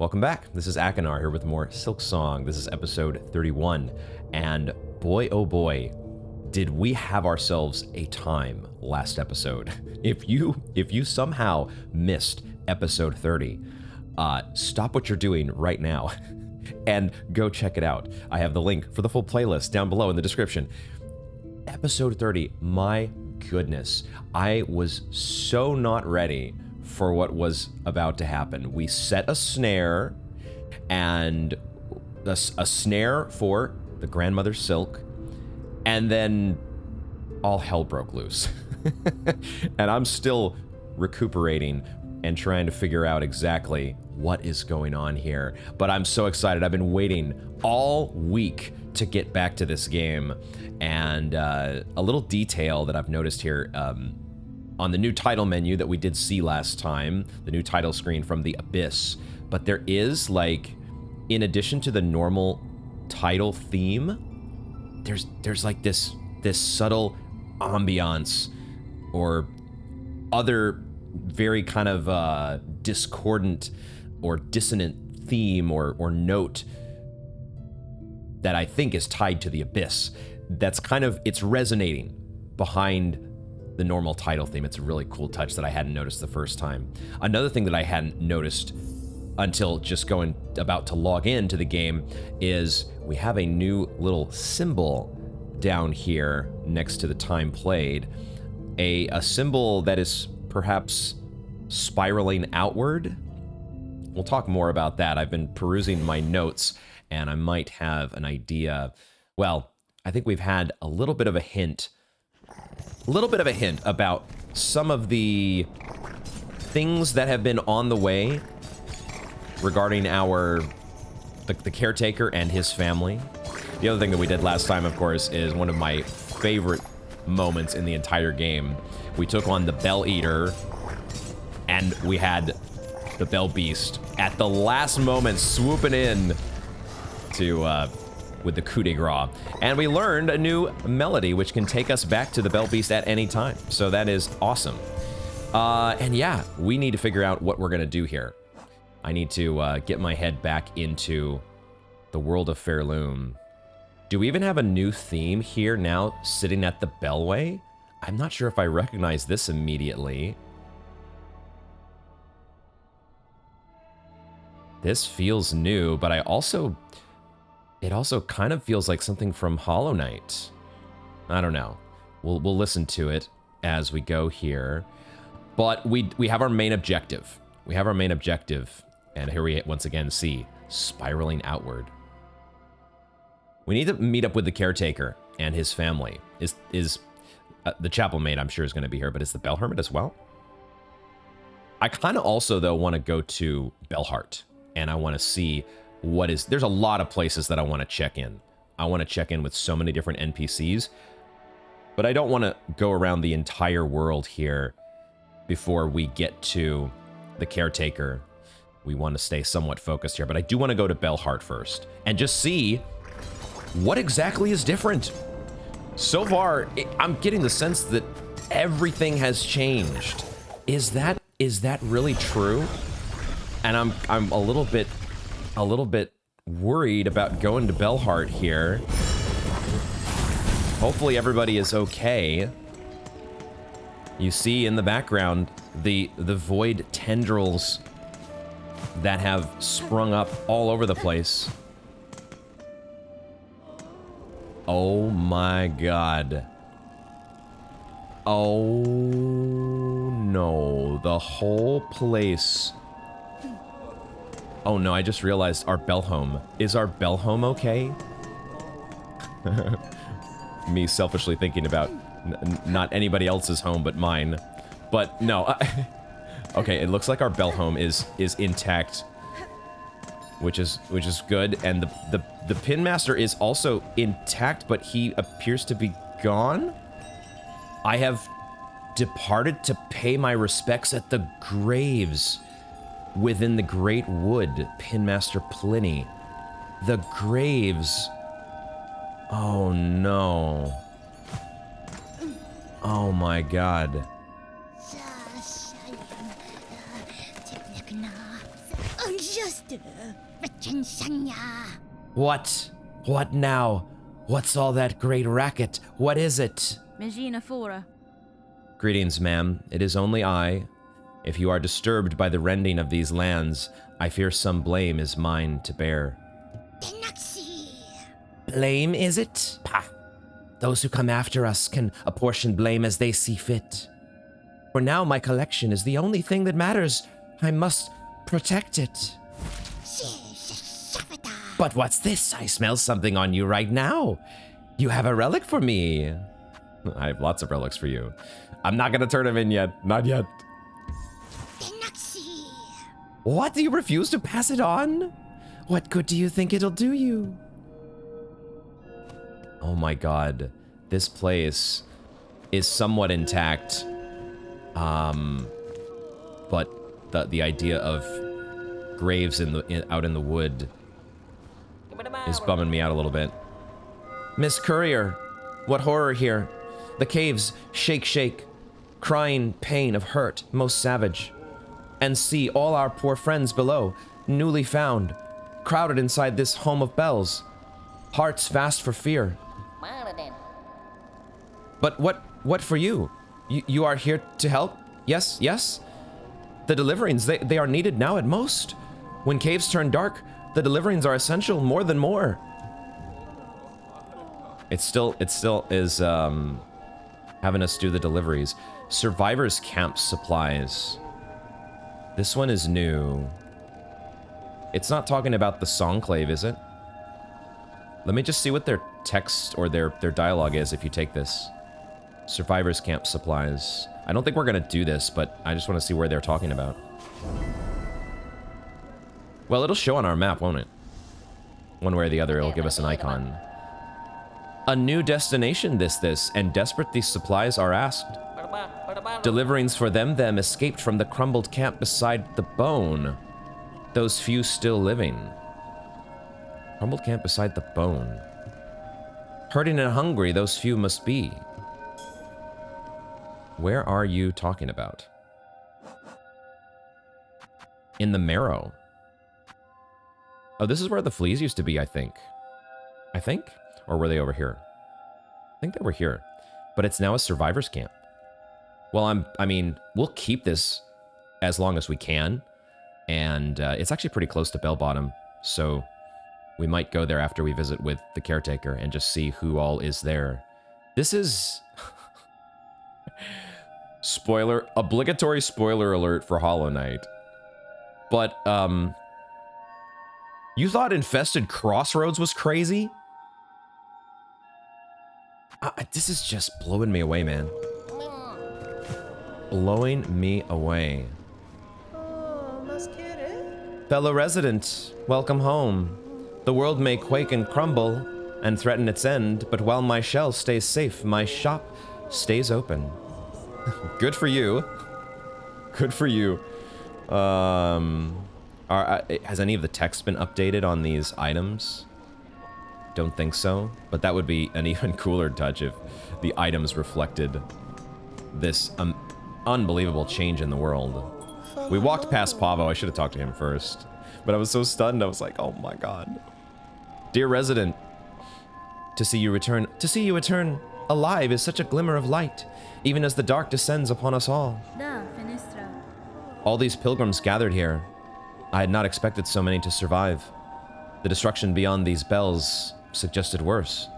Welcome back. This is Akinar here with more Silksong. This is episode 31. And boy, oh boy, did we have ourselves a time last episode. If you somehow missed episode 30, stop what you're doing right now and go check it out. I have the link for the full playlist down below in the description. Episode 30, my goodness. I was so not ready for what was about to happen. We set a snare, and a snare for the grandmother Silk, and then all hell broke loose. And I'm still recuperating and trying to figure out exactly what is going on here. But I'm so excited. I've been waiting all week to get back to this game. And a little detail that I've noticed here, on the new title menu that we did see last time, the new title screen from the Abyss, but there is, like, in addition to the normal title theme, there's like this subtle ambiance or other very kind of discordant or dissonant theme or note that I think is tied to the Abyss. That's kind of, it's resonating behind the normal title theme. It's a really cool touch that I hadn't noticed the first time. Another thing that I hadn't noticed until just about to log into the game is we have a new little symbol down here next to the time played. A symbol that is perhaps spiraling outward. We'll talk more about that. I've been perusing my notes and I might have an idea. Well, I think we've had a little bit of a hint about some of the things that have been on the way regarding the caretaker and his family. The other thing that we did last time, of course, is one of my favorite moments in the entire game. We took on the Bell Eater, and we had the Bell Beast at the last moment swooping in to with the coup de grace. And we learned a new melody which can take us back to the Bell Beast at any time. So that is awesome. And yeah, we need to figure out what we're gonna do here. I need to get my head back into the world of Pharloom. Do we even have a new theme here now sitting at the Bellway? I'm not sure if I recognize this immediately. This feels new, but it also kind of feels like something from Hollow Knight. I don't know. We'll listen to it as we go here. But we have our main objective. We have our main objective, and here we once again see spiraling outward. We need to meet up with the caretaker and his family. Is the chapel maid, I'm sure, is going to be here, but is the Bell Hermit as well? I kind of also, though, want to go to Bellheart, and I want to see what is... There's a lot of places that I want to check in. I want to check in with so many different NPCs, but I don't want to go around the entire world here before we get to the caretaker. We want to stay somewhat focused here, but I do want to go to Bellheart first and just see what exactly is different. So far, I'm getting the sense that everything has changed. Is that really true? And I'm a little bit worried about going to Bellheart here. Hopefully everybody is okay. You see in the background the void tendrils that have sprung up all over the place. Oh my god. Oh no, the whole place. Oh no, I just realized our bell home. Is our bell home okay? Me selfishly thinking about not anybody else's home but mine. But no, okay, it looks like our bell home is intact, which is good, and the pin master is also intact, but he appears to be gone. I have departed to pay my respects at the graves within the Great Wood, Pin Master Pliny. The graves. Oh no. Oh my god. Unjust What? What now? What's all that great racket? What is it? Greetings, ma'am. It is only I. If you are disturbed by the rending of these lands, I fear some blame is mine to bear. Blame, is it? Pah! Those who come after us can apportion blame as they see fit. For now, my collection is the only thing that matters. I must protect it. But what's this? I smell something on you right now. You have a relic for me. I have lots of relics for you. I'm not gonna turn them in yet. Not yet. What? Do you refuse to pass it on? What good do you think it'll do you? Oh my god. This place is somewhat intact. But the idea of graves out in the wood is bumming me out a little bit. Miss Courier, what horror here. The caves shake, shake, crying pain of hurt most savage. And see all our poor friends below, newly found, crowded inside this home of bells, hearts fast for fear. But what for you? You are here to help? Yes, yes? The deliverings, they are needed now at most. When caves turn dark, the deliverings are essential more than more. It still is having us do the deliveries. Survivors camp supplies. This one is new. It's not talking about the Songclave, is it? Let me just see what their text or their dialogue is if you take this. Survivors camp supplies. I don't think we're gonna do this, but I just want to see where they're talking about. Well, it'll show on our map, won't it? One way or the other, it'll give us an icon. A new destination this, and desperate these supplies are asked. Deliverings for them escaped from the crumbled camp beside the bone. Those few still living. Crumbled camp beside the bone. Hurting and hungry, those few must be. Where are you talking about? In the marrow. Oh, this is where the fleas used to be, I think. Or were they over here? I think they were here. But it's now a survivor's camp. Well, I mean, we'll keep this as long as we can. And it's actually pretty close to Bell Bottom. So we might go there after we visit with the caretaker and just see who all is there. This is... obligatory spoiler alert for Hollow Knight. But, you thought Infested Crossroads was crazy? This is just blowing me away, man. Blowing me away. Fellow resident, welcome home. The world may quake and crumble and threaten its end, but while my shell stays safe, my shop stays open. Good for you. Good for you. Has any of the text been updated on these items? Don't think so, but that would be an even cooler touch if the items reflected this unbelievable change in the world. We walked past Pavo. I should have talked to him first, but I was so stunned. I was like, oh my god. Dear resident, to see you return alive is such a glimmer of light, even as the dark descends upon us all. All these pilgrims gathered here. I had not expected so many to survive. The destruction beyond these bells suggested worse.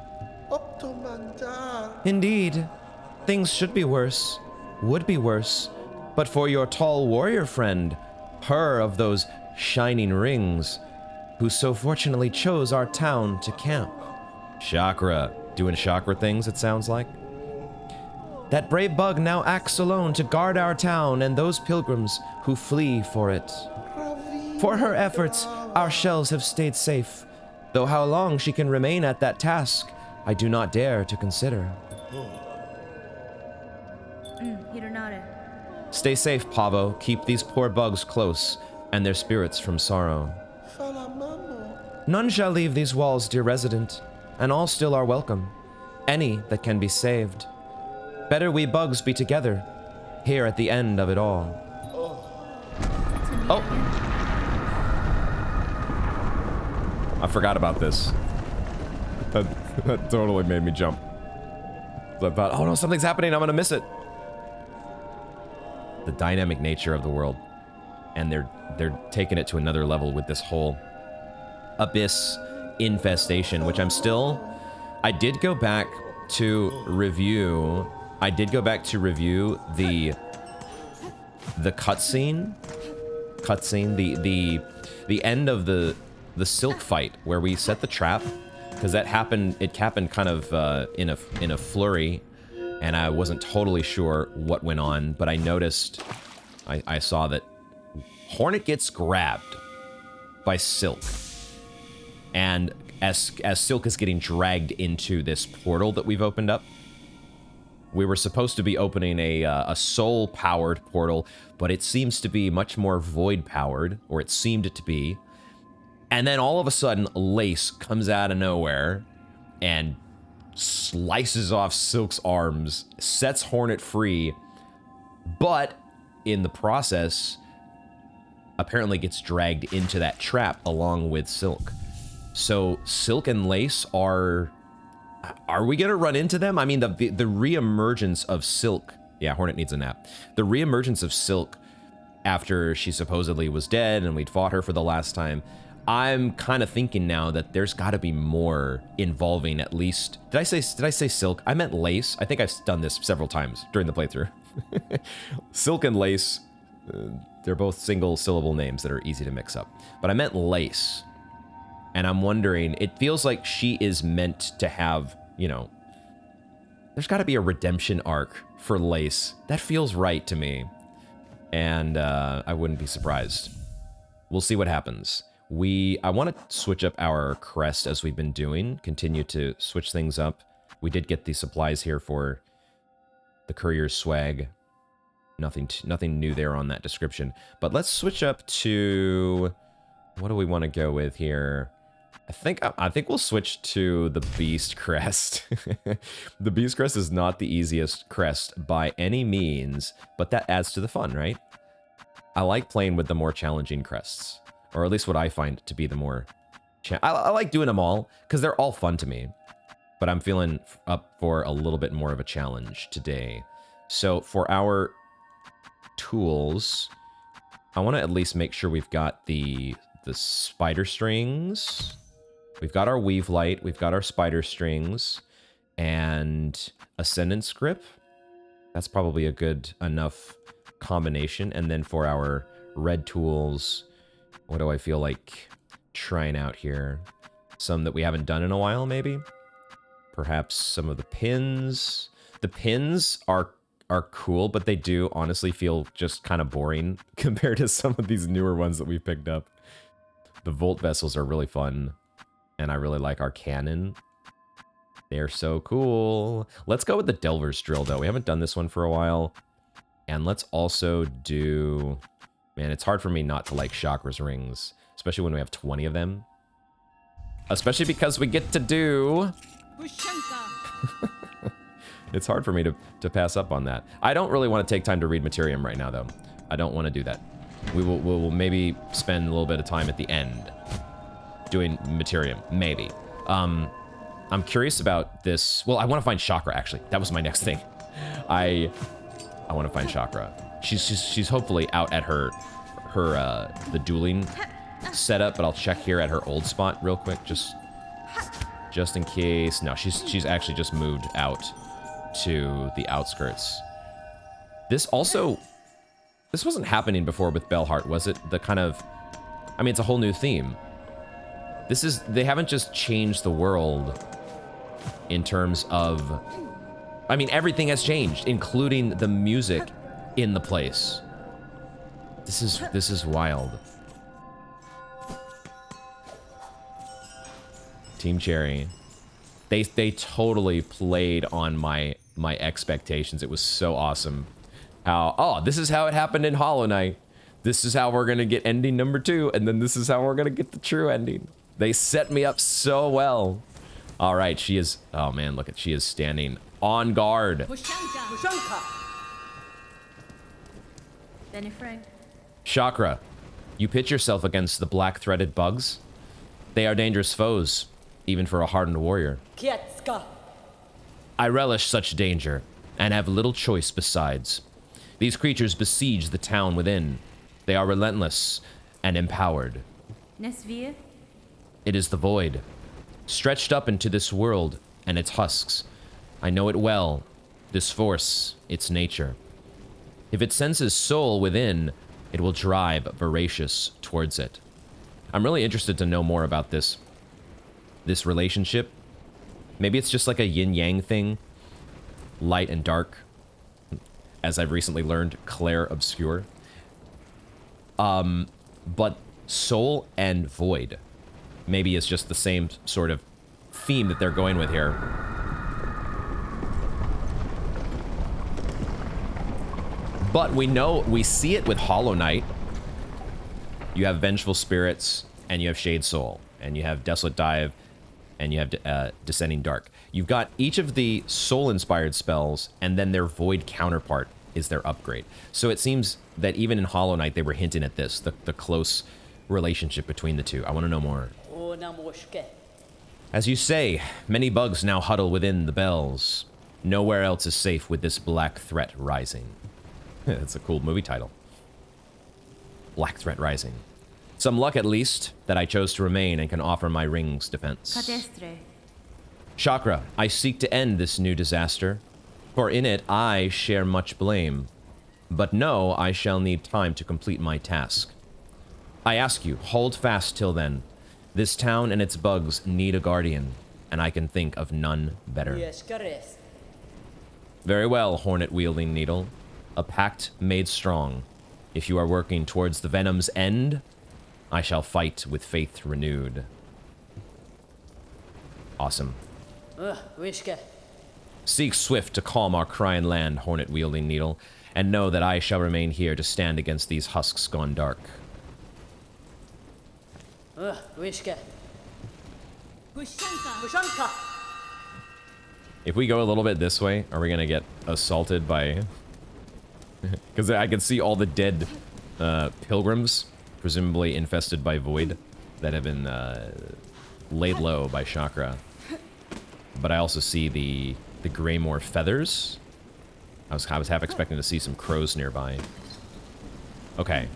Indeed, things should be worse, would be worse, but for your tall warrior friend, her of those shining rings, who so fortunately chose our town to camp. Chakra. Doing chakra things, it sounds like. That brave bug now acts alone to guard our town and those pilgrims who flee for it. For her efforts, our shells have stayed safe, though how long she can remain at that task, I do not dare to consider. Stay safe, Pavo. Keep these poor bugs close, and their spirits from sorrow. None shall leave these walls, dear resident, and all still are welcome. Any that can be saved. Better we bugs be together, here at the end of it all. Oh! I forgot about this. That totally made me jump. So I thought, oh no, something's happening, I'm gonna miss it. The dynamic nature of the world. And they're taking it to another level with this whole abyss infestation, which I did go back to review the cutscene, the end of the Silk fight where we set the trap, because it happened kind of in a flurry, and I wasn't totally sure what went on, but I noticed, I saw that Hornet gets grabbed by Silk, and as Silk is getting dragged into this portal that we've opened up, we were supposed to be opening a soul-powered portal, but it seems to be much more void-powered, or it seemed to be. And then all of a sudden, Lace comes out of nowhere and slices off Silk's arms, sets Hornet free, but in the process, apparently gets dragged into that trap along with Silk. So Silk and Lace are we gonna run into them? I mean, the reemergence of Silk. Yeah, Hornet needs a nap. The reemergence of Silk after she supposedly was dead and we'd fought her for the last time. I'm kind of thinking now that there's got to be more involving at least. Did I say Silk? I meant Lace. I think I've done this several times during the playthrough. Silk and Lace, they're both single syllable names that are easy to mix up. But I meant Lace. And I'm wondering, it feels like she is meant to have, you know, there's got to be a redemption arc for Lace. That feels right to me. And I wouldn't be surprised. We'll see what happens. I want to switch up our crest as we've been doing, continue to switch things up. We did get the supplies here for the courier's swag. Nothing new there on that description. But let's switch up to, what do we want to go with here? I think we'll switch to the Beast Crest. The Beast Crest is not the easiest crest by any means, but that adds to the fun, right? I like playing with the more challenging crests, or at least what I find to be the more... I like doing them all, because they're all fun to me, but I'm feeling up for a little bit more of a challenge today. So for our tools, I want to at least make sure we've got the spider strings. We've got our weave light, we've got our spider strings, and ascendance grip. That's probably a good enough combination. And then for our red tools, what do I feel like trying out here? Some that we haven't done in a while, maybe? Perhaps some of the pins. The pins are cool, but they do honestly feel just kind of boring compared to some of these newer ones that we've picked up. The Volt vessels are really fun, and I really like our cannon. They're so cool. Let's go with the Delver's Drill, though. We haven't done this one for a while. And let's also do... Man, it's hard for me not to like Chakra's rings, especially when we have 20 of them. Especially because we get to do... It's hard for me to pass up on that. I don't really want to take time to read Materium right now, though. I don't want to do that. We'll maybe spend a little bit of time at the end doing Materium, maybe. I'm curious about this. Well, I want to find Chakra, actually. That was my next thing. I want to find Chakra. She's hopefully out at the dueling setup, but I'll check here at her old spot real quick, just in case. No, she's actually just moved out to the outskirts. This wasn't happening before with Bellheart, was it? The kind of, I mean, it's a whole new theme. They haven't just changed the world in terms of, I mean, everything has changed, including the music in the place. This is wild. Team Cherry. They totally played on my expectations. It was so awesome. This is how it happened in Hollow Knight. This is how we're gonna get ending number 2, and then this is how we're gonna get the true ending. They set me up so well. All right, she is, oh man, look she is standing on guard. Chakra, you pitch yourself against the black threaded bugs, They are dangerous foes, even for a hardened warrior. Kietska. I relish such danger, and have little choice besides. These creatures besiege the town within. They are relentless and empowered. Nesvir? It is the void, stretched up into this world and its husks. I know it well, this force, its nature. If it senses soul within, it will drive voracious towards it. I'm really interested to know more about this relationship. Maybe it's just like a yin-yang thing, light and dark, as I've recently learned, clair obscure. But soul and void maybe is just the same sort of theme that they're going with here. But we see it with Hollow Knight. You have Vengeful Spirits, and you have Shade Soul, and you have Desolate Dive, and you have Descending Dark. You've got each of the soul-inspired spells, and then their void counterpart is their upgrade. So it seems that even in Hollow Knight, they were hinting at this, the close relationship between the two. I want to know more. As you say, many bugs now huddle within the bells. Nowhere else is safe with this black threat rising. That's a cool movie title. Black Threat Rising. Some luck, at least, that I chose to remain and can offer my ring's defense. Cadestre. Chakra, I seek to end this new disaster, for in it I share much blame. But know I shall need time to complete my task. I ask you, hold fast till then. This town and its bugs need a guardian, and I can think of none better. Very well, hornet-wielding needle. A pact made strong. If you are working towards the venom's end, I shall fight with faith renewed. Awesome. Seek swift to calm our crying land, hornet-wielding needle, and know that I shall remain here to stand against these husks gone dark. If we go a little bit this way, are we gonna get assaulted by... Because I can see all the dead pilgrims, presumably infested by void, that have been laid low by Chakra. But I also see the Greymore feathers. I was half expecting to see some crows nearby. Okay.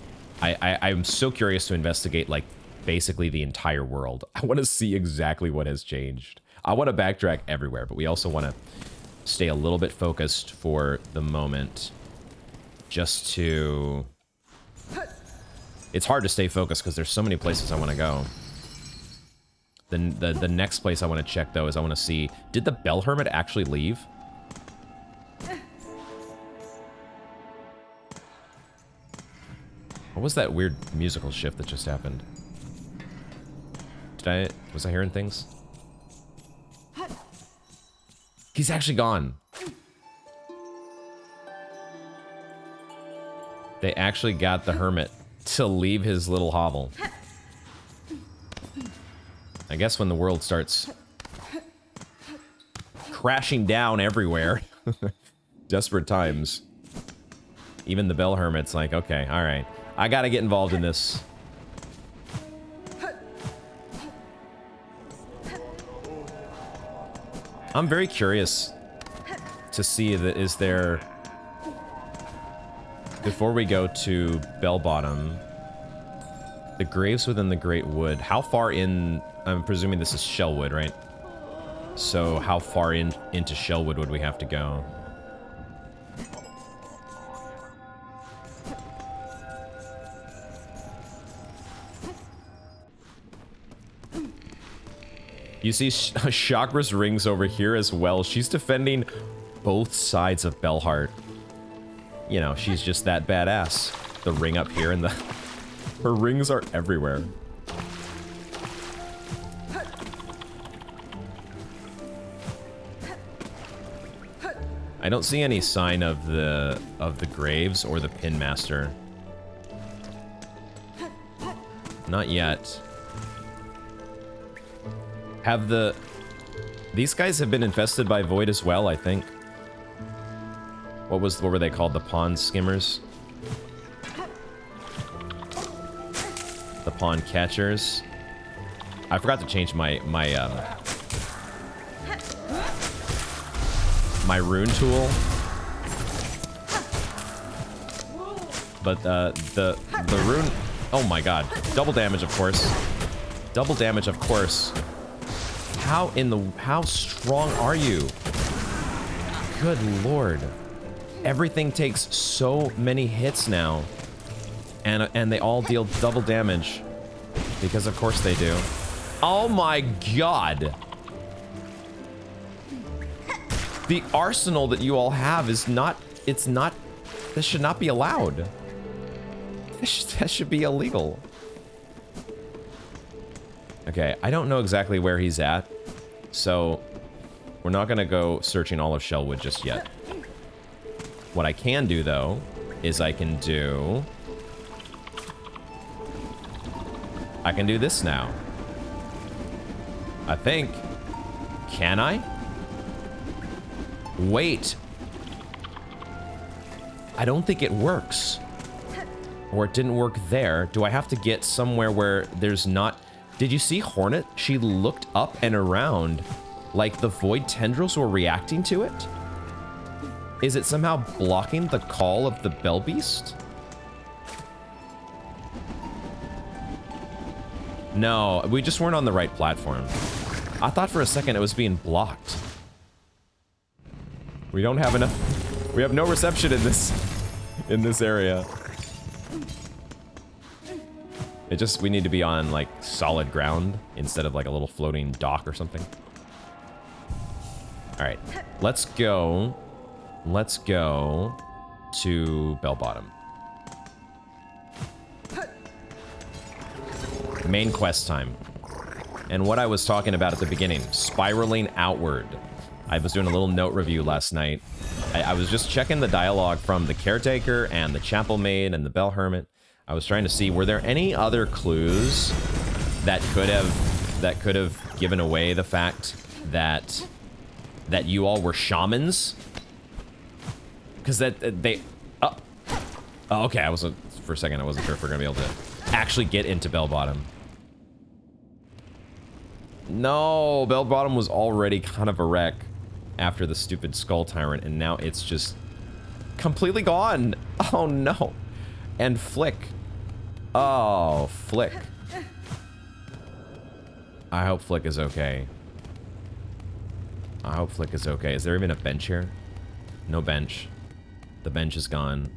I'm so curious to investigate, like, basically the entire world. I want to see exactly what has changed. I want to backtrack everywhere, but we also want to stay a little bit focused for the moment. Just to... It's hard to stay focused because there's so many places I want to go. The next place I want to check, though, is I want to see... Did the Bell Hermit actually leave? What was that weird musical shift that just happened? Was I hearing things? He's actually gone. They actually got the hermit to leave his little hovel. I guess when the world starts crashing down everywhere, desperate times, even the Bell Hermit's like, okay, all right, I gotta get involved in this. I'm very curious to see that is there... Before we go to Bell Bottom, the graves within the Great Wood, how far in... I'm presuming this is Shellwood, right? So how far into Shellwood would we have to go? You see Chakra's rings over here as well. She's defending both sides of Bellheart. You know, she's just that badass. The ring up here and the... Her rings are everywhere. I don't see any sign of the graves or the pin master. Not yet. Have the... These guys have been infested by void as well, I think. What were they called? The pond skimmers? The pond catchers? I forgot to change my rune tool. But the rune, oh my god, double damage, of course. Double damage, of course. How strong are you? Good lord. Everything takes so many hits now. And they all deal double damage. Because of course they do. Oh my god. The arsenal that you all have is not, it's not, this should not be allowed. That should be illegal. Okay, I don't know exactly where he's at, so we're not gonna go searching all of Shellwood just yet. What I can do, though, is I can do this now. I think. Can I? Wait. I don't think it works. Or it didn't work there. Do I have to get somewhere where there's not... Did you see Hornet? She looked up and around like the void tendrils were reacting to it? Is it somehow blocking the call of the Bell Beast? No, we just weren't on the right platform. I thought for a second it was being blocked. We don't have enough... We have no reception in this area. It just, we need to be on like solid ground instead of like a little floating dock or something. All right, let's go to Bell Bottom. Main quest time. And what I was talking about at the beginning, spiraling outward. I was doing a little note review last night. I was just checking the dialogue from the Caretaker and the Chapel Maid and the Bell Hermit. I was trying to see, were there any other clues that could have given away the fact that you all were shamans? Because oh, okay, for a second I wasn't sure if we're gonna be able to actually get into Bell Bottom. No, Bell Bottom was already kind of a wreck after the stupid Skull Tyrant, and now it's just completely gone. Oh no. And Flick. Oh, Flick. I hope Flick is okay. I hope Flick is okay. Is there even a bench here? No bench. The bench is gone.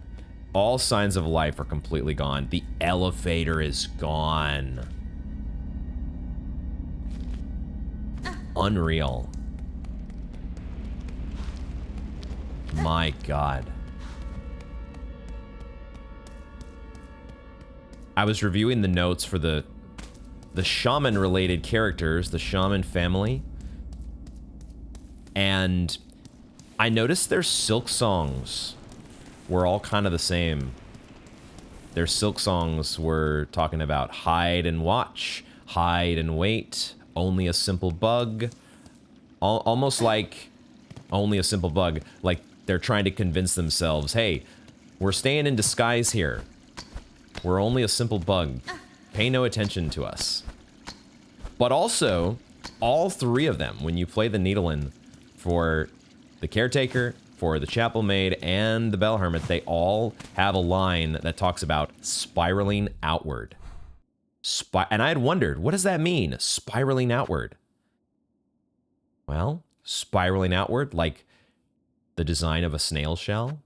All signs of life are completely gone. The elevator is gone. Unreal. My god. I was reviewing the notes for the shaman-related characters, the shaman family, and I noticed their Silksongs were all kind of the same. Their Silksongs were talking about hide and watch, hide and wait, only a simple bug, almost like only a simple bug, like they're trying to convince themselves, hey, we're staying in disguise here. We're only a simple bug. Pay no attention to us. But also, all three of them, when you play the Needlein for the Caretaker, for the Chapel Maid, and the Bell Hermit, they all have a line that talks about spiraling outward. And I had wondered, what does that mean, spiraling outward? Well, spiraling outward, like the design of a snail shell?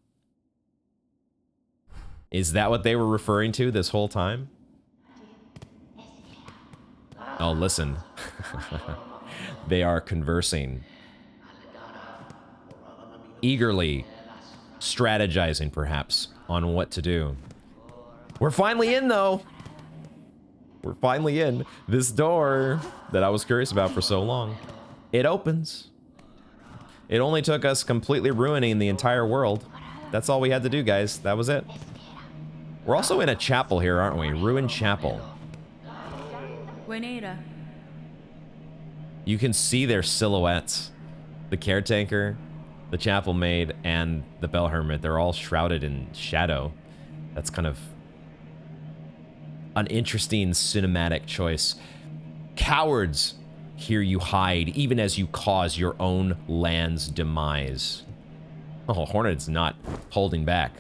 Is that what they were referring to this whole time? Oh, listen. They are conversing. Eagerly strategizing, perhaps, on what to do. We're finally in, though. We're finally in. This door that I was curious about for so long. It opens. It only took us completely ruining the entire world. That's all we had to do, guys. That was it. We're also in a chapel here, aren't we? Ruined chapel. You can see their silhouettes. The Caretaker, the Chapel Maid, and the Bell Hermit. They're all shrouded in shadow. That's kind of an interesting cinematic choice. Cowards, here you hide, even as you cause your own land's demise. Oh, Hornet's not holding back.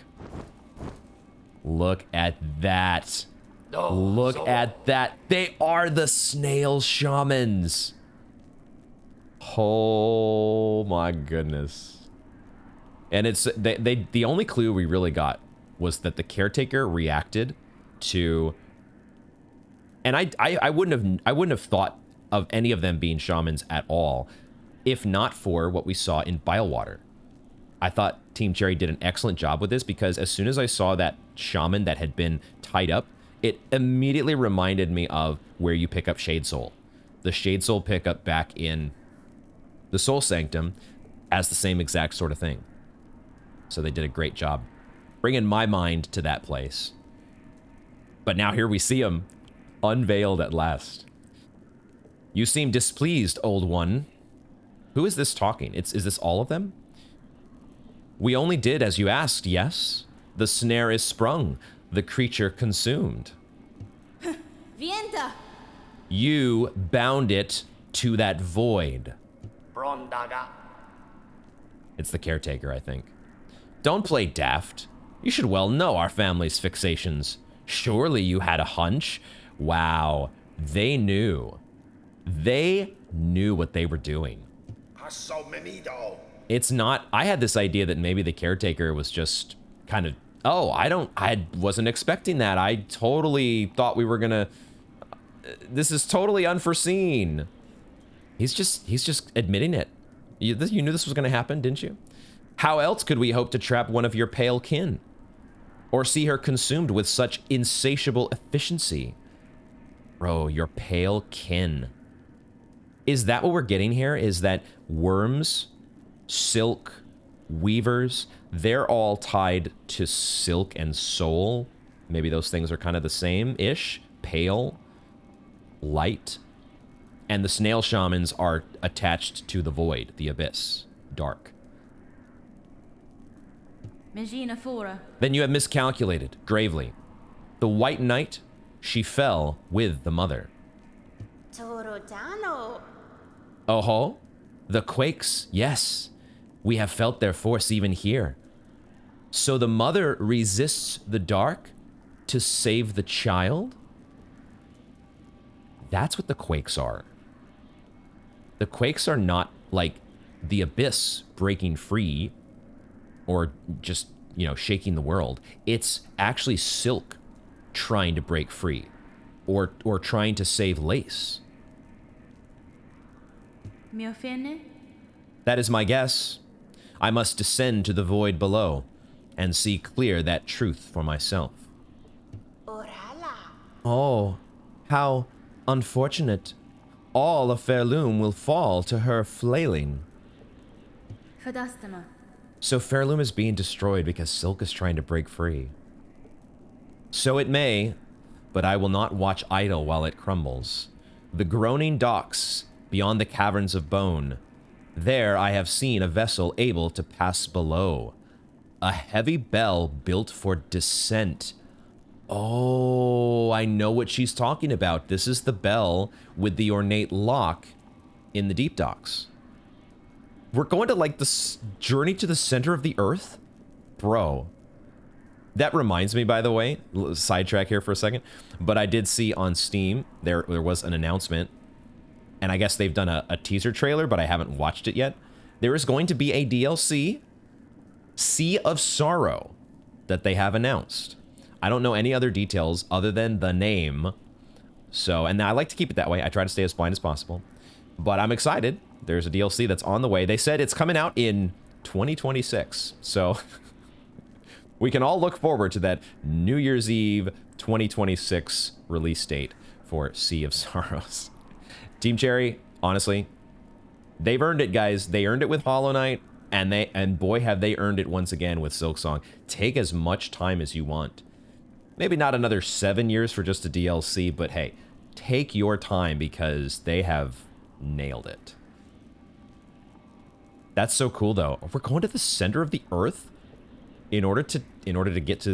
Look at that. Look at that. They are the snail shamans. Oh my goodness. And it's the only clue we really got was that the caretaker reacted to, and I wouldn't have thought of any of them being shamans at all if not for what we saw in Bilewater. I thought Team Cherry did an excellent job with this, because as soon as I saw that shaman that had been tied up, it immediately reminded me of where you pick up Shade Soul. The Shade Soul pickup back in the Soul Sanctum as the same exact sort of thing. So they did a great job bringing my mind to that place. But now here we see him, unveiled at last. You seem displeased, old one. Who is this talking? Is this all of them? We only did as you asked, yes? The snare is sprung, the creature consumed. Vienta. You bound it to that void. Brondaga. It's the caretaker, I think. Don't play daft. You should well know our family's fixations. Surely you had a hunch? Wow, they knew. They knew what they were doing. It's not, I had this idea that maybe the caretaker was just kind of, oh, I wasn't expecting that. I totally thought we were gonna, this is totally unforeseen. He's just admitting it. You knew this was gonna happen, didn't you? How else could we hope to trap one of your pale kin? Or see her consumed with such insatiable efficiency? Bro, your pale kin. Is that what we're getting here? Is that worms, silk, weavers, they're all tied to silk and soul? Maybe those things are kind of the same-ish. Pale, light. And the snail shamans are attached to the void, the abyss, dark. Then you have miscalculated, gravely. The White Knight, she fell with the mother. Oh-ho? The quakes, yes. We have felt their force even here. So the mother resists the dark to save the child? That's what the quakes are. The quakes are not like the abyss breaking free or just, you know, shaking the world. It's actually Silk trying to break free or trying to save Lace. That is my guess. I must descend to the void below and see clear that truth for myself. Oh, how unfortunate. All of Pharloom will fall to her flailing. So Pharloom is being destroyed because Silk is trying to break free. So it may, but I will not watch idle while it crumbles. The groaning docks beyond the caverns of bone. There I have seen a vessel able to pass below. A heavy bell built for descent. Oh, I know what she's talking about. This is the bell with the ornate lock in the deep docks. We're going to like this journey to the center of the earth? Bro. That reminds me, by the way, sidetrack here for a second, but I did see on Steam, there was an announcement, and I guess they've done a teaser trailer, but I haven't watched it yet. There is going to be a DLC, Sea of Sorrow, that they have announced. I don't know any other details other than the name. So, and I like to keep it that way. I try to stay as blind as possible. But I'm excited. There's a DLC that's on the way. They said it's coming out in 2026. So, we can all look forward to that New Year's Eve 2026 release date for Sea of Sorrows. Team Cherry, honestly, they've earned it, guys. They earned it with Hollow Knight, and boy, have they earned it once again with Silksong. Take as much time as you want. Maybe not another 7 years for just a DLC, but hey, take your time because they have nailed it. That's so cool, though. We're going to the center of the earth in order to get to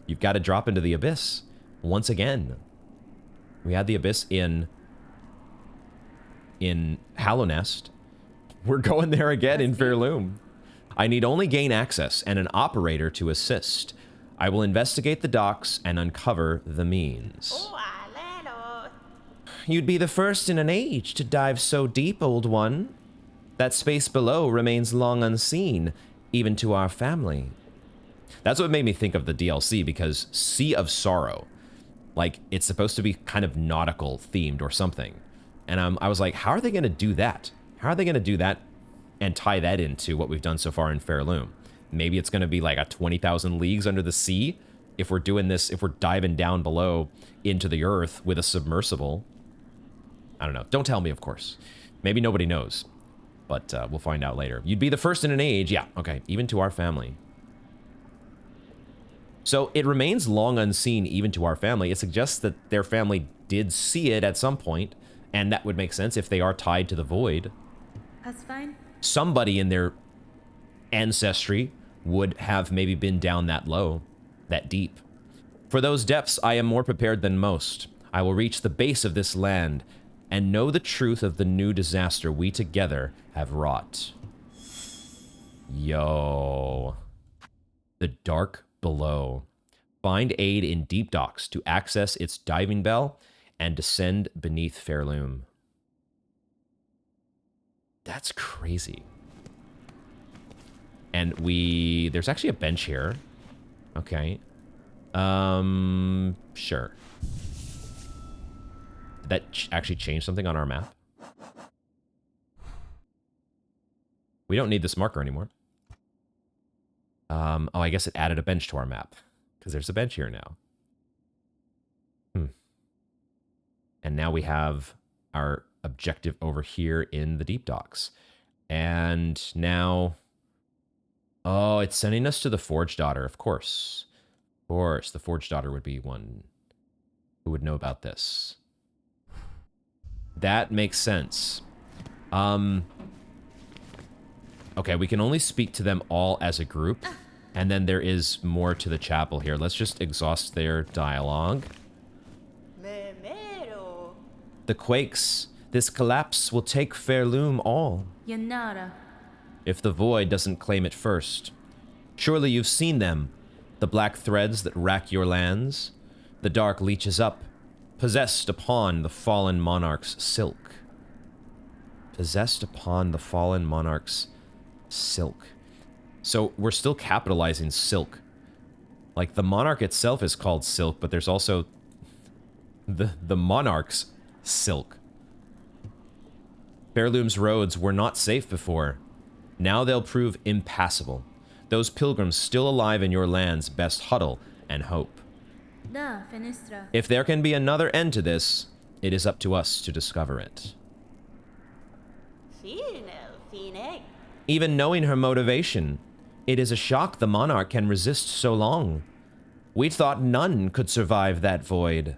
you've got to drop into the abyss once again. We had the Abyss in Hallownest. We're going there again in Pharloom. I need only gain access and an operator to assist. I will investigate the docks and uncover the means. You'd be the first in an age to dive so deep, old one. That space below remains long unseen, even to our family. That's what made me think of the DLC, because Sea of Sorrow, like, it's supposed to be kind of nautical themed or something. And I was like, how are they going to do that? How are they going to do that and tie that into what we've done so far in Pharloom? Maybe it's going to be like a 20,000 leagues under the sea if we're doing this, if we're diving down below into the earth with a submersible. I don't know. Don't tell me, of course. Maybe nobody knows, but we'll find out later. You'd be the first in an age. Yeah, okay. Even to our family. So it remains long unseen even to our family. It suggests that their family did see it at some point, and that would make sense if they are tied to the void. That's fine. Somebody in their ancestry would have maybe been down that low, that deep. For those depths, I am more prepared than most. I will reach the base of this land and know the truth of the new disaster we together have wrought. Yo. The dark below. Find aid in deep docks to access its diving bell and descend beneath Pharloom. That's crazy. And there's actually a bench here. Okay. Sure. Did that actually change something on our map? We don't need this marker anymore. Oh, I guess it added a bench to our map, because there's a bench here now. And now we have our objective over here in the deep docks. And now... Oh, it's sending us to the Forge Daughter, of course. Of course, the Forge Daughter would be one who would know about this. That makes sense. Okay, we can only speak to them all as a group. And then there is more to the chapel here. Let's just exhaust their dialogue. The quakes. This collapse will take Pharloom all. Yanara. If the void doesn't claim it first. Surely you've seen them. The black threads that rack your lands. The dark leeches up. Possessed upon the fallen monarch's silk. Possessed upon the fallen monarch's silk. So we're still capitalizing silk. Like, the monarch itself is called silk, but there's also the monarch's silk. Pharloom's roads were not safe before. Now they'll prove impassable. Those pilgrims still alive in your lands best huddle and hope. If there can be another end to this, it is up to us to discover it. Even knowing her motivation, it is a shock the monarch can resist so long. We thought none could survive that void.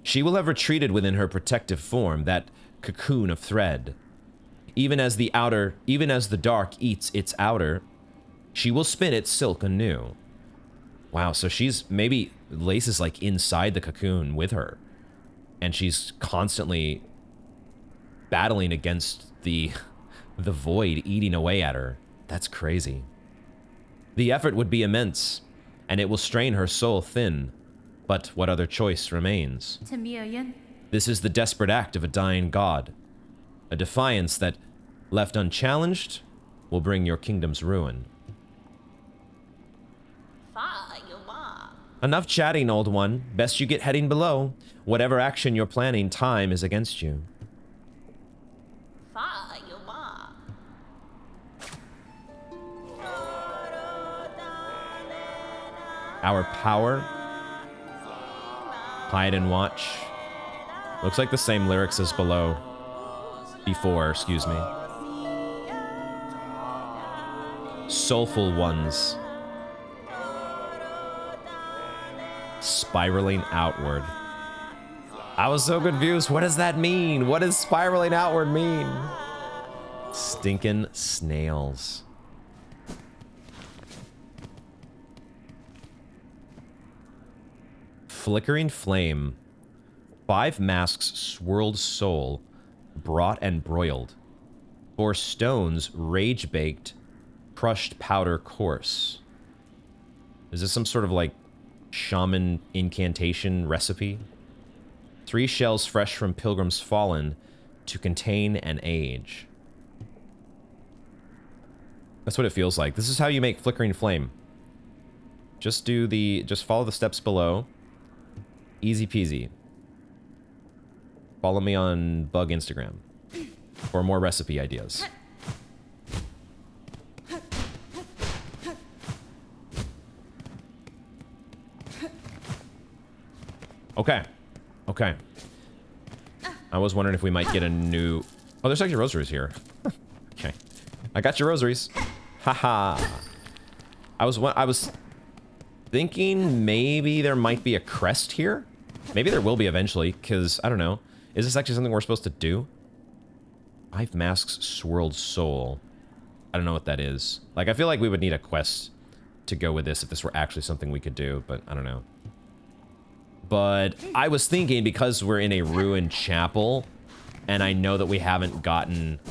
She will have retreated within her protective form, that cocoon of thread. Even as the dark eats its outer, she will spin its silk anew. Wow, so maybe Lace is like inside the cocoon with her. And she's constantly battling against the void eating away at her. That's crazy. The effort would be immense, and it will strain her soul thin. But what other choice remains? This is the desperate act of a dying god. A defiance that, left unchallenged, will bring your kingdom's ruin. Enough chatting, old one. Best you get heading below. Whatever action you're planning, time is against you. Our power. Hide and watch. Looks like the same lyrics as below. Before, excuse me. Soulful ones. Spiraling outward. I was so confused. What does that mean? What does spiraling outward mean? Stinking snails. Flickering flame. 5 masks swirled soul. Brought and broiled. 4 stones rage baked. Crushed powder coarse. Is this some sort of like shaman incantation recipe? 3 shells fresh from pilgrims fallen to contain an age. That's what it feels like. This is how you make flickering flame. Just follow the steps below. Easy peasy. Follow me on Bug Instagram for more recipe ideas. Okay. Okay. I was wondering if we might get a new... Oh, there's actually rosaries here. Okay. I got your rosaries. Haha. I was thinking maybe there might be a crest here. Maybe there will be eventually, because, I don't know. Is this actually something we're supposed to do? 5 masks swirled soul. I don't know what that is. Like, I feel like we would need a quest to go with this if this were actually something we could do, but I don't know. But I was thinking, because we're in a ruined chapel, and I know that we haven't gotten,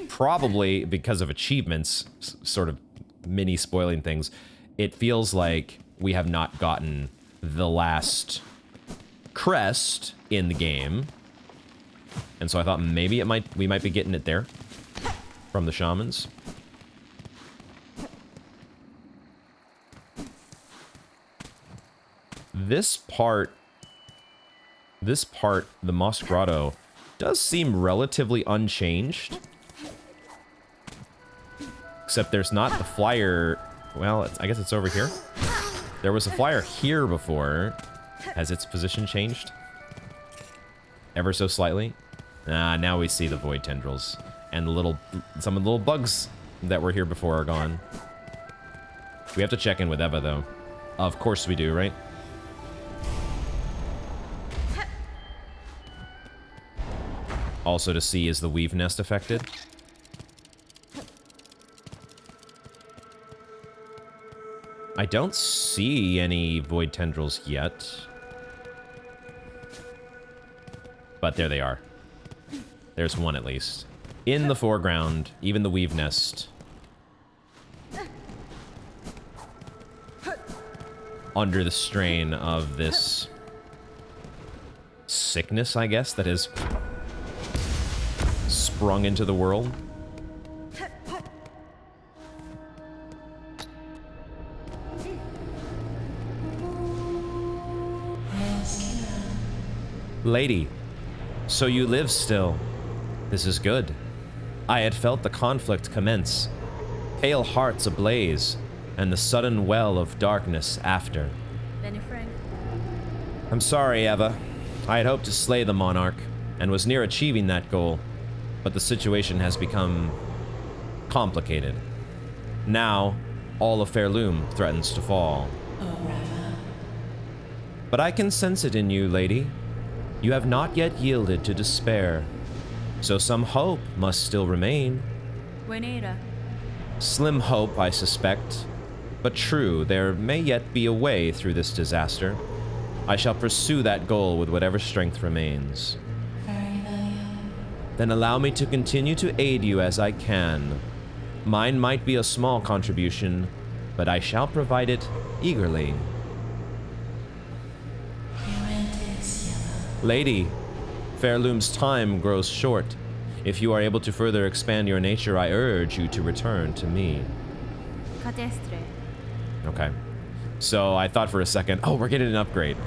probably because of achievements, sort of mini spoiling things, it feels like we have not gotten the last crest in the game. And so I thought maybe we might be getting it there from the shamans. This part, the Moss Grotto, does seem relatively unchanged. Except there's not the flyer. Well, I guess it's over here. There was a flyer here before. Has its position changed? Ever so slightly? Ah, now we see the void tendrils. And some of the little bugs that were here before are gone. We have to check in with Eva, though. Of course we do, right? Also to see, is the weave nest affected? I don't see any void tendrils yet. But there they are. There's one at least. In the foreground, even the weave nest. Under the strain of this sickness, I guess, that has sprung into the world. Lady, so you live still. This is good. I had felt the conflict commence, pale hearts ablaze, and the sudden well of darkness after. Benny Frank. I'm sorry, Eva. I had hoped to slay the monarch, and was near achieving that goal, but the situation has become complicated. Now, all of Pharloom threatens to fall. But I can sense it in you, lady. You have not yet yielded to despair, so some hope must still remain. Buenera. Slim hope, I suspect, but true, there may yet be a way through this disaster. I shall pursue that goal with whatever strength remains. Then allow me to continue to aid you as I can. Mine might be a small contribution, but I shall provide it eagerly. Lady, Pharloom's time grows short. If you are able to further expand your nature, I urge you to return to me. Cadestre. Okay. So I thought for a second, oh, we're getting an upgrade.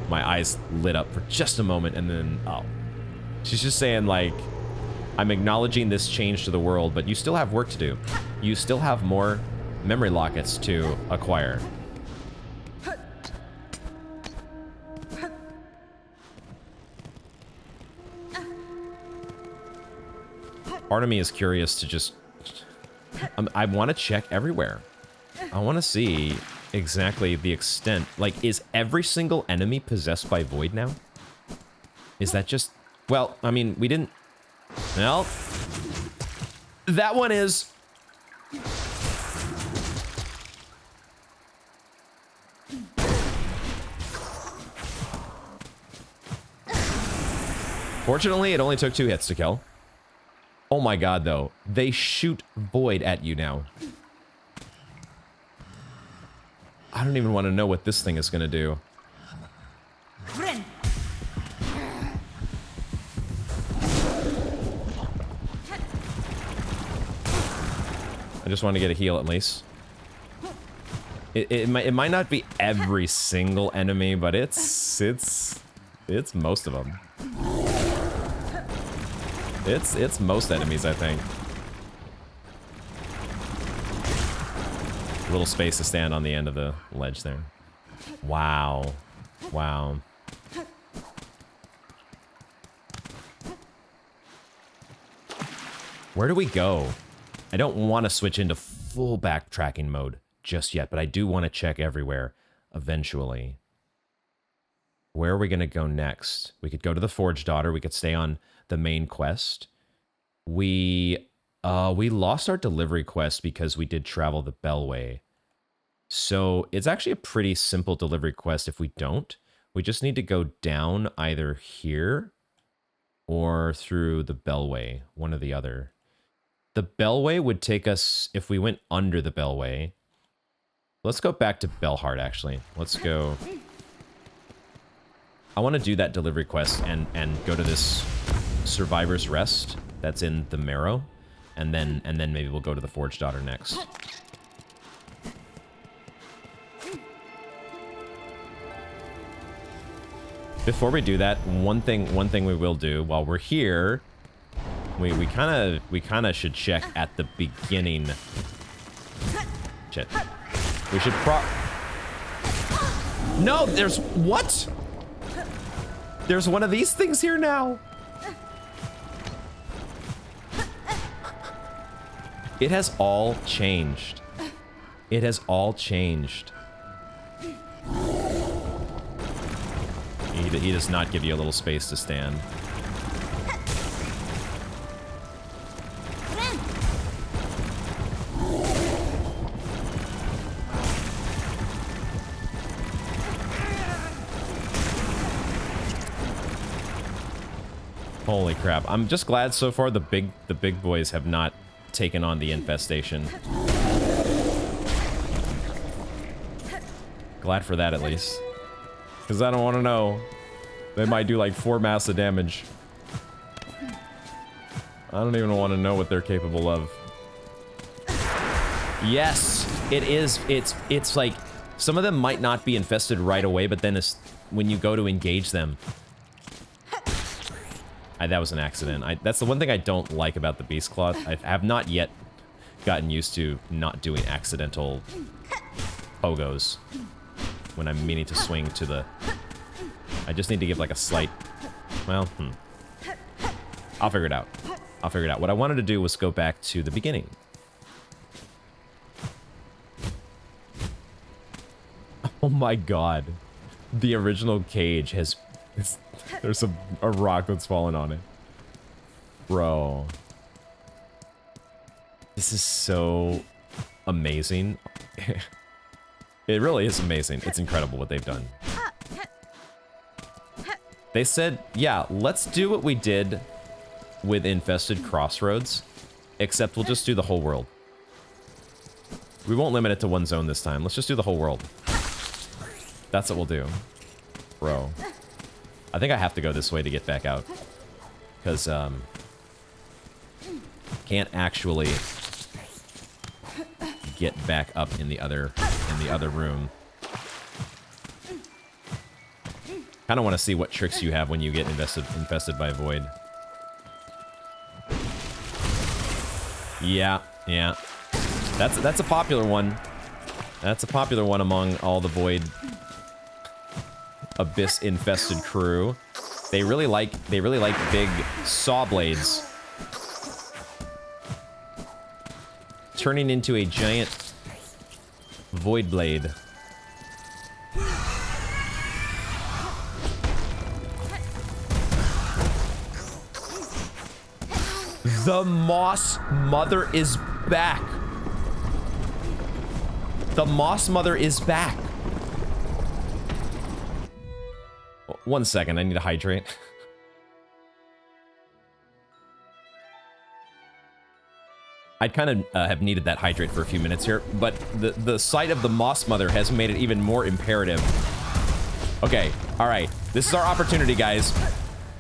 My eyes lit up for just a moment, and then, oh. She's just saying, like, I'm acknowledging this change to the world, but you still have work to do. You still have more memory lockets to acquire. Part of me is curious to just... I want to check everywhere. I want to see exactly the extent. Like, is every single enemy possessed by Void now? Is that just... Well, I mean, we didn't... Well... That one is... Fortunately, it only took 2 hits to kill. Oh my god, though. They shoot void at you now. I don't even want to know what this thing is going to do. I just want to get a heal at least. It might not be every single enemy, but it's most of them. It's most enemies, I think. A little space to stand on the end of the ledge there. Wow. Wow. Where do we go? I don't want to switch into full backtracking mode just yet, but I do want to check everywhere eventually. Where are we going to go next? We could go to the Forge Daughter. We could stay on the main quest. We lost our delivery quest because we did travel the Bellway. So it's actually a pretty simple delivery quest if we don't. We just need to go down either here or through the Bellway, one or the other. The Bellway would take us, if we went under the Bellway. Let's go back to Bellheart, actually. Let's go. I want to do that delivery quest and go to this Survivor's Rest that's in the Marrow. And then maybe we'll go to the Forge Daughter next. Before we do that, one thing we will do while we're here, we kind of should check at the beginning. Shit. We should No, there's what? There's one of these things here now. It has all changed. It has all changed. He does not give you a little space to stand. Holy crap. I'm just glad so far the big boys have not taken on the infestation. Glad for that at least. Because I don't want to know. They might do like 4 massive damage. I don't even want to know what they're capable of. Yes, it is. It's like some of them might not be infested right away, but then when you go to engage them. That was an accident. That's the one thing I don't like about the Beast Claw. I have not yet gotten used to not doing accidental pogos when I'm meaning to swing to the... I just need to give like a slight... Well, I'll figure it out. I'll figure it out. What I wanted to do was go back to the beginning. Oh my god. The original cage has... There's a rock that's fallen on it. Bro. This is so amazing. It really is amazing. It's incredible what they've done. They said, yeah, let's do what we did with Infested Crossroads, except we'll just do the whole world. We won't limit it to one zone this time. Let's just do the whole world. That's what we'll do. Bro. I think I have to go this way to get back out. Because, can't actually get back up in the other room. Kind of want to see what tricks you have when you get infested by Void. Yeah. That's a popular one. That's a popular one among all the Void Abyss infested crew. They really like big saw blades. Turning into a giant void blade. The Moss Mother is back. The Moss Mother is back. 1 second, I need to hydrate. I'd kind of have needed that hydrate for a few minutes here, but the sight of the Moss Mother has made it even more imperative. Okay, all right. This is our opportunity, guys.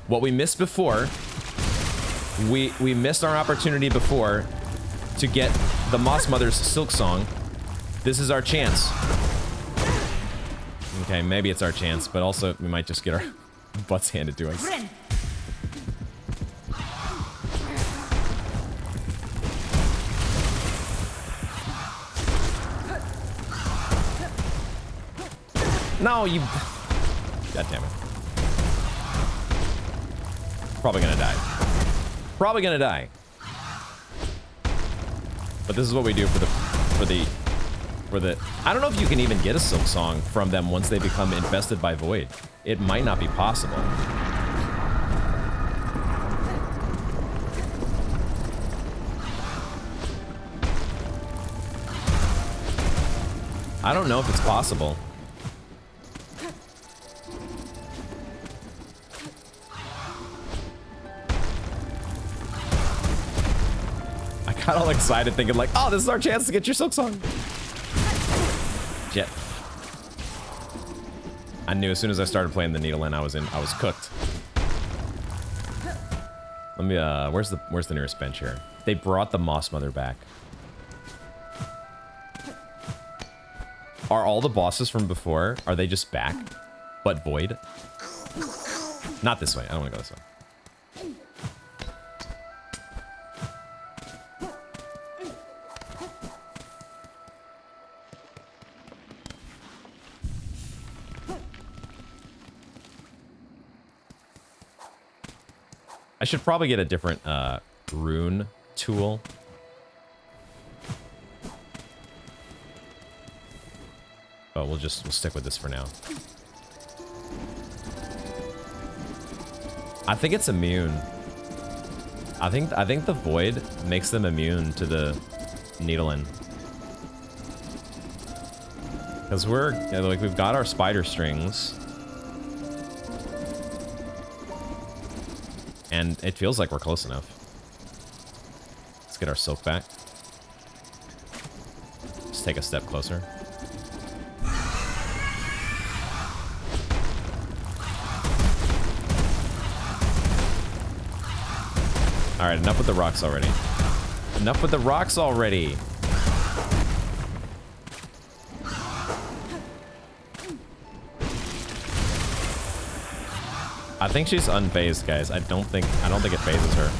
What we missed before, we missed our opportunity before to get the Moss Mother's Silksong. This is our chance. Okay, maybe it's our chance, but also we might just get our butts handed to us. No, you... God damn it. Probably gonna die. Probably gonna die. But this is what we do for the... I don't know if you can even get a Silksong from them once they become infested by Void. It might not be possible. I don't know if it's possible. I got all excited thinking like, oh, this is our chance to get your Silksong. Jet. I knew as soon as I started playing the Needle-In, I was cooked. Let me, where's the nearest bench here? They brought the Moss Mother back. Are all the bosses from before, are they just back? But Void? Not this way. I don't want to go this way. I should probably get a different rune tool. Oh, we'll stick with this for now. I think it's immune. I think the Void makes them immune to the Needle-In. Because we've got our spider strings. And it feels like we're close enough. Let's get our silk back. Just take a step closer. Alright, enough with the rocks already. Enough with the rocks already! I think she's unfazed, guys. I don't think it phases her.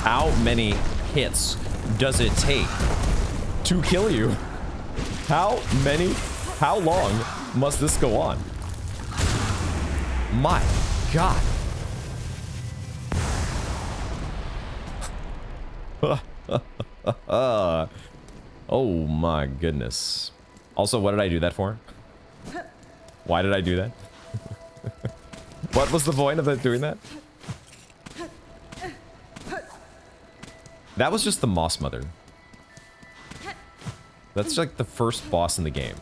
How many hits does it take to kill you? How long must this go on? My God. Oh my goodness. Also, what did I do that for? Why did I do that? What was the point of it doing that? That was just the Moss Mother. That's like the first boss in the game.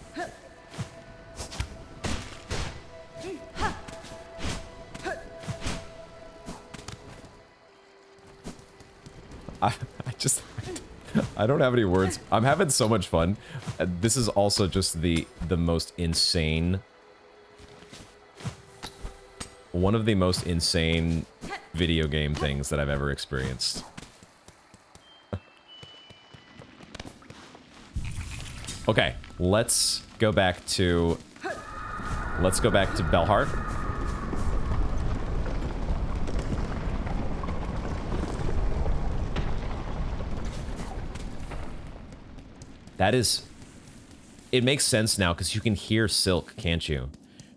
I don't have any words. I'm having so much fun. This is also just the most insane... One of the most insane video game things that I've ever experienced. Okay, let's go back to Belhart. That is... It makes sense now, because you can hear Silk, can't you?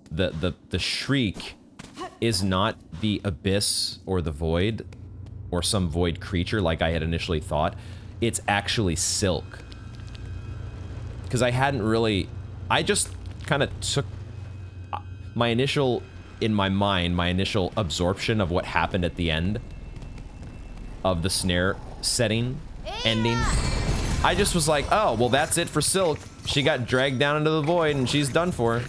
The shriek is not the abyss or the void, or some void creature like I had initially thought. It's actually Silk. Because I hadn't really... I just kind of took... My initial... In my mind, my initial absorption of what happened at the end of the snare setting, ending... I just was like, oh, well, that's it for Silk. She got dragged down into the void, and she's done for.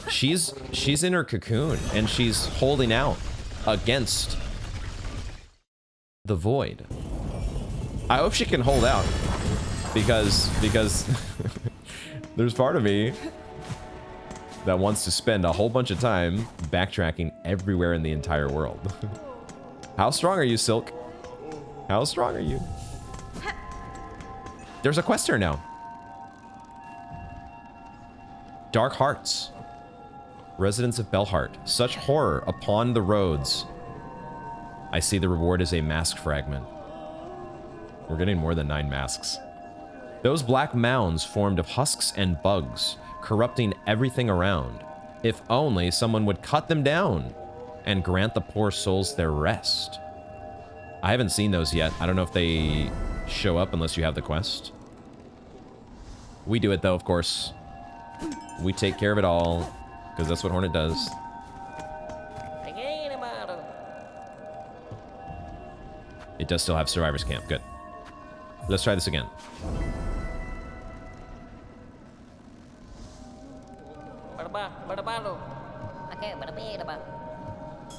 She's in her cocoon, and she's holding out against the void. I hope she can hold out, because there's part of me that wants to spend a whole bunch of time backtracking everywhere in the entire world. How strong are you, Silk? How strong are you? There's a quest here now. Dark Hearts. Residents of Belhart. Such horror upon the roads. I see the reward is a mask fragment. We're getting more than 9 masks. Those black mounds formed of husks and bugs, corrupting everything around. If only someone would cut them down and grant the poor souls their rest. I haven't seen those yet. I don't know if they show up unless you have the quest. We do it though, of course. We take care of it all, because that's what Hornet does. It does still have Survivor's Camp. Good. Let's try this again.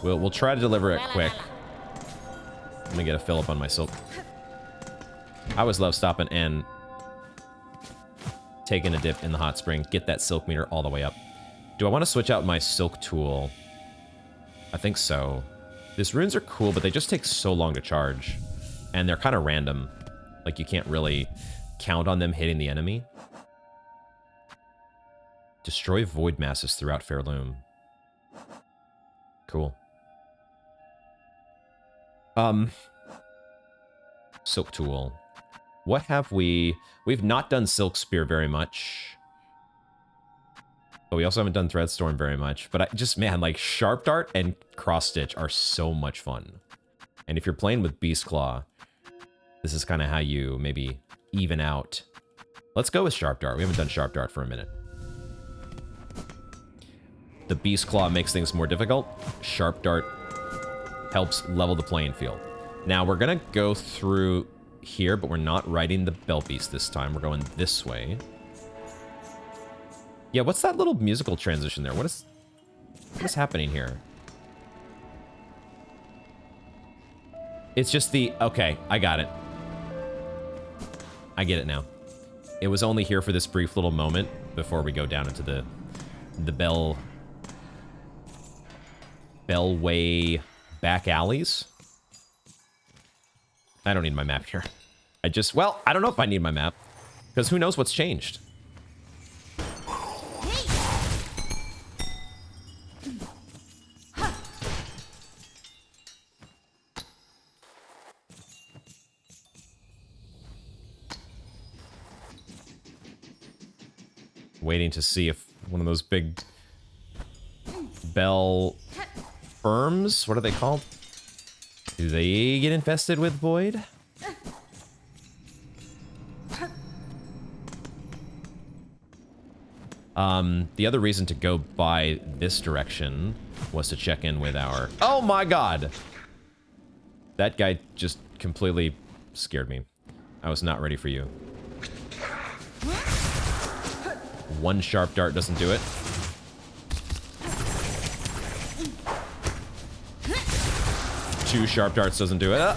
We'll try to deliver it quick. I'm gonna get a fill up on my Silk. I always love stopping and taking a dip in the hot spring. Get that Silk meter all the way up. Do I want to switch out my Silk tool? I think so. These runes are cool, but they just take so long to charge. And they're kind of random. Like, you can't really count on them hitting the enemy. Destroy void masses throughout Pharloom. Cool. Silk tool. What have we... We've not done Silk Spear very much. But we also haven't done Threadstorm very much. But I just, man, like, Sharp Dart and Cross Stitch are so much fun. And if you're playing with Beast Claw, this is kind of how you maybe even out. Let's go with Sharp Dart. We haven't done Sharp Dart for a minute. The Beast Claw makes things more difficult. Sharp Dart helps level the playing field. Now, we're going to go through here, but we're not riding the Bell Beast this time. We're going this way. Yeah, what's that little musical transition there? What is happening here? It's just the... Okay, I got it. I get it now. It was only here for this brief little moment before we go down into the Bellway back alleys. I don't need my map here. Well, I don't know if I need my map, because who knows what's changed. Waiting to see if one of those big bell firms, what are they called? Do they get infested with void? The other reason to go by this direction was to check in with our... Oh my god! That guy just completely scared me. I was not ready for you. One sharp dart doesn't do it. Two sharp darts doesn't do it. Ah.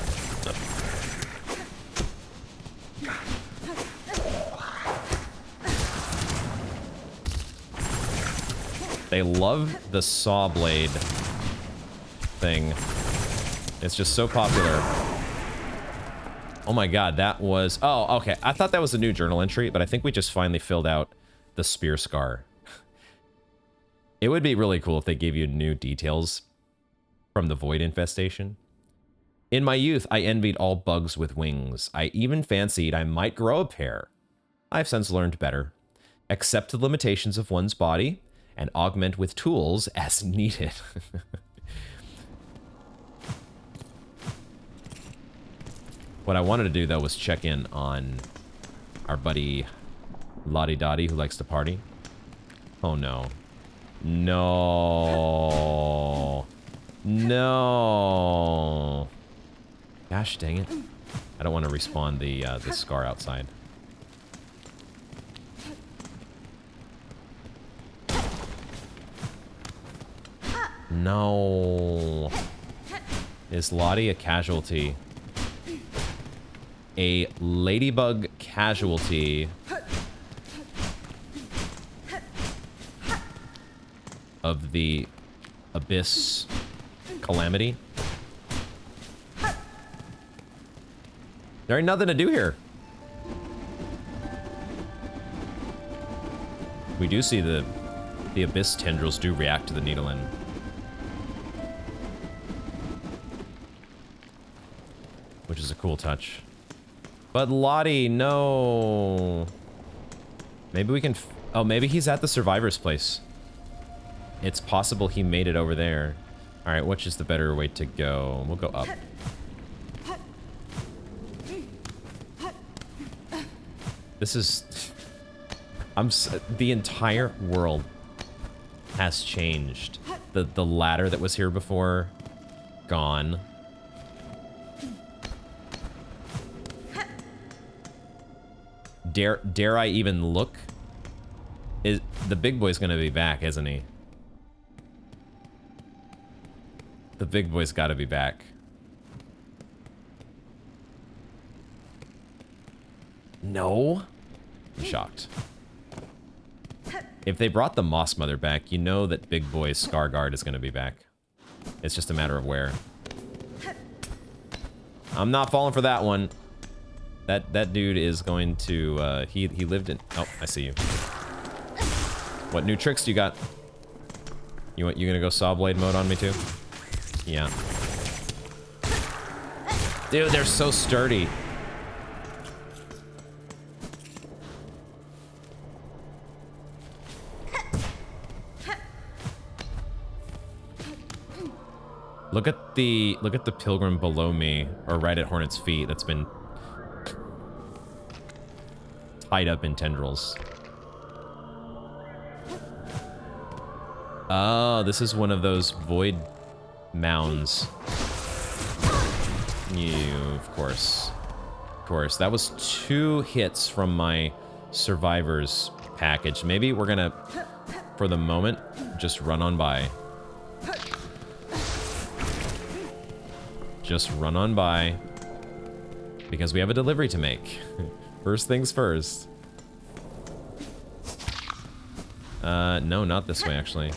They love the saw blade thing. It's just so popular. Oh my god, that was... Oh, okay. I thought that was a new journal entry, but I think we just finally filled out the spear scar. It would be really cool if they gave you new details from the void infestation. In my youth, I envied all bugs with wings. I even fancied I might grow a pair. I've since learned better. Accept the limitations of one's body and augment with tools as needed. What I wanted to do, though, was check in on our buddy Lottie Dottie, who likes to party. Oh, no. No. No. Gosh dang it. I don't want to respawn the scar outside. No. Is Lottie a casualty? A ladybug casualty of the Abyss Calamity? There ain't nothing to do here. We do see the Abyss tendrils do react to the needle end. Which is a cool touch. But Lottie, no. Maybe we can... Oh, maybe he's at the survivor's place. It's possible he made it over there. Alright, which is the better way to go? We'll go up. This is... the entire world has changed. The ladder that was here before, gone. Dare I even look? The big boy's gonna be back, isn't he? The big boy's gotta be back. No? I'm shocked. If they brought the Moss Mother back, you know that Big Boy's Scar Guard is gonna be back. It's just a matter of where. I'm not falling for that one. That dude is going to, he lived in... Oh, I see you. What new tricks do you got? You gonna go saw blade mode on me too? Yeah. Dude, they're so sturdy. Look at the pilgrim below me, or right at Hornet's feet, that's been tied up in tendrils. Oh, this is one of those void mounds. Of course. Of course. That was 2 hits from my survivors package. Maybe we're gonna, for the moment, just run on by. Just run on by. Because we have a delivery to make. First things first. No, not this way, actually.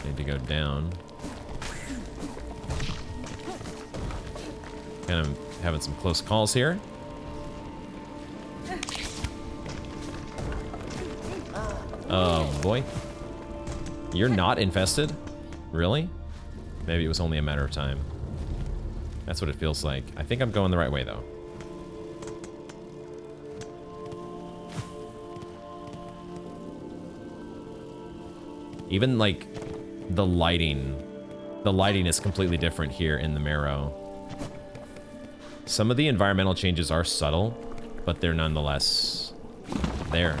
Need to go down. Kind of having some close calls here. Oh, boy. You're not infested? Really? Maybe it was only a matter of time. That's what it feels like. I think I'm going the right way, though. Even, like, the lighting The lighting is completely different here in the Marrow. Some of the environmental changes are subtle, but they're nonetheless there.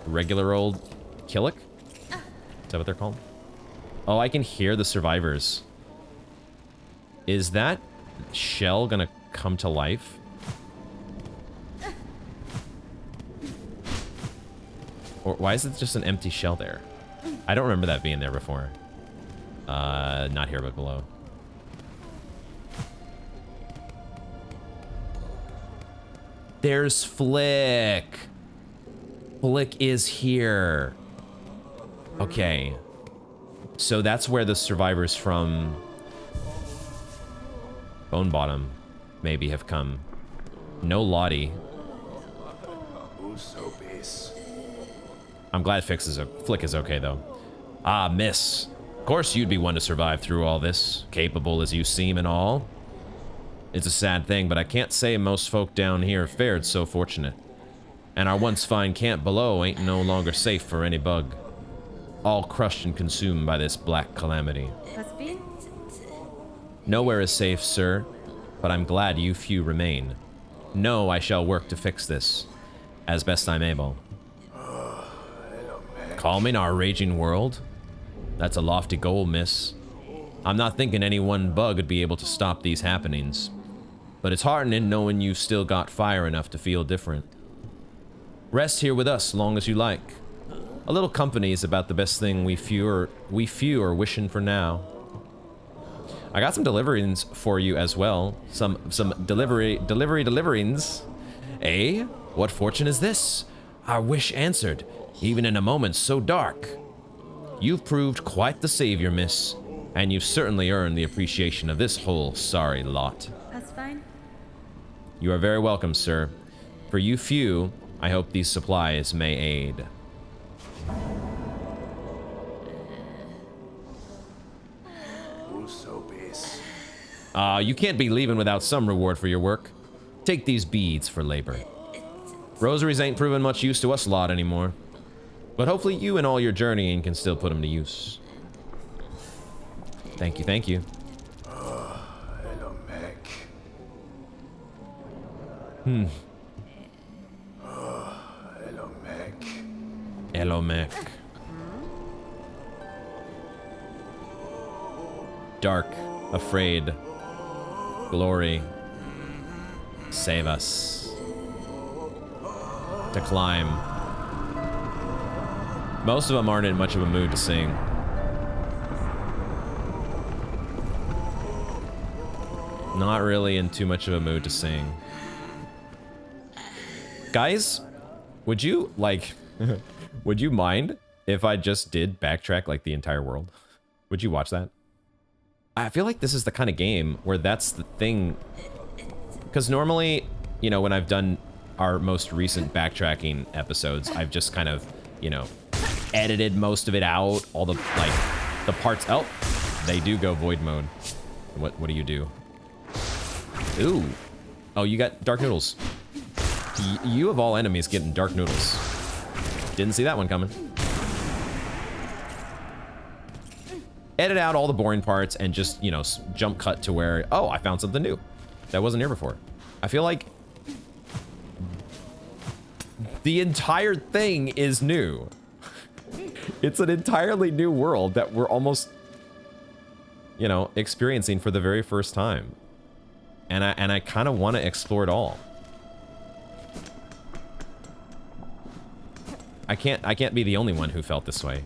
Regular old Killick? Is that what they're called? Oh, I can hear the survivors. Is that shell gonna come to life? Or why is it just an empty shell there? I don't remember that being there before. Not here, but below. There's Flick. Flick is here. Okay. So that's where the survivors from Bone Bottom maybe have come. No Lottie. I'm glad Flick is okay, though. Ah, miss. Of course you'd be one to survive through all this, capable as you seem and all. It's a sad thing, but I can't say most folk down here fared so fortunate. And our once fine camp below ain't no longer safe for any bug. All crushed and consumed by this black calamity. Nowhere is safe, sir, but I'm glad you few remain. No, I shall work to fix this, as best I'm able. Calming our raging world? That's a lofty goal, miss. I'm not thinking any one bug would be able to stop these happenings. But it's heartening knowing you've still got fire enough to feel different. Rest here with us long as you like. A little company is about the best thing we few are wishing for now. I got some deliverings for you as well. Some deliverings. Eh? What fortune is this? Our wish answered, even in a moment so dark. You've proved quite the savior, miss, and you've certainly earned the appreciation of this whole sorry lot. That's fine. You are very welcome, sir. For you few, I hope these supplies may aid. You can't be leaving without some reward for your work. Take these beads for labor. Rosaries ain't proving much use to us lot anymore. But hopefully you and all your journeying can still put them to use. Thank you, thank you. Hello, Mac. Hello, Mac. Hello, Mac. Dark, afraid, glory, save us. To climb. Most of them aren't in much of a mood to sing. Not really in too much of a mood to sing. Guys, would you, like, would you mind if I just did backtrack, like, the entire world? Would you watch that? I feel like this is the kind of game where that's the thing. Because normally, you know, when I've done our most recent backtracking episodes, I've just kind of, you know, edited most of it out. All the, like, the parts. Oh, they do go void mode. What do you do? Ooh. Oh, you got dark noodles. You of all enemies getting dark noodles. Didn't see that one coming. Edit out all the boring parts and just, you know, jump cut to where, oh, I found something new that wasn't here before. I feel like the entire thing is new. It's an entirely new world that we're almost, you know, experiencing for the very first time. And I kind of want to explore it all. I can't be the only one who felt this way.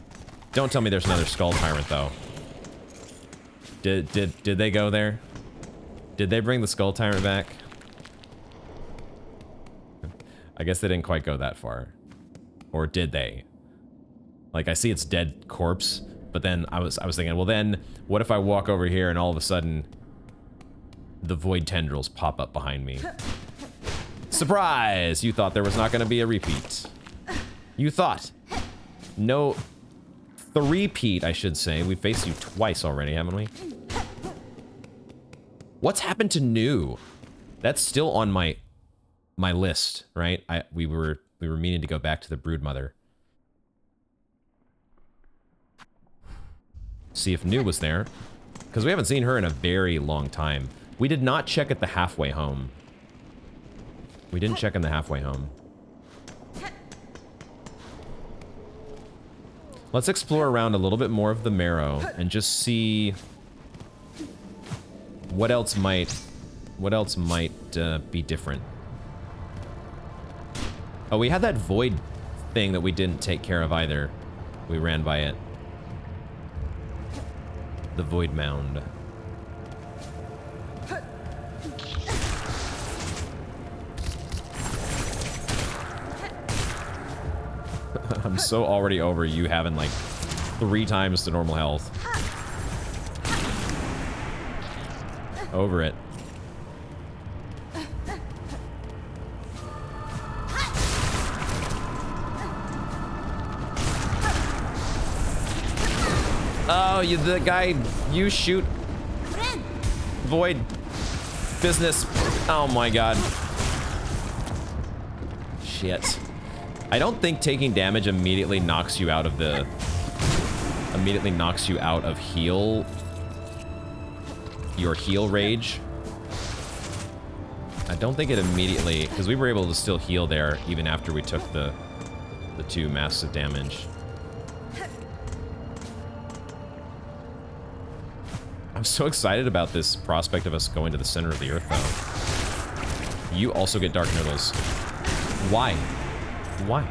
Don't tell me there's another skull tyrant though. Did they go there? Did they bring the skull tyrant back? I guess they didn't quite go that far. Or did they? Like, I see its dead corpse, but then I was thinking, well then, what if I walk over here and all of a sudden the void tendrils pop up behind me? Surprise! You thought there was not going to be a repeat. You thought. No. Three-peat, I should say. We've faced you twice already, haven't we? What's happened to new? That's still on my list, right? We We were meaning to go back to the Broodmother. See if New was there. Because we haven't seen her in a very long time. We did not check at the halfway home. We didn't check in the halfway home. Let's explore around a little bit more of the Marrow and just see what else might be different. Oh, we had that void thing that we didn't take care of either. We ran by it. The void mound. I'm so already over you having like 3 times the normal health. Over it. Oh, the guy, you shoot void business. Oh my god. Shit. I don't think taking damage immediately knocks you out of your heal rage. I don't think it immediately, because we were able to still heal there even after we took the 2 massive damage. I'm so excited about this prospect of us going to the center of the earth, though. You also get Dark Noodles. Why? Why?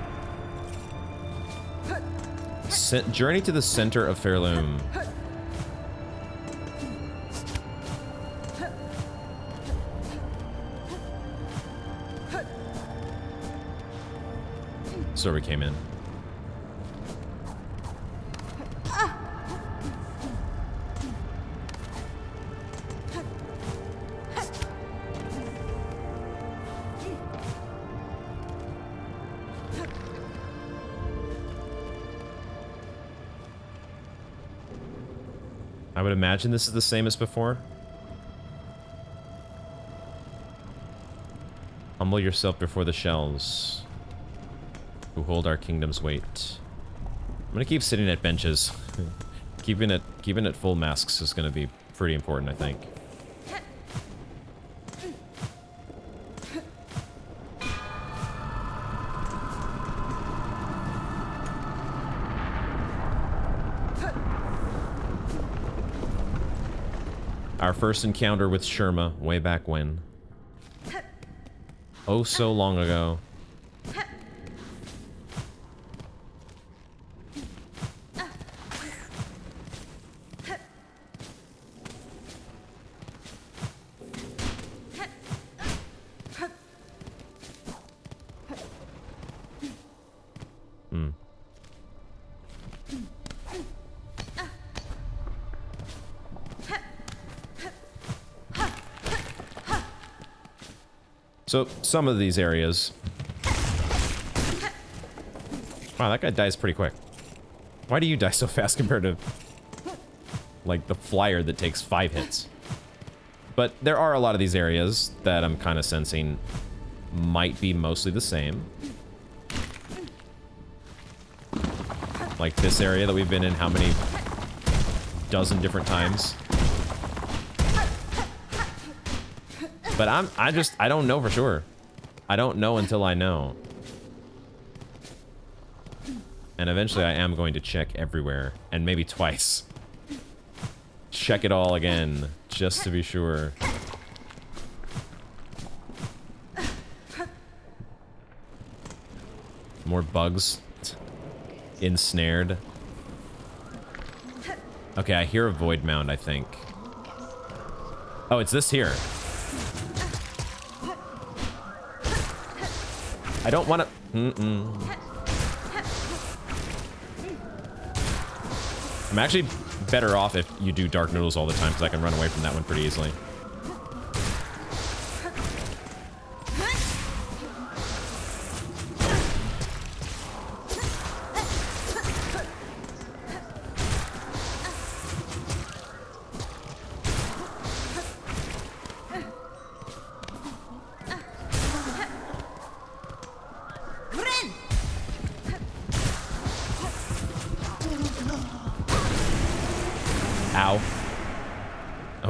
Journey to the center of Pharloom. So we came in. I would imagine this is the same as before. Humble yourself before the shells who hold our kingdom's weight. I'm gonna keep sitting at benches. keeping it full masks is gonna be pretty important, I think. Our first encounter with Sherma way back when. Oh, so long ago. So, some of these areas... Wow, that guy dies pretty quick. Why do you die so fast compared to... like, the flyer that takes 5 hits? But there are a lot of these areas that I'm kind of sensing might be mostly the same. Like this area that we've been in how many dozen different times? But I don't know for sure. I don't know until I know. And eventually I am going to check everywhere. And maybe twice. Check it all again, just to be sure. More bugs. Ensnared. Okay, I hear a void mound, I think. Oh, it's this here. I don't want to... I'm actually better off if you do Dark Noodles all the time, because I can run away from that one pretty easily.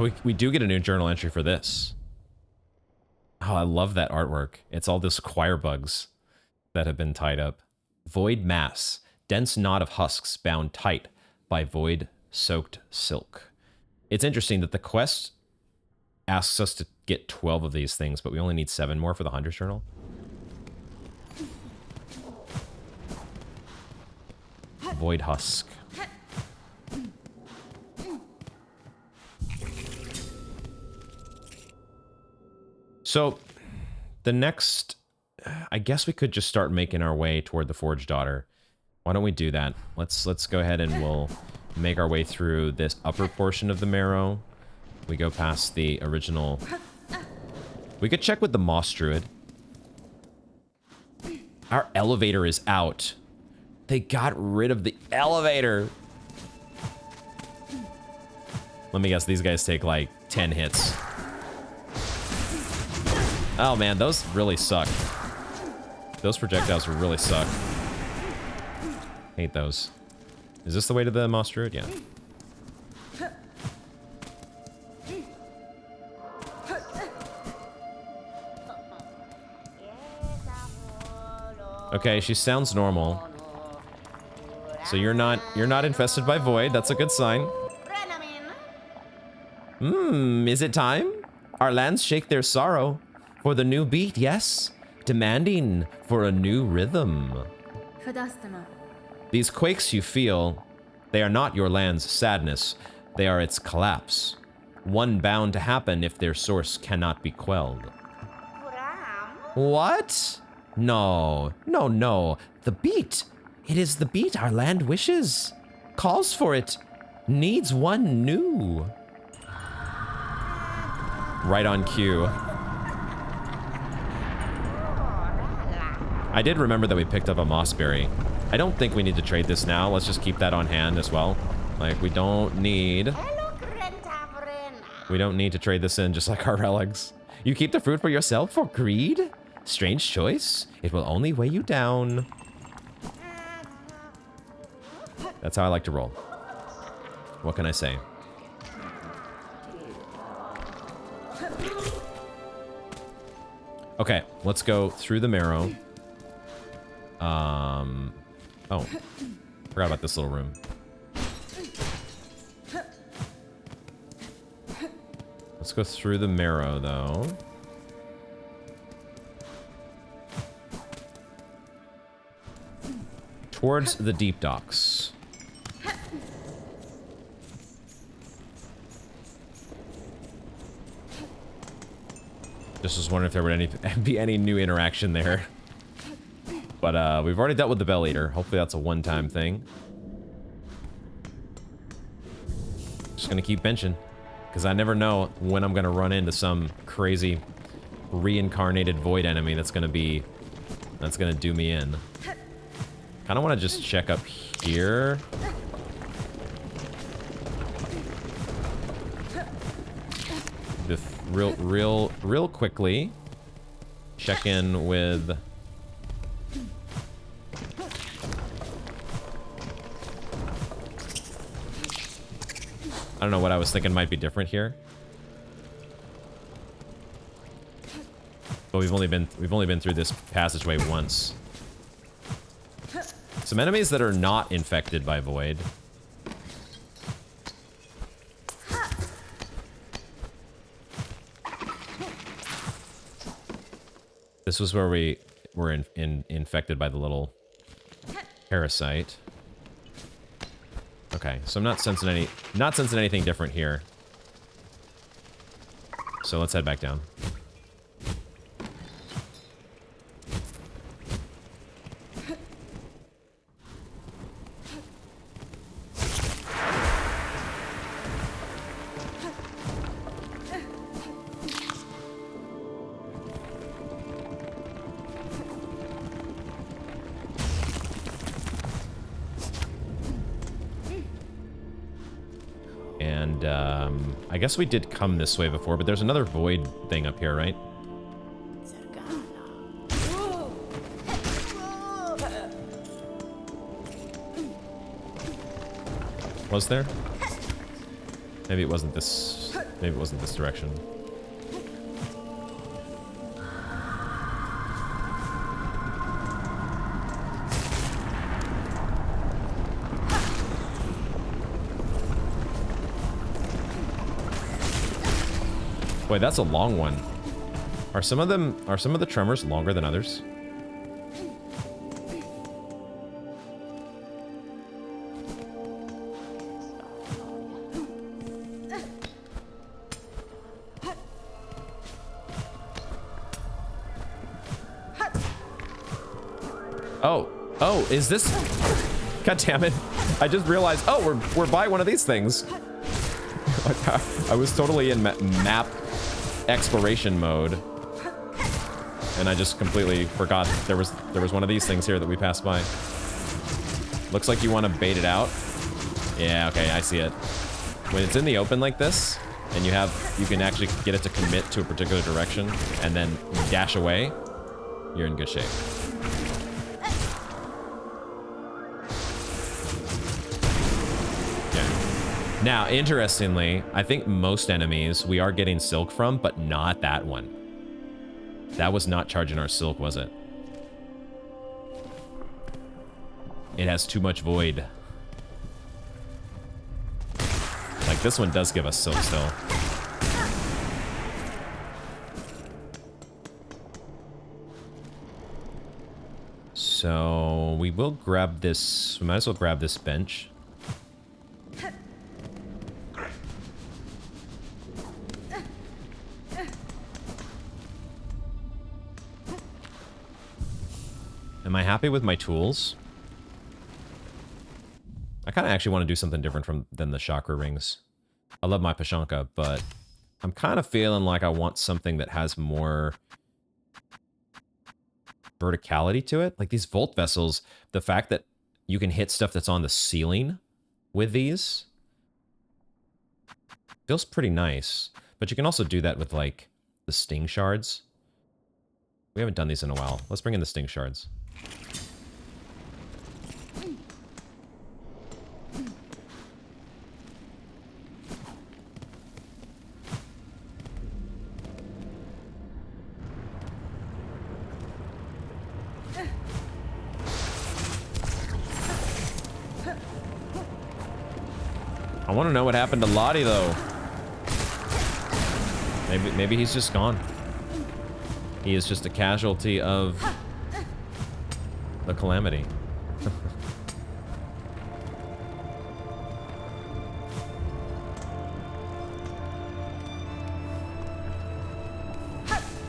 Oh, we do get a new journal entry for this. Oh, I love that artwork. It's all this choir bugs that have been tied up. Void mass. Dense knot of husks bound tight by void-soaked silk. It's interesting that the quest asks us to get 12 of these things, but we only need 7 more for the Hunter's Journal. Void husk. So, the next... I guess we could just start making our way toward the Forged Daughter. Why don't we do that? Let's go ahead and we'll make our way through this upper portion of the Marrow. We go past the original... We could check with the Moss Druid. Our elevator is out. They got rid of the elevator. Let me guess, these guys take like 10 hits. Oh man, those really suck. Those projectiles really suck. Hate those. Is this the way to the Moss Druid? Yeah. Okay, she sounds normal. So you're not infested by void. That's a good sign. Is it time? Our lands shake their sorrow for the new beat, yes? Demanding for a new rhythm. Fadastama. These quakes you feel, they are not your land's sadness. They are its collapse. One bound to happen if their source cannot be quelled. What? No. The beat. It is the beat our land wishes. Calls for it. Needs one new. Right on cue. I did remember that we picked up a mossberry. I don't think we need to trade this now. Let's just keep that on hand as well. Like, we don't need to trade this in just like our relics. You keep the fruit for yourself for greed? Strange choice. It will only weigh you down. That's how I like to roll. What can I say? Okay, let's go through the Marrow. Oh, forgot about this little room. Let's go through the Marrow, though. Towards the deep docks. Just was wondering if there would be any new interaction there. But we've already dealt with the Bell Eater. Hopefully that's a one-time thing. Just gonna keep benching. Because I never know when I'm gonna run into some crazy reincarnated void enemy that's gonna do me in. Kinda wanna just check up here. Just real quickly. Check in with... I don't know what I was thinking might be different here. But we've only been through this passageway once. Some enemies that are not infected by void. This was where we were infected by the little parasite. Okay, so I'm not sensing anything different here. So let's head back down. I guess we did come this way before, but there's another void thing up here, right? Was there? Maybe it wasn't this Maybe it wasn't this direction. Wait, that's a long one. Are some of the tremors longer than others? Oh, is this? God damn it. I just realized, oh, we're by one of these things. I was totally in map exploration mode. And I just completely forgot there was one of these things here that we passed by. Looks like you want to bait it out. Yeah, okay, I see it. When it's in the open like this, and you can actually get it to commit to a particular direction and then dash away, you're in good shape. Now, interestingly, I think most enemies we are getting silk from, but not that one. That was not charging our silk, was it? It has too much void. Like, this one does give us silk still. So, we will grab this. We might as well grab this bench. Am I happy with my tools? I kind of actually want to do something different than the chakra rings. I love my Pashanka, but I'm kind of feeling like I want something that has more verticality to it. Like these Volt Vessels, the fact that you can hit stuff that's on the ceiling with these feels pretty nice. But you can also do that with like the Sting Shards. We haven't done these in a while. Let's bring in the Sting Shards. I want to know what happened to Lottie, though. Maybe he's just gone. He is just a casualty of the calamity.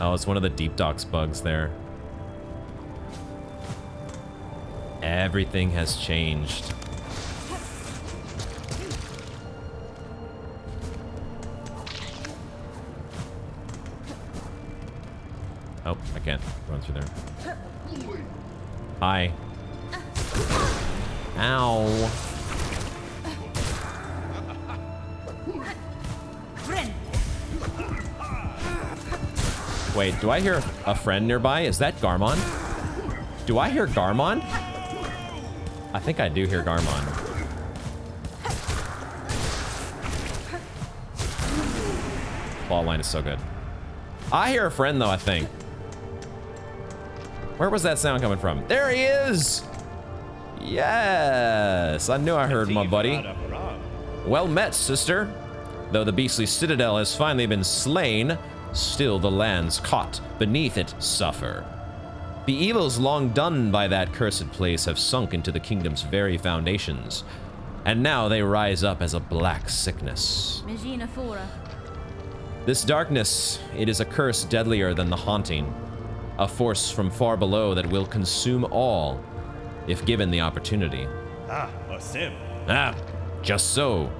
Oh, it's one of the deep docks bugs there. Everything has changed. Oh, I can't run through there. Hi. Ow. Wait, do I hear a friend nearby? Is that Garmon? Do I hear Garmon? I think I do hear Garmon. Plotline is so good. I hear a friend, though, I think. Where was that sound coming from? There he is! Yes! I knew I heard my buddy. Well met, sister. Though the beastly citadel has finally been slain, still the lands caught beneath it suffer. The evils long done by that cursed place have sunk into the kingdom's very foundations, and now they rise up as a black sickness. This darkness, it is a curse deadlier than the haunting. A force from far below that will consume all, if given the opportunity. Just so.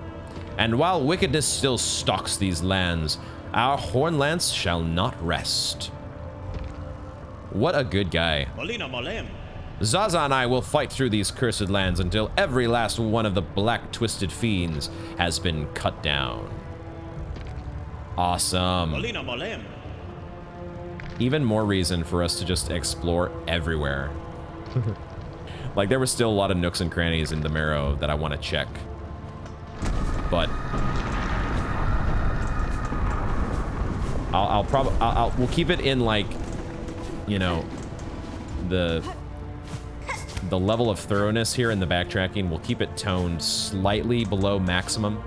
And while wickedness still stalks these lands, our Hornlance shall not rest. What a good guy. Zaza and I will fight through these cursed lands until every last one of the black twisted fiends has been cut down. Awesome. Even more reason for us to just explore everywhere. Like, there were still a lot of nooks and crannies in the Marrow that I want to check. But we'll keep it in like, you know, the level of thoroughness here in the backtracking. We'll keep it toned slightly below maximum.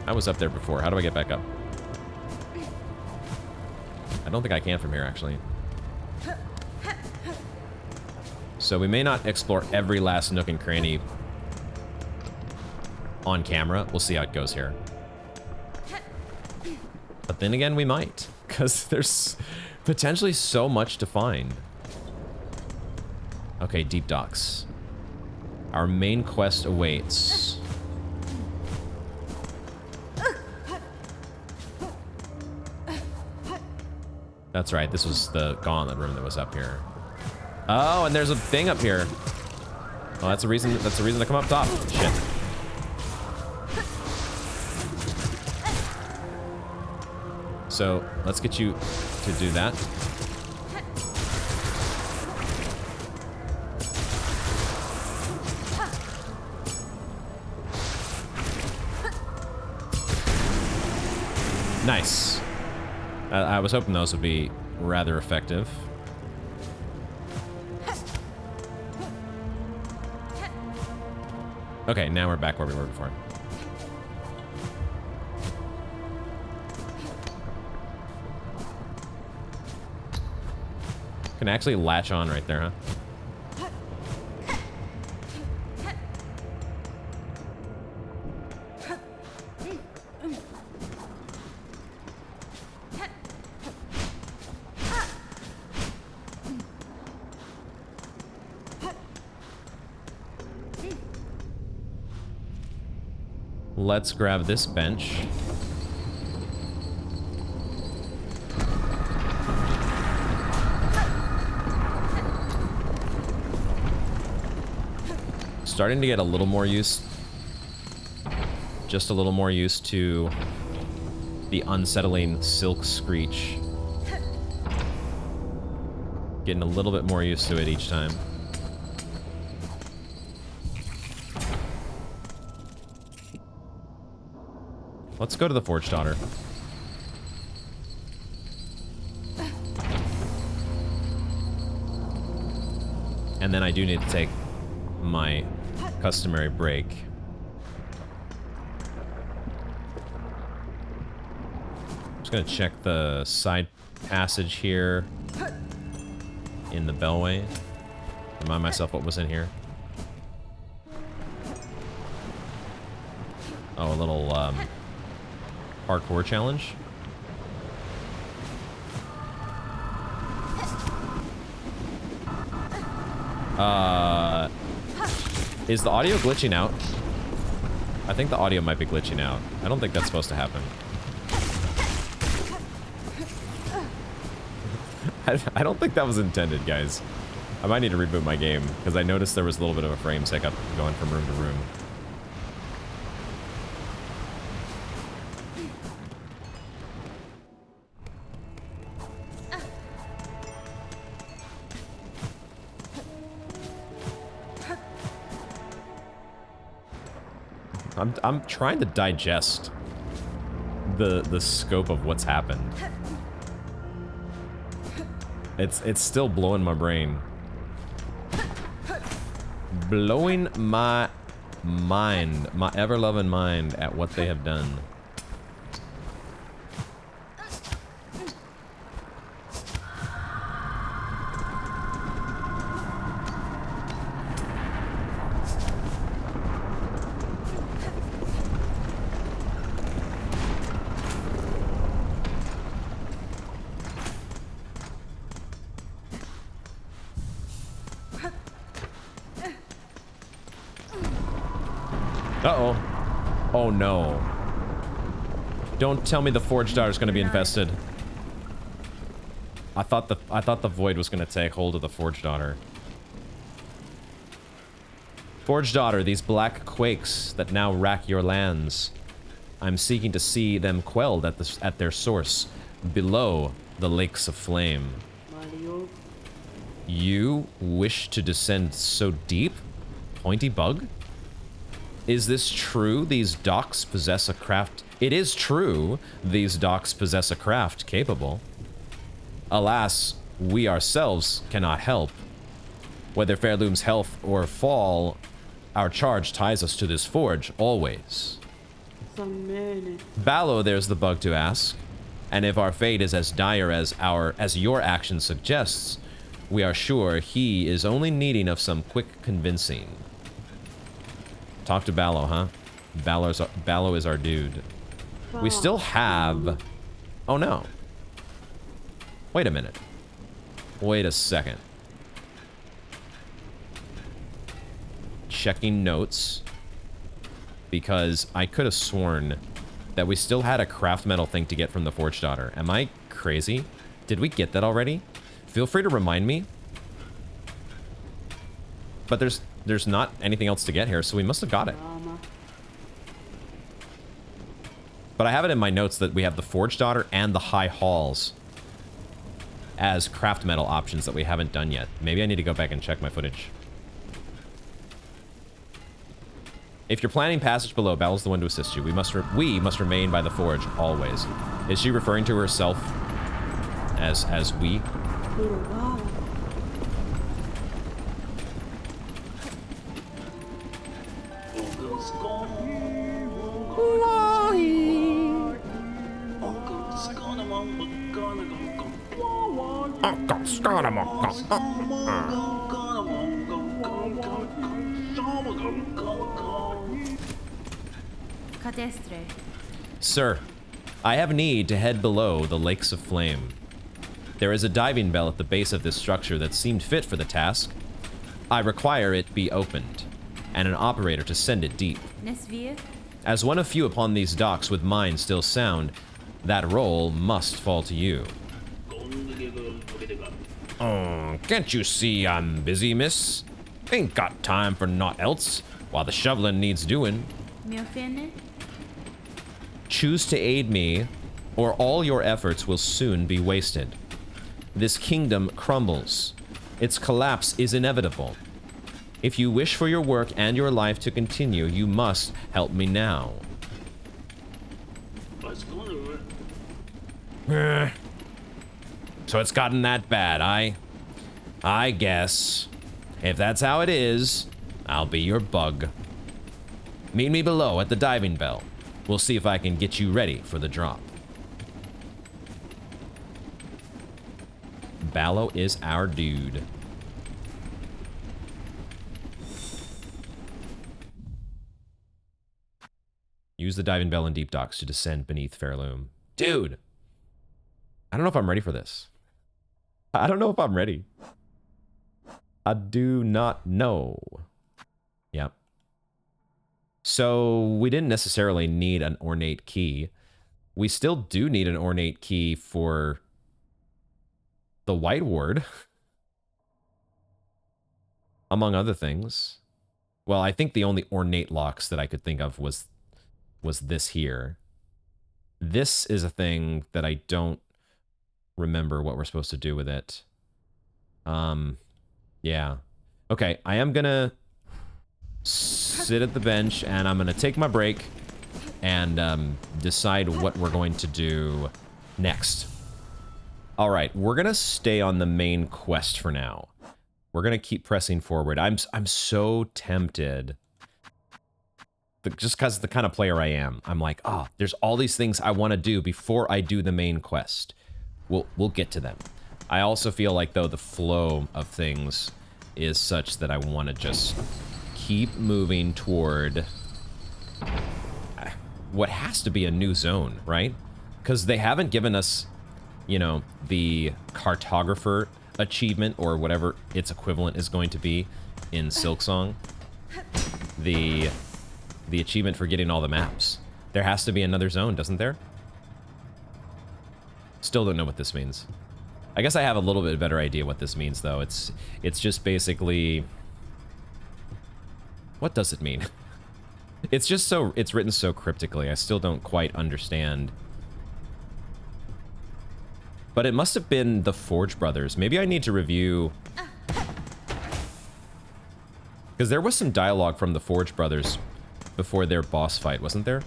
I was up there before. How do I get back up? I don't think I can from here, actually. So we may not explore every last nook and cranny on camera. We'll see how it goes here. But then again, we might, because there's potentially so much to find. Okay, deep docks. Our main quest awaits. That's right, this was the gauntlet room that was up here. Oh, and there's a thing up here. Oh, that's a reason to come up top. Shit. So, let's get you to do that. Nice. I was hoping those would be rather effective. Okay, now we're back where we were before. Can actually latch on right there, huh? Let's grab this bench. Starting to get a little more used, just a little more used to the unsettling silk screech. Getting a little bit more used to it each time. Let's go to the Forge Daughter. And then I do need to take my customary break. Just gonna check the side passage here in the bellway. Remind myself what was in here. Oh, a little parkour challenge. Is the audio glitching out? I think the audio might be glitching out. I don't think that's supposed to happen. I don't think that was intended, guys. I might need to reboot my game, because I noticed there was a little bit of a frames hiccup going from room to room. I'm trying to digest the scope of what's happened. It's still blowing my brain. Blowing my mind, my ever-loving mind at what they have done. Uh-oh. Oh no. Don't tell me the Forge Daughter is going to be infested. I thought the Void was going to take hold of the Forge Daughter. Forge Daughter, these black quakes that now rack your lands. I'm seeking to see them quelled at their source, below the lakes of flame. You wish to descend so deep? Pointy bug? Is this true? These docks possess a craft It is true these docks possess a craft capable. Alas, we ourselves cannot help. Whether Pharloom's health or fall, our charge ties us to this forge, always. Ballo, there's the bug to ask. And if our fate is as dire as your action suggests, we are sure he is only needing of some quick convincing. Talk to Ballo, huh? Ballo is our dude. We still have... Oh no. Wait a minute. Wait a second. Checking notes. Because I could have sworn that we still had a craft metal thing to get from the Forge Daughter. Am I crazy? Did we get that already? Feel free to remind me. But there's not anything else to get here, so we must have got it. But I have it in my notes that we have the Forge Daughter and the High Halls as craft metal options that we haven't done yet. Maybe I need to go back and check my footage. If you're planning passage below, Ballo's the one to assist you. We must remain by the forge always. Is she referring to herself as we? Sir, I have need to head below the Lakes of Flame. There is a diving bell at the base of this structure that seemed fit for the task. I require it be opened, and an operator to send it deep. As one of few upon these docks with mind still sound, that role must fall to you. Oh, can't you see I'm busy, miss? Ain't got time for naught else, while the shoveling needs doing. Choose to aid me, or all your efforts will soon be wasted. This kingdom crumbles. Its collapse is inevitable. If you wish for your work and your life to continue, you must help me now. So it's gotten that bad, I guess. If that's how it is, I'll be your bug. Meet me below at the diving bell. We'll see if I can get you ready for the drop. Ballo is our dude. Use the diving bell in deep docks to descend beneath Pharloom. Dude! I don't know if I'm ready for this. I don't know if I'm ready. I do not know. Yep. So we didn't necessarily need an ornate key. We still do need an ornate key for the White Ward. Among other things. Well, I think the only ornate locks that I could think of was this here. This is a thing that I don't remember what we're supposed to do with it. Yeah. Okay, I am gonna sit at the bench and I'm gonna take my break and decide what we're going to do next. All right, we're gonna stay on the main quest for now. We're gonna keep pressing forward. I'm so tempted. Just because of the kind of player I am. I'm like, oh, there's all these things I want to do before I do the main quest. We'll get to them. I also feel like, though, the flow of things is such that I want to just keep moving toward what has to be a new zone, right? Because they haven't given us, you know, the cartographer achievement or whatever its equivalent is going to be in Silksong. The achievement for getting all the maps. There has to be another zone, doesn't there? Still don't know what this means. I guess I have a little bit better idea what this means, though. It's just basically... What does it mean? It's just so... It's written so cryptically. I still don't quite understand. But it must have been the Forge Brothers. Maybe I need to review... Because there was some dialogue from the Forge Brothers before their boss fight, wasn't there?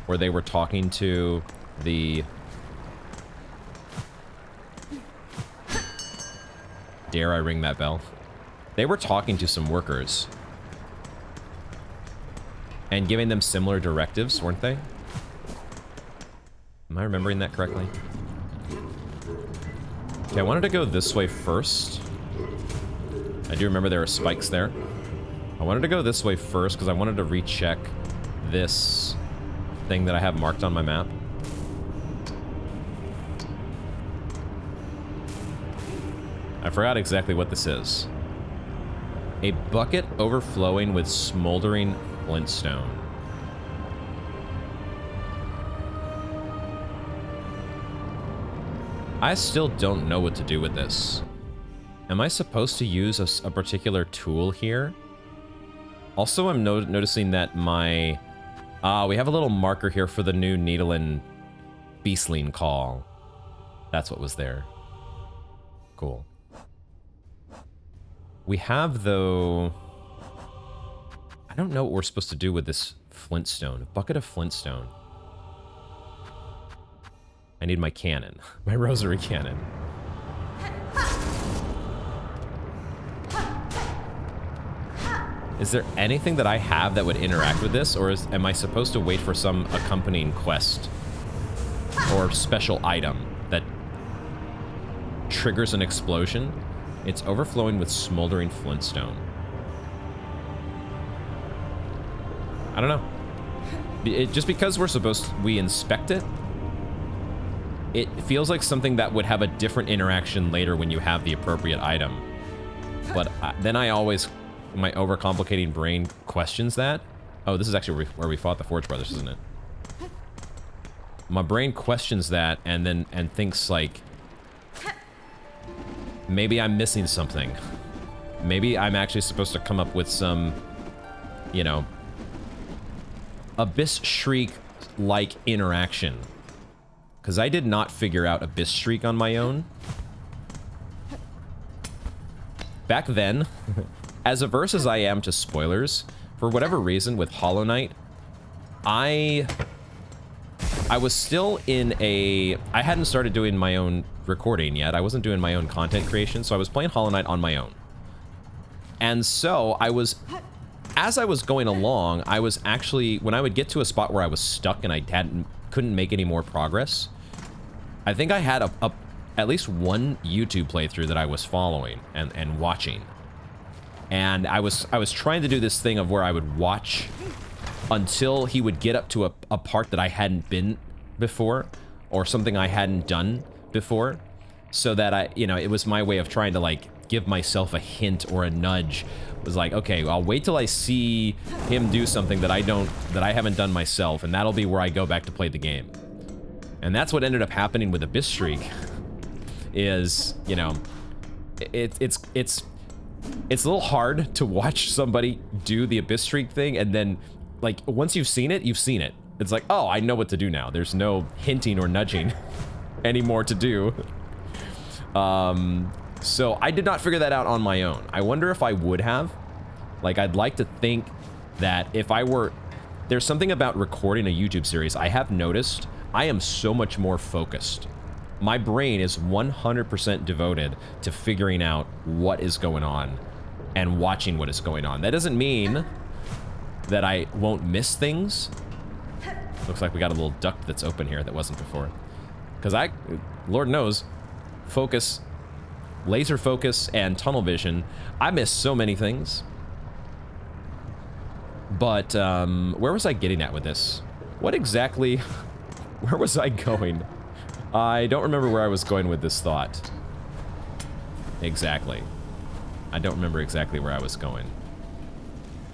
where they were talking to the... Dare I ring that bell? They were talking to some workers. And giving them similar directives, weren't they? Am I remembering that correctly? Okay, I wanted to go this way first. I do remember there were spikes there. I wanted to go this way first because I wanted to recheck this thing that I have marked on my map. I forgot exactly what this is. A bucket overflowing with smoldering flintstone. I still don't know what to do with this. Am I supposed to use a particular tool here? Also, I'm noticing that my... we have a little marker here for the new Needle and Beastling call. That's what was there. Cool. We have, though... I don't know what we're supposed to do with this flintstone. A bucket of flintstone. I need my cannon. My rosary cannon. Is there anything that I have that would interact with this, or am I supposed to wait for some accompanying quest or special item that triggers an explosion? It's overflowing with smoldering flintstone. I don't know. Just because we inspect it, it feels like something that would have a different interaction later when you have the appropriate item. But then I always... My overcomplicating brain questions that. Oh, this is actually where we fought the Forge Brothers, isn't it? My brain questions that and thinks like, maybe I'm missing something. Maybe I'm actually supposed to come up with some, you know, Abyss Shriek-like interaction. Because I did not figure out Abyss Shriek on my own. Back then... As averse as I am to spoilers, for whatever reason with Hollow Knight, I was still in a... I hadn't started doing my own recording yet. I wasn't doing my own content creation, so I was playing Hollow Knight on my own. And so I was... As I was going along, I was actually... When I would get to a spot where I was stuck and I couldn't make any more progress, I think I had at least one YouTube playthrough that I was following and watching. And I was trying to do this thing of where I would watch until he would get up to a part that I hadn't been before, or something I hadn't done before, so that it was my way of trying to like give myself a hint or a nudge. It was like, okay, I'll wait till I see him do something that I haven't done myself, and that'll be where I go back to play the game. And that's what ended up happening with Abyss Shriek. Is, you know, it's a little hard to watch somebody do the Abyss Shriek thing, and then, like, once you've seen it, you've seen it. It's like, oh, I know what to do now. There's no hinting or nudging anymore to do. So I did not figure that out on my own. I wonder if I would have. Like, I'd like to think that if I were... There's something about recording a YouTube series I have noticed. I am so much more focused. My brain is 100% devoted to figuring out what is going on and watching what is going on. That doesn't mean that I won't miss things. Looks like we got a little duct that's open here that wasn't before. Because Lord knows, focus, laser focus, and tunnel vision, I miss so many things. But, where was I getting at with this? What exactly, where was I going? I don't remember where I was going with this thought. Exactly. I don't remember exactly where I was going.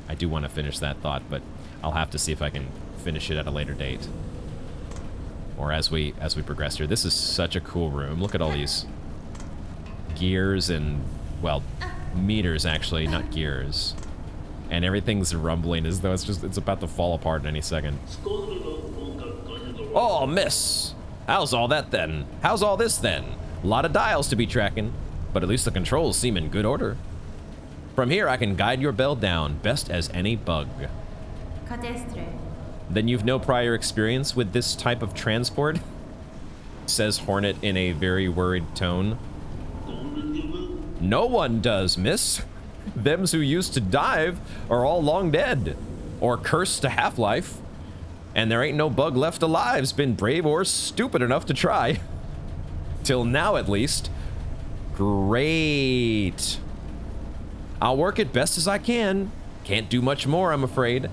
I do want to finish that thought, but I'll have to see if I can finish it at a later date. Or as we progress here. This is such a cool room. Look at all these gears and, well, meters actually, not gears. And everything's rumbling as though it's about to fall apart in any second. Oh, miss! How's all that then? How's all this then? A lot of dials to be tracking, but at least the controls seem in good order. From here I can guide your bell down, best as any bug. Cadestre. Then you've no prior experience with this type of transport? Says Hornet in a very worried tone. No one does, miss. Thems who used to dive are all long dead, or cursed to half-life. And there ain't no bug left alive's been brave or stupid enough to try. Till now, at least. Great. I'll work it best as I can. Can't do much more, I'm afraid.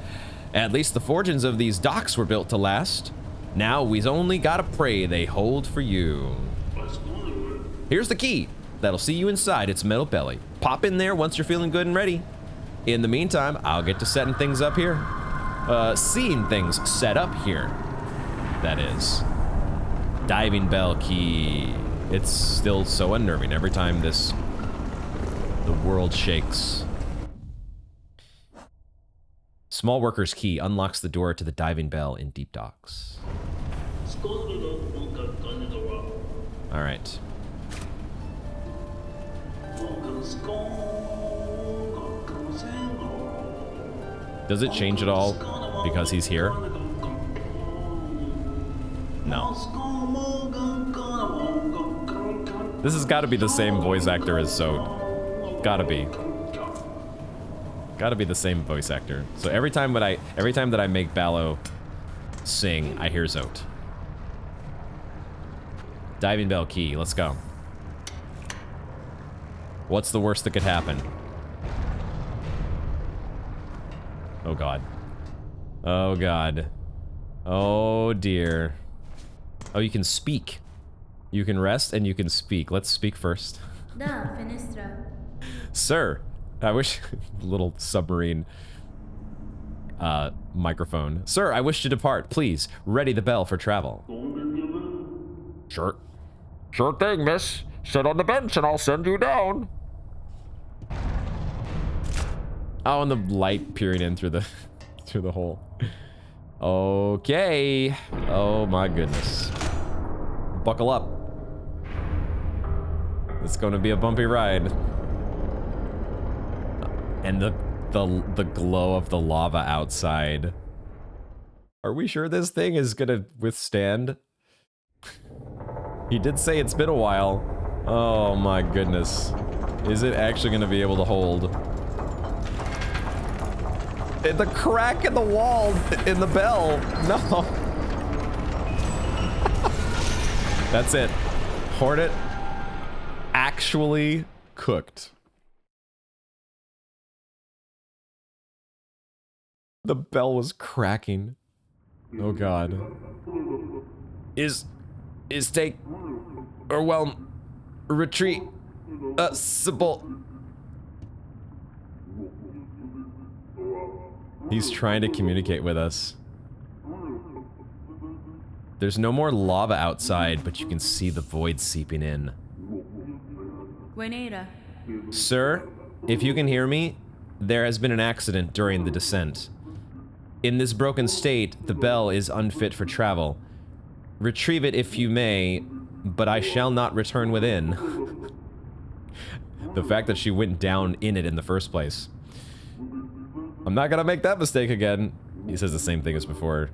At least the fortunes of these docks were built to last. Now we's only gotta pray they hold for you. Here's the key. That'll see you inside its metal belly. Pop in there once you're feeling good and ready. In the meantime, I'll get to setting things up here. Seeing things set up here. That is. Diving bell key. It's still so unnerving every time the world shakes. Small worker's key unlocks the door to the diving bell in deep docks. All right. Does it change at all because he's here? No. This has got to be the same voice actor as Zod. Gotta be. Gotta be the same voice actor. So every time that I make Ballo sing, I hear Zod. Diving bell key, let's go. What's the worst that could happen? Oh god. Oh god. Oh dear. Oh, you can speak. You can rest and you can speak. Let's speak first. Da, finestra. Sir, I wish... little submarine microphone. Sir, I wish to depart. Please, ready the bell for travel. Sure. Sure thing, miss. Sit on the bench and I'll send you down. Oh, and the light peering in through the hole. Okay. Oh my goodness. Buckle up. It's going to be a bumpy ride. And the glow of the lava outside. Are we sure this thing is going to withstand? He did say it's been a while. Oh my goodness. Is it actually going to be able to hold? The crack in the wall in the bell. No. That's it. Hornet actually cooked. The bell was cracking. Oh god. Is take overwhelm retreat simple. He's trying to communicate with us. There's no more lava outside, but you can see the void seeping in. Buenera. Sir, if you can hear me, there has been an accident during the descent. In this broken state, the bell is unfit for travel. Retrieve it if you may, but I shall not return within. The fact that she went down in it in the first place. I'm not gonna make that mistake again. He says the same thing as before.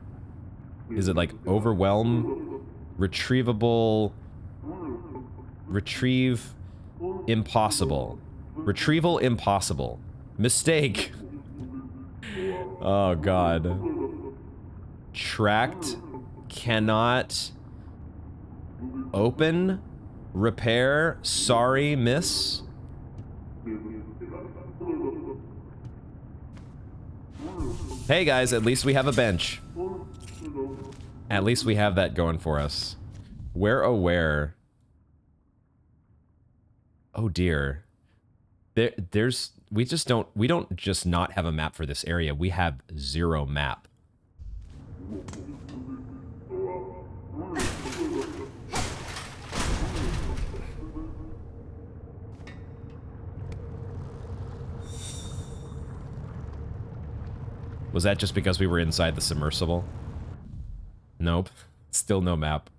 Is it like overwhelm? Retrievable? Retrieve? Impossible. Retrieval impossible. Mistake. Oh god. Tracked. Cannot. Open. Repair. Sorry, miss. Hey guys, at least we have a bench. At least we have that going for us. Where oh where? Oh dear. We don't just not have a map for this area. We have zero map. Was that just because we were inside the submersible? Nope. Still no map.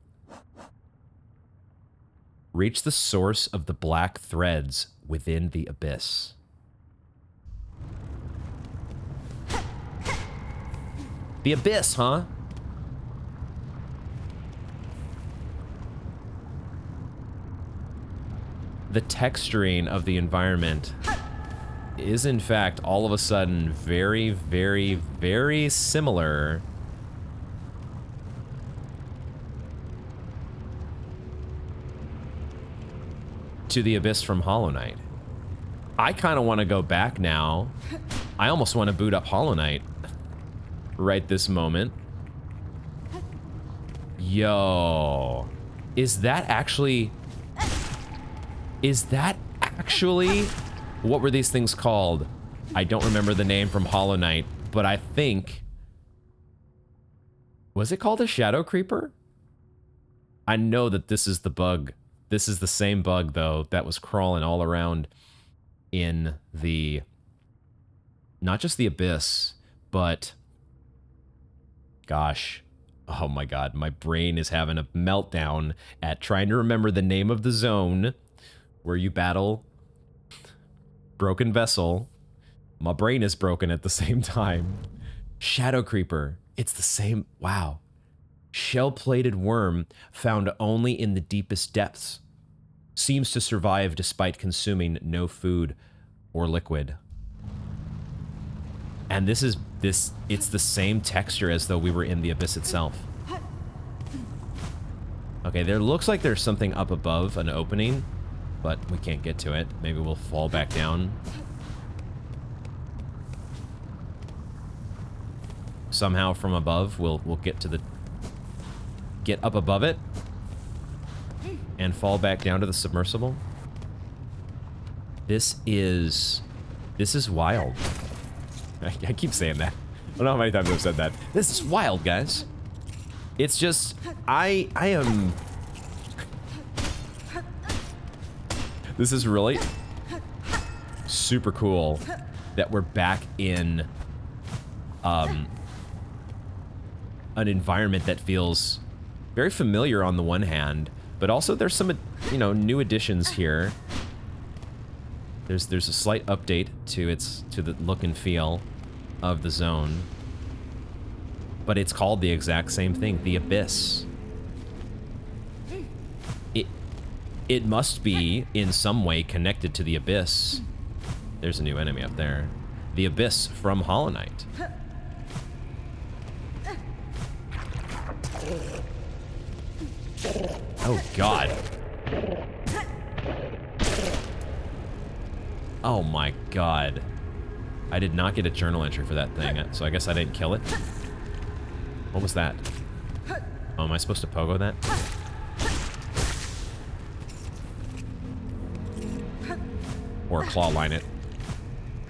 Reach the source of the black threads within the abyss. The abyss, huh? The texturing of the environment is, in fact, all of a sudden very, very, very similar to the abyss from Hollow Knight. I kind of want to go back now. I almost want to boot up Hollow Knight right this moment. Yo. Is that actually... What were these things called? I don't remember the name from Hollow Knight, but I think... Was it called a Shadow Creeper? I know that this is the bug. This is the same bug, though, that was crawling all around in the... Not just the abyss, but... Gosh. Oh my god, my brain is having a meltdown at trying to remember the name of the zone where you battle Broken Vessel. My brain is broken at the same time. Shadow Creeper. It's the same... Wow. Shell-plated worm found only in the deepest depths. Seems to survive despite consuming no food or liquid. And it's the same texture as though we were in the abyss itself. Okay, there looks like there's something up above, an opening, but we can't get to it. Maybe we'll fall back down. Somehow from above, we'll get up above it and fall back down to the submersible. This is wild. I keep saying that. I don't know how many times I've said that. This is wild, guys. It's just, I am... This is really super cool that we're back in an environment that feels very familiar on the one hand, but also there's some, you know, new additions here. There's a slight update to the look and feel of the zone, but it's called the exact same thing, the Abyss. It must be in some way connected to the Abyss. There's a new enemy up there. The Abyss from Hollow Knight. Oh god. Oh my god. I did not get a journal entry for that thing, so I guess I didn't kill it. What was that? Oh, am I supposed to pogo that? Or claw line it.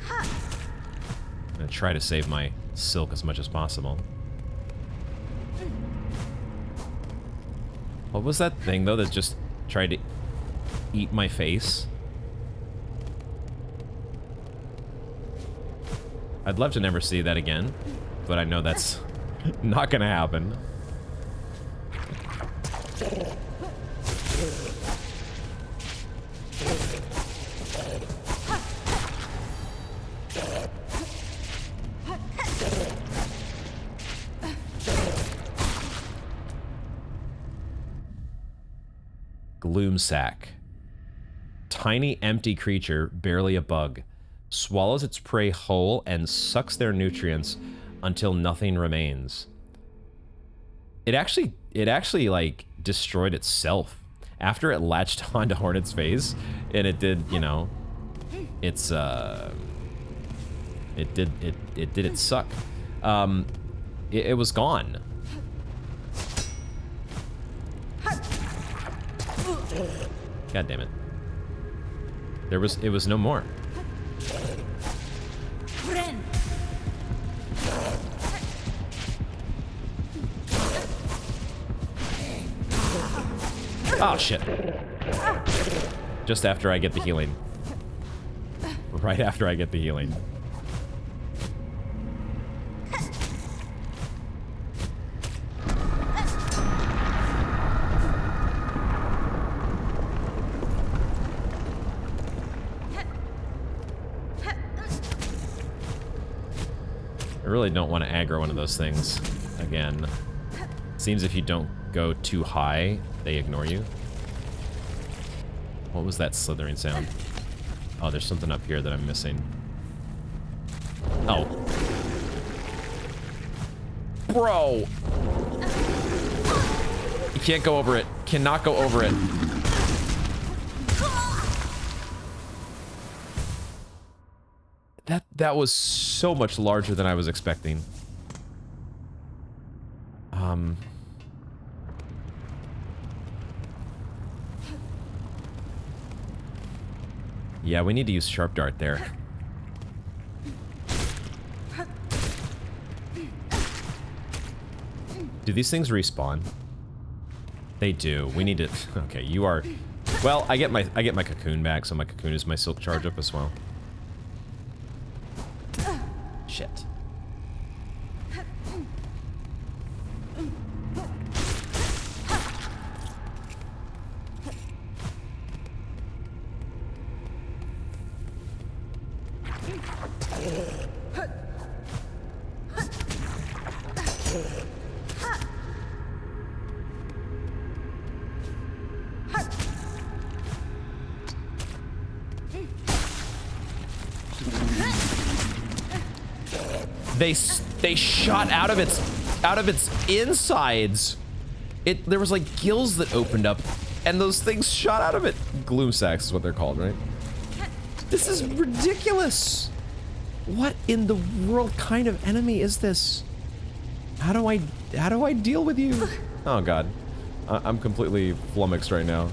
I'm gonna try to save my silk as much as possible. What was that thing, though, that just tried to eat my face? I'd love to never see that again, but I know that's not gonna happen. Gloomsack. Tiny, empty creature, barely a bug. Swallows its prey whole and sucks their nutrients until nothing remains. It actually like destroyed itself after it latched onto Hornet's face, and it did, you know, it did suck. It was gone. God damn it. It was no more. Oh shit. Just after I get the healing. Right after I get the healing. really don't want to aggro one of those things again. Seems if you don't go too high, they ignore you. What was that slithering sound? Oh, there's something up here that I'm missing. Oh. Bro! You can't go over it. Cannot go over it. That was so much larger than I was expecting. Yeah, we need to use Sharp Dart there. Do these things respawn? They do. We need to... Okay, you are... Well, I get my cocoon back, so my cocoon is my silk charge up as well. Shit. They shot out of its insides. There was like gills that opened up, and those things shot out of it. Gloom sacks is what they're called, right? This is ridiculous. What in the world kind of enemy is this? How do I deal with you? Oh god, I'm completely flummoxed right now.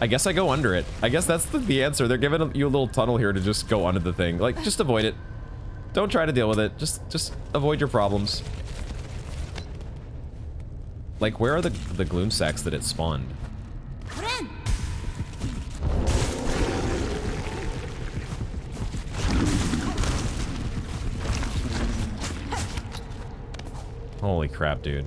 I guess I go under it. I guess that's the answer. They're giving you a little tunnel here to just go under the thing. Like, just avoid it. Don't try to deal with it. Just avoid your problems. Like, where are the gloom sacks that it spawned? Holy crap, dude.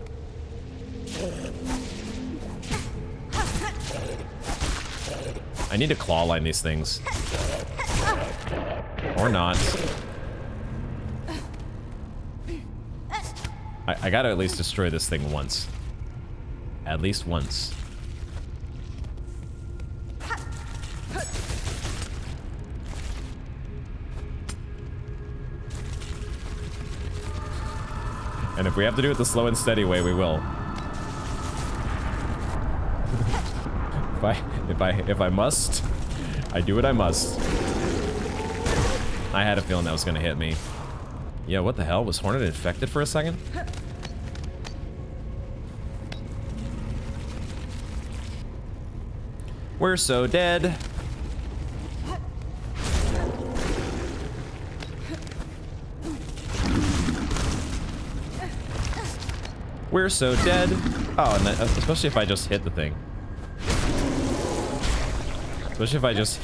I need to claw line these things. Or not. I gotta at least destroy this thing once. At least once. And if we have to do it the slow and steady way, we will. If I must, I do what I must. I had a feeling that was gonna hit me. Yeah, what the hell? Was Hornet infected for a second? We're so dead. We're so dead. Oh, and especially if I just hit the thing. Especially if I just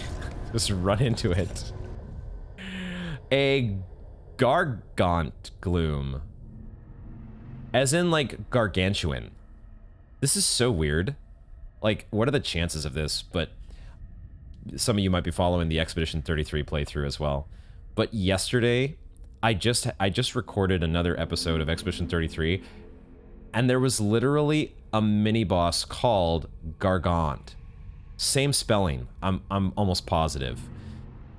run into it. A Gargant Gloom. As in, like, gargantuan. This is so weird. Like, what are the chances of this? But some of you might be following the Expedition 33 playthrough as well. But yesterday, I just recorded another episode of Expedition 33, and there was literally a mini-boss called Gargant. Same spelling. I'm almost positive.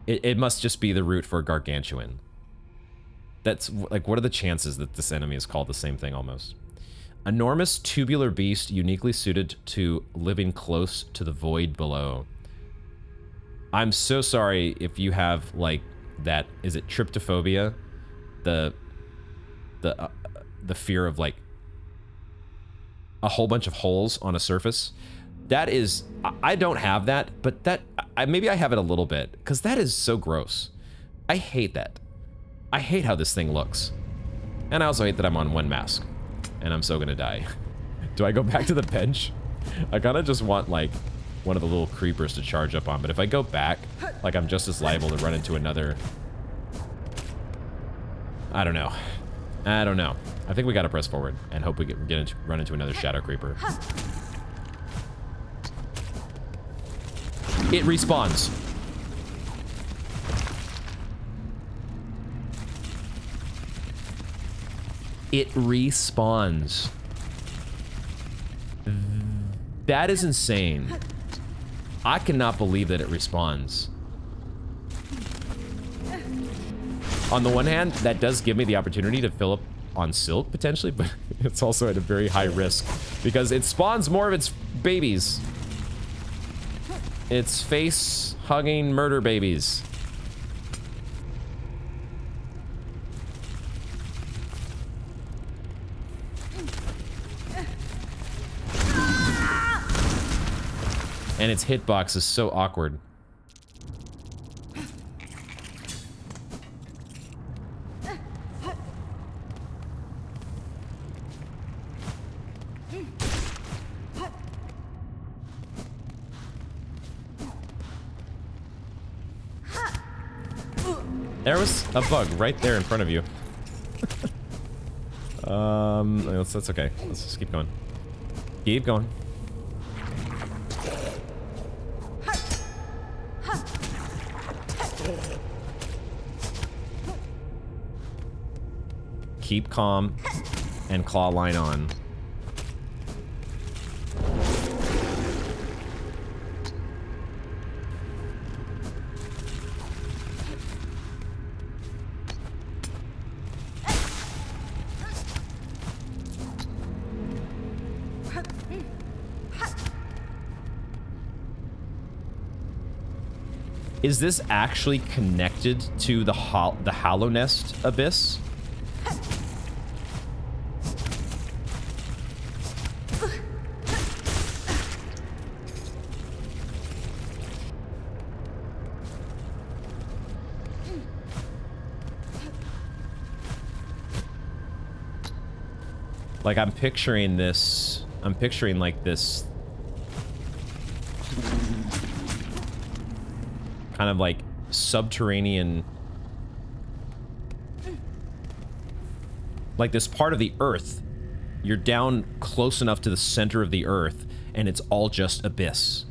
It must just be the root for gargantuan. That's, like, what are the chances that this enemy is called the same thing almost? Enormous tubular beast uniquely suited to living close to the void below. I'm so sorry if you have, like, that, is it tryptophobia? The fear of, like, a whole bunch of holes on a surface. That is, I don't have that, but that, maybe I have it a little bit, because that is so gross. I hate that. I hate how this thing looks. And I also hate that I'm on one mask, and I'm so gonna die. Do I go back to the bench? I kind of just want, like, one of the little creepers to charge up on, but if I go back, like, I'm just as liable to run into another... I don't know. I don't know. I think we gotta press forward and hope we run into another shadow creeper. It respawns. It respawns. That is insane. I cannot believe that it respawns. On the one hand, that does give me the opportunity to fill up on Silk, potentially, but it's also at a very high risk because it spawns more of its babies. Its face-hugging murder babies. And its hitbox is so awkward. There was a bug right there in front of you. That's okay. Let's just keep going. Keep going. Keep calm and claw line on. Is this actually connected to the Hollow Nest abyss? Like, I'm picturing this, like this kind of like subterranean, like this part of the earth. You're down close enough to the center of the earth and it's all just abyss.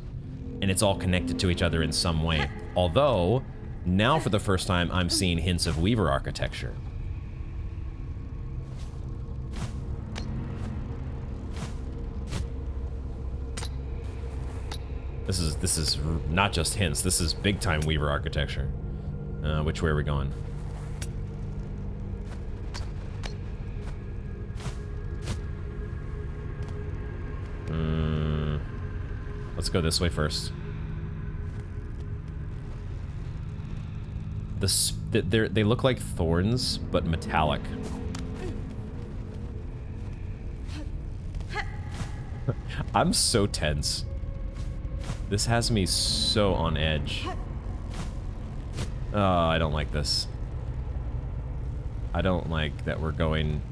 And it's all connected to each other in some way. Although, now for the first time, I'm seeing hints of Weaver architecture. This is not just hints. This is big time Weaver architecture. Which way are we going? Let's go this way first. They look like thorns, but metallic. I'm so tense. This has me so on edge. Oh, I don't like this. I don't like that we're going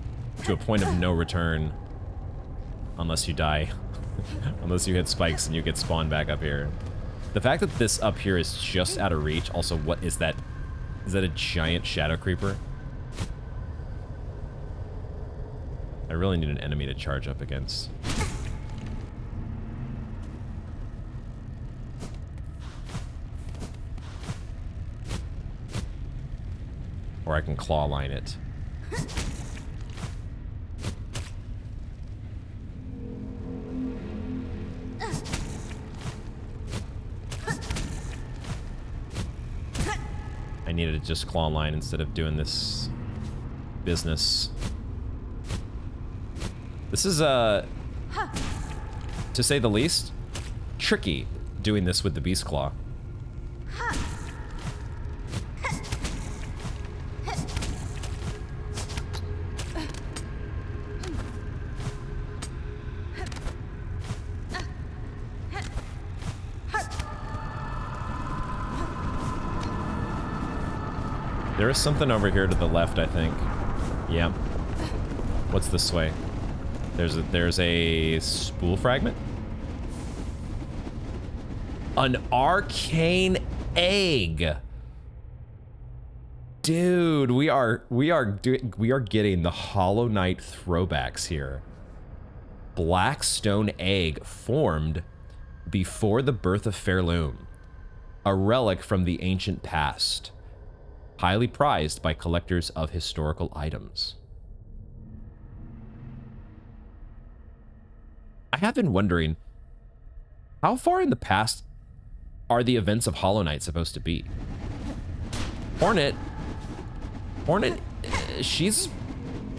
to a point of no return. Unless you die. Unless you hit spikes and you get spawned back up here. The fact that this up here is just out of reach. Also, what is that? Is that a giant shadow creeper? I really need an enemy to charge up against. Or I can claw line it. I needed to just claw line instead of doing this business. This is, to say the least, tricky doing this with the beast claw. There is something over here to the left, I think. Yeah. What's this way? There's a spool fragment? An arcane egg. Dude, we are getting the Hollow Knight throwbacks here. Blackstone egg formed before the birth of Pharloom. A relic from the ancient past. Highly prized by collectors of historical items. I have been wondering, how far in the past are the events of Hollow Knight supposed to be? Hornet, she's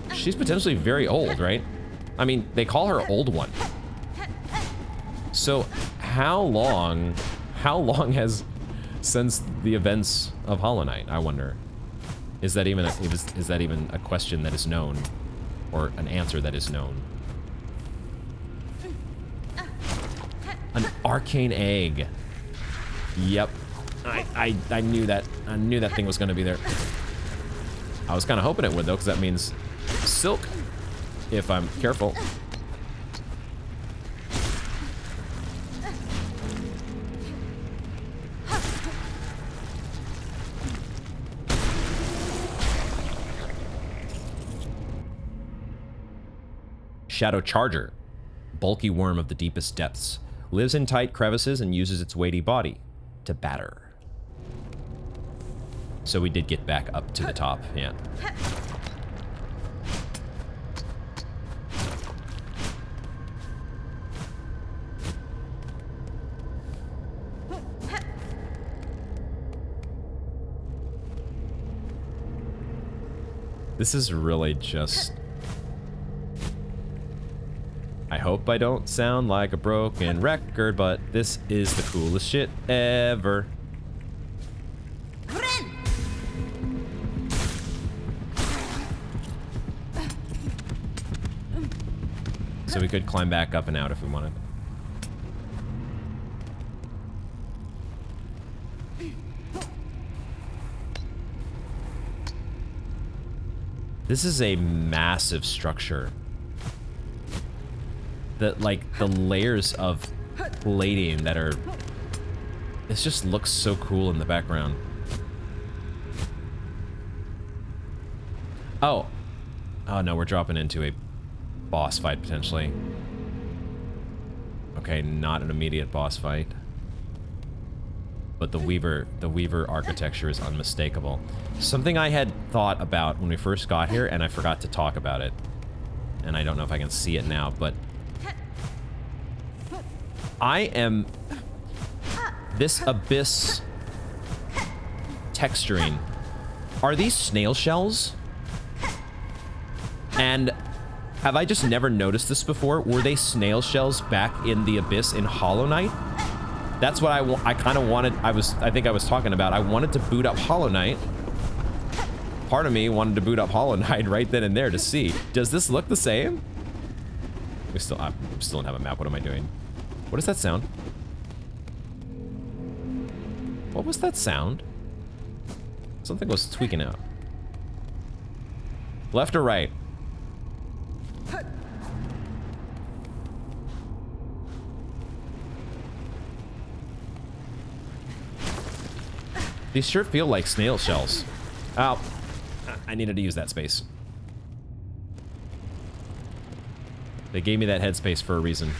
potentially very old, right? I mean, they call her Old One. So how long has since the events of Hollow Knight, I wonder? Is that even a question that is known, or an answer that is known? An arcane egg. Yep. I knew that. I knew that thing was going to be there. I was kind of hoping it would, though, because that means silk, if I'm careful. Shadow Charger, bulky worm of the deepest depths, lives in tight crevices and uses its weighty body to batter. So we did get back up to the top, yeah. This is really just... I hope I don't sound like a broken record, but this is the coolest shit ever. So we could climb back up and out if we wanted. This is a massive structure. The layers of plating that are... This just looks so cool in the background. Oh. Oh no, we're dropping into a boss fight potentially. Okay, not an immediate boss fight. But the Weaver architecture is unmistakable. Something I had thought about when we first got here, and I forgot to talk about it. And I don't know if I can see it now, but I am... This abyss texturing. Are these snail shells? And have I just never noticed this before? Were they snail shells back in the abyss in Hollow Knight? That's what I kind of wanted. I think I was talking about. I wanted to boot up Hollow Knight. Part of me wanted to boot up Hollow Knight right then and there to see. Does this look the same? I still don't have a map. What am I doing? What is that sound? What was that sound? Something was tweaking out. Left or right? These sure feel like snail shells. Oh, I needed to use that space. They gave me that headspace for a reason.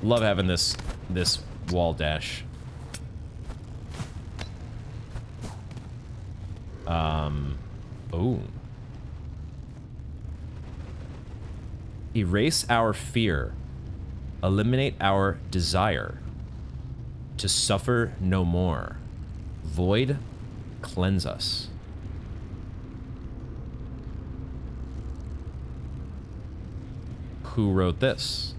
Love having this wall dash. Oh. Erase our fear. Eliminate our desire. To suffer no more. Void, cleanse us. Who wrote this?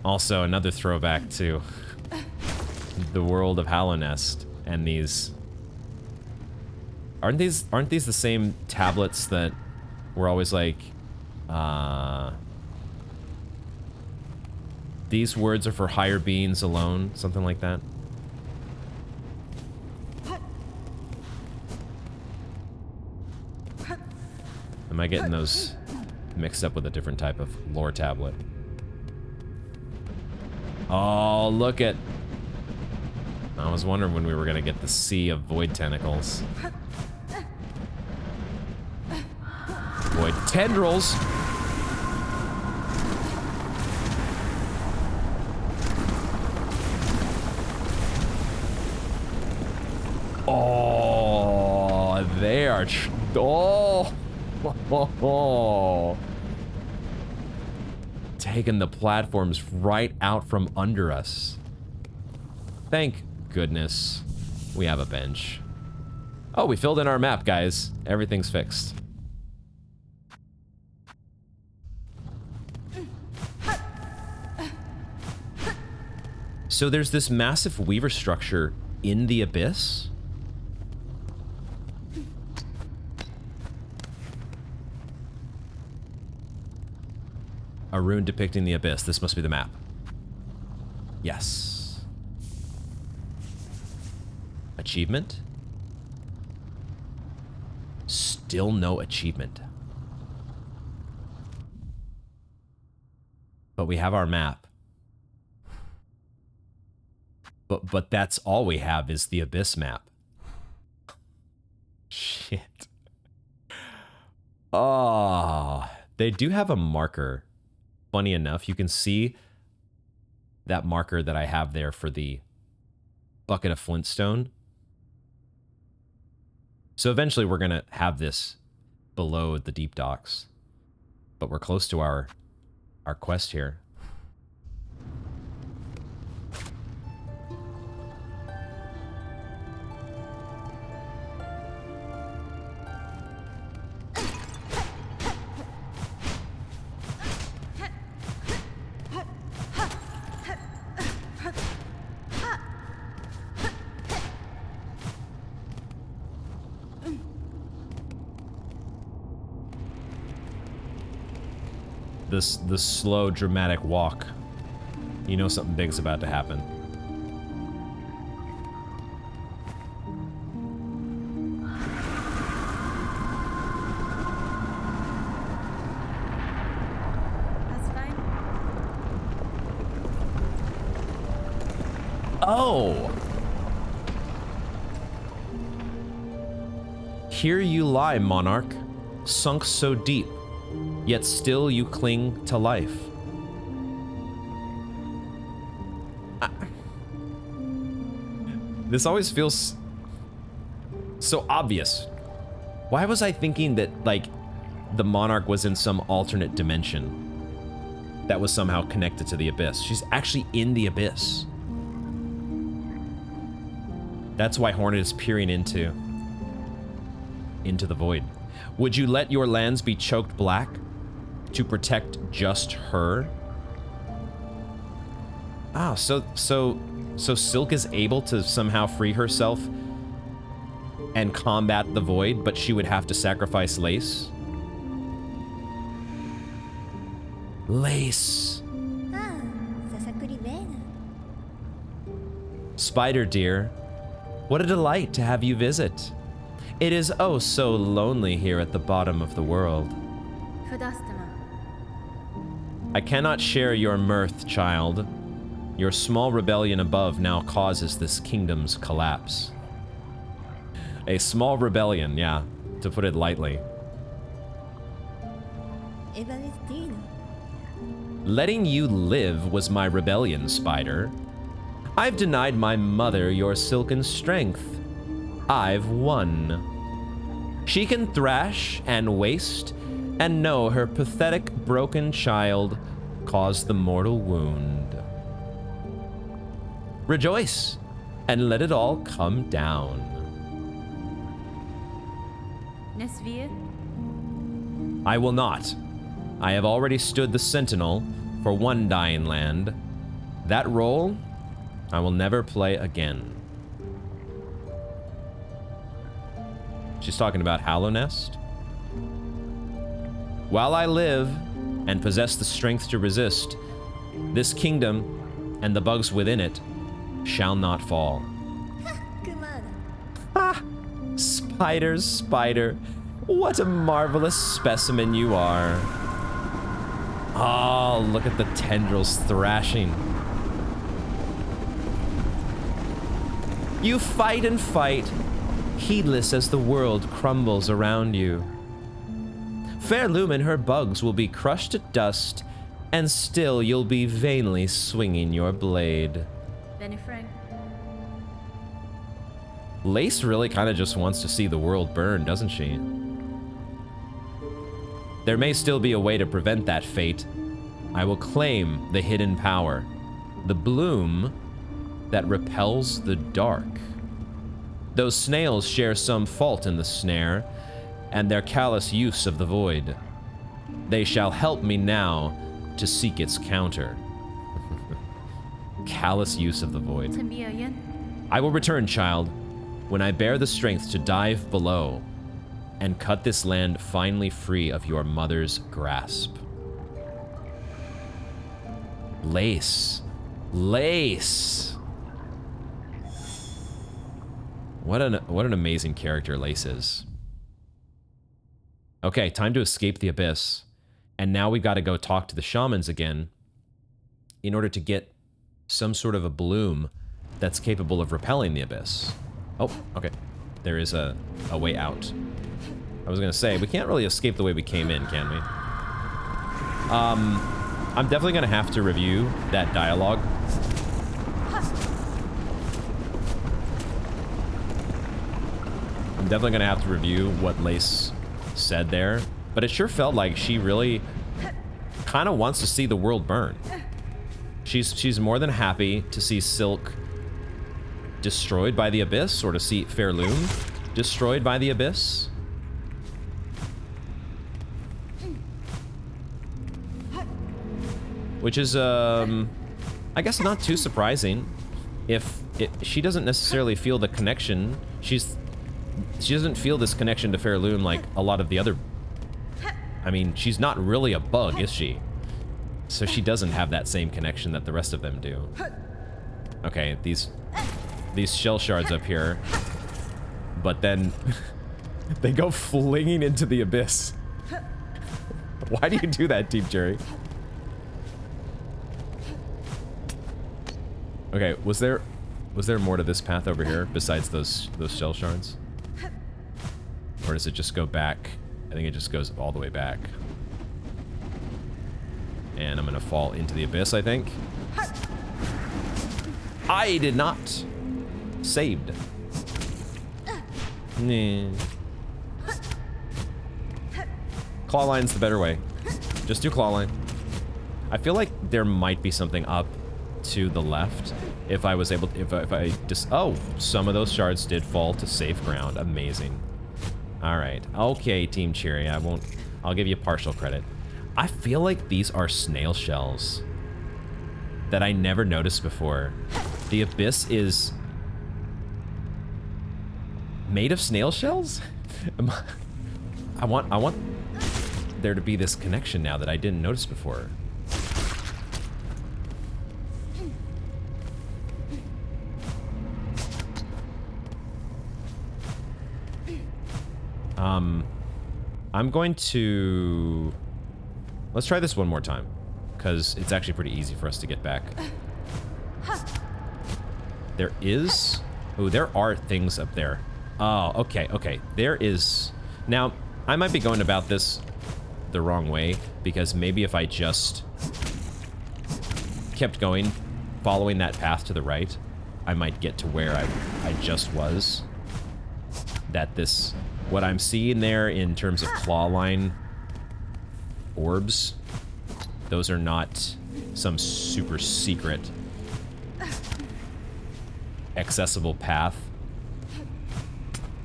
Also, another throwback to the world of Hallownest and these. Aren't these the same tablets that were always like, these words are for higher beings alone, something like that? Am I getting those mixed up with a different type of lore tablet? Oh, look at... I was wondering when we were gonna get the sea of void tentacles. Void tendrils! Oh, they are... Oh! Taking the platforms right out from under us. Thank goodness we have a bench. Oh, we filled in our map, guys. Everything's fixed. So there's this massive weaver structure in the abyss? A rune depicting the abyss. This must be the map. Yes. Achievement? Still no achievement. But we have our map. But that's all we have is the abyss map. Shit. Oh, they do have a marker. Funny enough, you can see that marker that I have there for the bucket of flintstone. So eventually we're gonna have this below the deep docks. But we're close to our quest here. The slow, dramatic walk. You know something big's about to happen. That's fine. Oh! Here you lie, monarch, sunk so deep. Yet still you cling to life. This always feels so obvious. Why was I thinking that, like, the monarch was in some alternate dimension that was somehow connected to the abyss? She's actually in the abyss. That's why Hornet is peering into the void. Would you let your lands be choked black to protect just her? Ah, so Silk is able to somehow free herself and combat the void, but she would have to sacrifice Lace? Lace. Ah, sasakuri bene. Spider dear, what a delight to have you visit. It is oh so lonely here at the bottom of the world. Fudastama. I cannot share your mirth, child. Your small rebellion above now causes this kingdom's collapse. A small rebellion, yeah, to put it lightly. Evalestino. Letting you live was my rebellion, Spider. I've denied my mother your silken strength. I've won. She can thrash and waste and know her pathetic broken child caused the mortal wound. Rejoice and let it all come down. Nesvir. I will not. I have already stood the sentinel for one dying land. That role I will never play again. She's talking about Hallownest. While I live and possess the strength to resist, this kingdom and the bugs within it shall not fall. Kumada. Ah, Spider, Spider, what a marvelous specimen you are. Oh, look at the tendrils thrashing. You fight and fight, heedless as the world crumbles around you. Pharloom and her bugs will be crushed to dust, and still you'll be vainly swinging your blade. Benny Frank. Lace really kind of just wants to see the world burn, doesn't she? There may still be a way to prevent that fate. I will claim the hidden power, the bloom that repels the dark. Those snails share some fault in the snare, and their callous use of the void. They shall help me now to seek its counter. Callous use of the void. I will return, child, when I bear the strength to dive below and cut this land finally free of your mother's grasp. Lace. Lace! What an amazing character Lace is. Okay, time to escape the abyss. And now we've got to go talk to the shamans again in order to get some sort of a bloom that's capable of repelling the abyss. Oh, okay. There is a way out. I was gonna say, we can't really escape the way we came in, can we? I'm definitely gonna have to review that dialogue. I'm definitely gonna have to review what Lace said there, but it sure felt like she really kind of wants to see the world burn. She's more than happy to see Silk destroyed by the abyss, or to see Pharloom destroyed by the abyss. Which is, I guess not too surprising if she doesn't necessarily feel the connection. She doesn't feel this connection to Pharloom like a lot of the other... I mean, she's not really a bug, is she? So she doesn't have that same connection that the rest of them do. Okay, these shell shards up here. But then they go flinging into the abyss. Why do you do that, Team Cherry? Okay, was there more to this path over here besides those shell shards? Or does it just go back? I think it just goes all the way back. And I'm gonna fall into the abyss, I think. I did not. Saved. Nah. Claw line's the better way. Just do claw line. I feel like there might be something up to the left if I was able to, if I just, oh, some of those shards did fall to safe ground. Amazing. All right. Okay, Team Cherry, I'll give you partial credit. I feel like these are snail shells that I never noticed before. The abyss is made of snail shells? I want there to be this connection now that I didn't notice before. I'm going to... Let's try this one more time, because it's actually pretty easy for us to get back. There is... Oh, there are things up there. Oh, okay, okay. There is... Now, I might be going about this the wrong way, because maybe if I just kept going, following that path to the right, I might get to where I just was. That this... What I'm seeing there in terms of claw line orbs, those are not some super secret accessible path.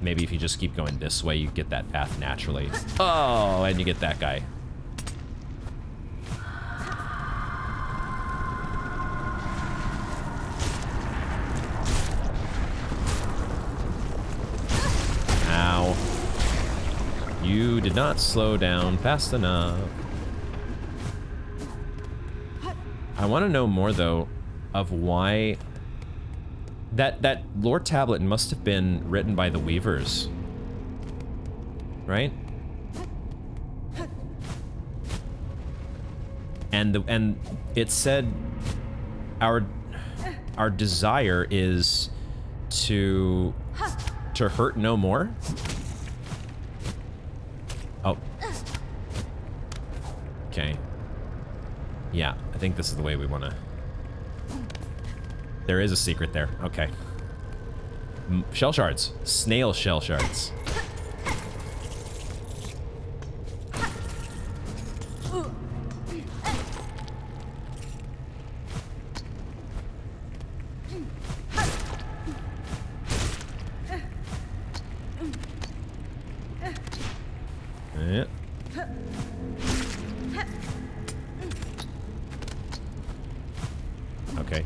Maybe if you just keep going this way, you get that path naturally. Oh, and you get that guy. Ow. You did not slow down fast enough. I want to know more, though, of why... That lore tablet must have been written by the Weavers. Right? And it said our desire is to hurt no more. Oh. Okay. Yeah, I think this is the way we want to. There is a secret there. Okay. Shell shards. Snail shell shards. Yeah. Okay.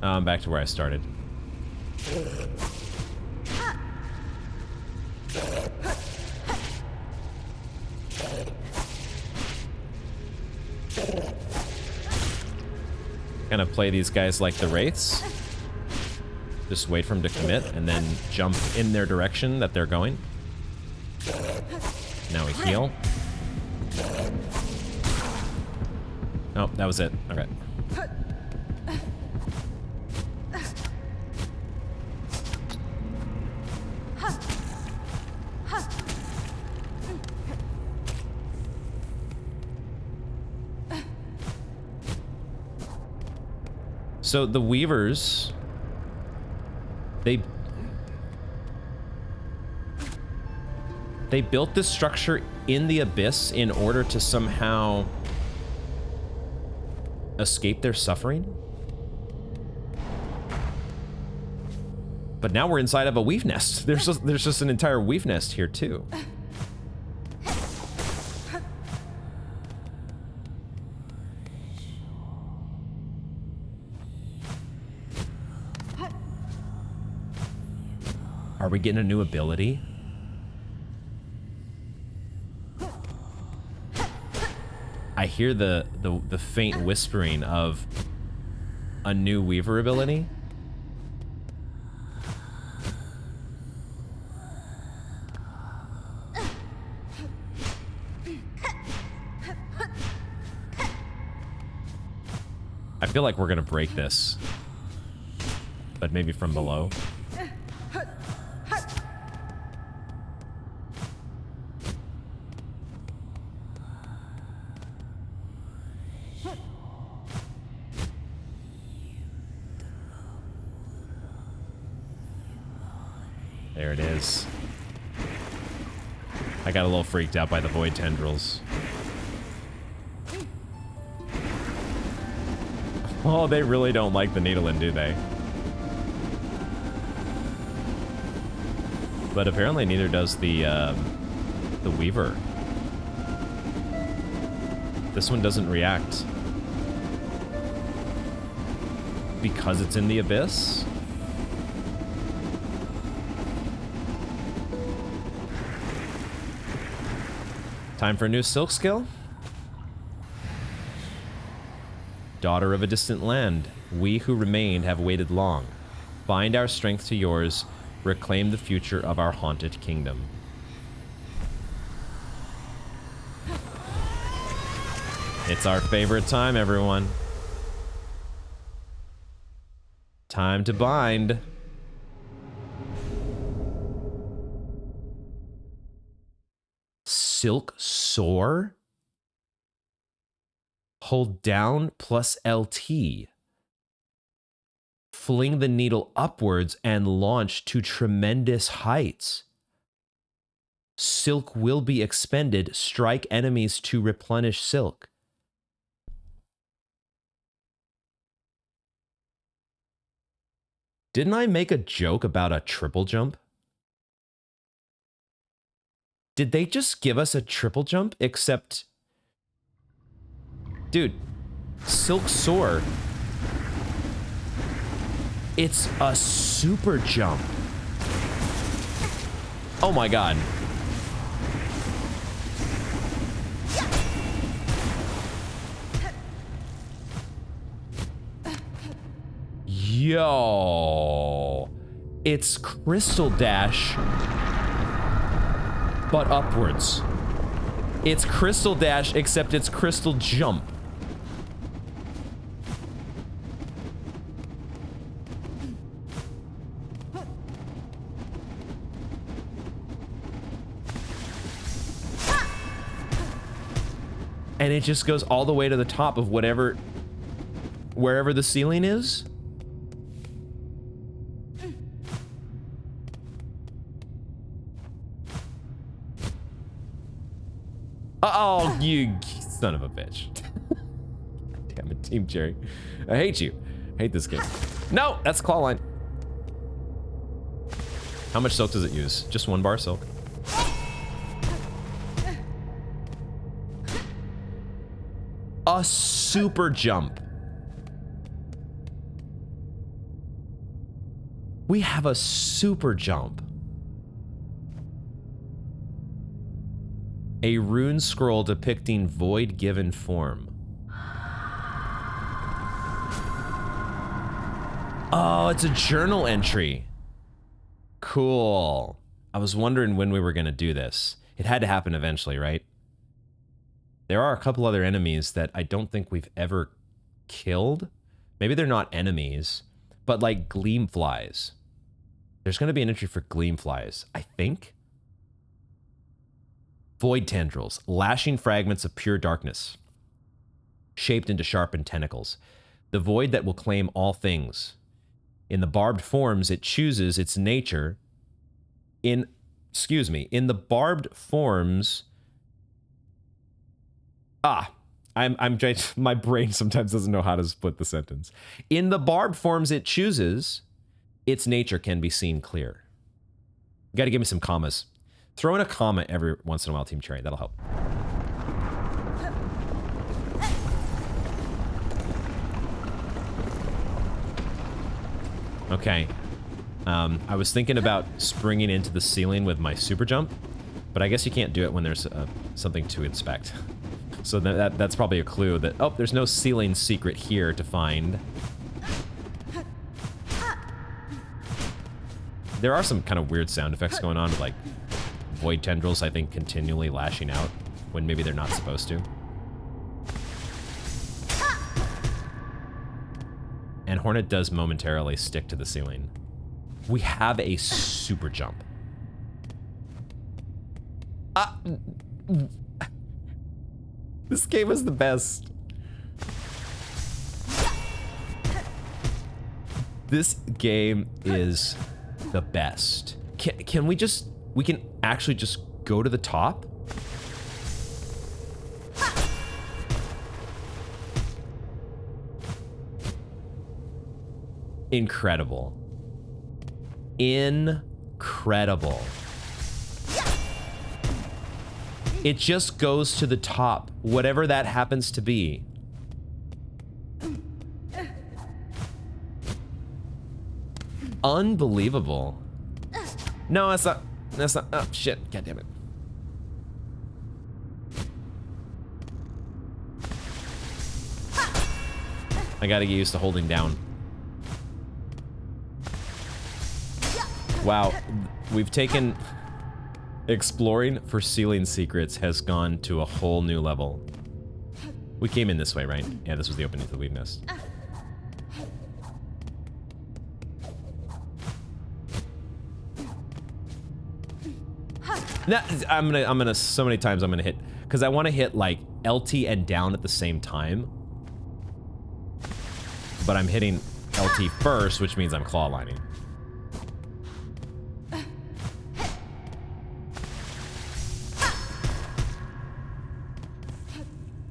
I'm back to where I started. Kind of play these guys like the Wraiths. Just wait for them to commit and then jump in their direction that they're going. Now we heal. Oh, that was it. Okay. So the Weavers, they built this structure in the Abyss in order to somehow escape their suffering. But now we're inside of a weave nest. There's just an entire weave nest here too. Are we getting a new ability? I hear the faint whispering of a new Weaver ability. I feel like we're gonna break this, but maybe from below. There it is. I got a little freaked out by the void tendrils. Oh, they really don't like the Needlein, do they? But apparently neither does the Weaver. This one doesn't react. Because it's in the Abyss? Time for a new Silk skill? Daughter of a distant land, we who remained have waited long. Bind our strength to yours, reclaim the future of our haunted kingdom. It's our favorite time, everyone. Time to bind. Silk Soar? Hold down plus LT. Fling the needle upwards and launch to tremendous heights. Silk will be expended. Strike enemies to replenish silk. Didn't I make a joke about a triple jump? Did they just give us a triple jump? Except... Dude, Silk Soar. It's a super jump. Oh my god. Yo. It's Crystal Dash, but upwards. It's Crystal Dash, except it's Crystal Jump. And it just goes all the way to the top of wherever the ceiling is. Oh, you son of a bitch. Damn it, Team Cherry. I hate you. I hate this game. No, that's claw line. How much silk does it use? Just 1 bar silk. A super jump. We have a super jump. A rune scroll depicting void given form. Oh, it's a journal entry. Cool. I was wondering when we were going to do this. It had to happen eventually, right? There are a couple other enemies that I don't think we've ever killed. Maybe they're not enemies, but like gleam flies. There's going to be an entry for gleam flies, I think. Void tendrils, lashing fragments of pure darkness, shaped into sharpened tentacles. The void that will claim all things. In the barbed forms, it chooses its nature. In the barbed forms. My brain sometimes doesn't know how to split the sentence. In the barbed forms it chooses, its nature can be seen clear. You got to give me some commas. Throw in a comma every once in a while, Team Cherry. That'll help. Okay. I was thinking about springing into the ceiling with my super jump, but I guess you can't do it when there's something to inspect. So that's probably a clue that, oh, there's no ceiling secret here to find. There are some kind of weird sound effects going on, like void tendrils, I think, continually lashing out when maybe they're not supposed to. And Hornet does momentarily stick to the ceiling. We have a super jump. This game is the best. This game is the best. Can we can actually just go to the top? Incredible. Incredible. It just goes to the top, whatever that happens to be. Unbelievable. No, that's not, oh shit, god damn it. I gotta get used to holding down. Wow, we've taken... Exploring for ceiling secrets has gone to a whole new level. We came in this way, right? Yeah, this was the opening to the weave nest. Nah, I'm gonna so many times I'm gonna hit, because I want to hit like LT and down at the same time. But I'm hitting LT first, which means I'm claw lining.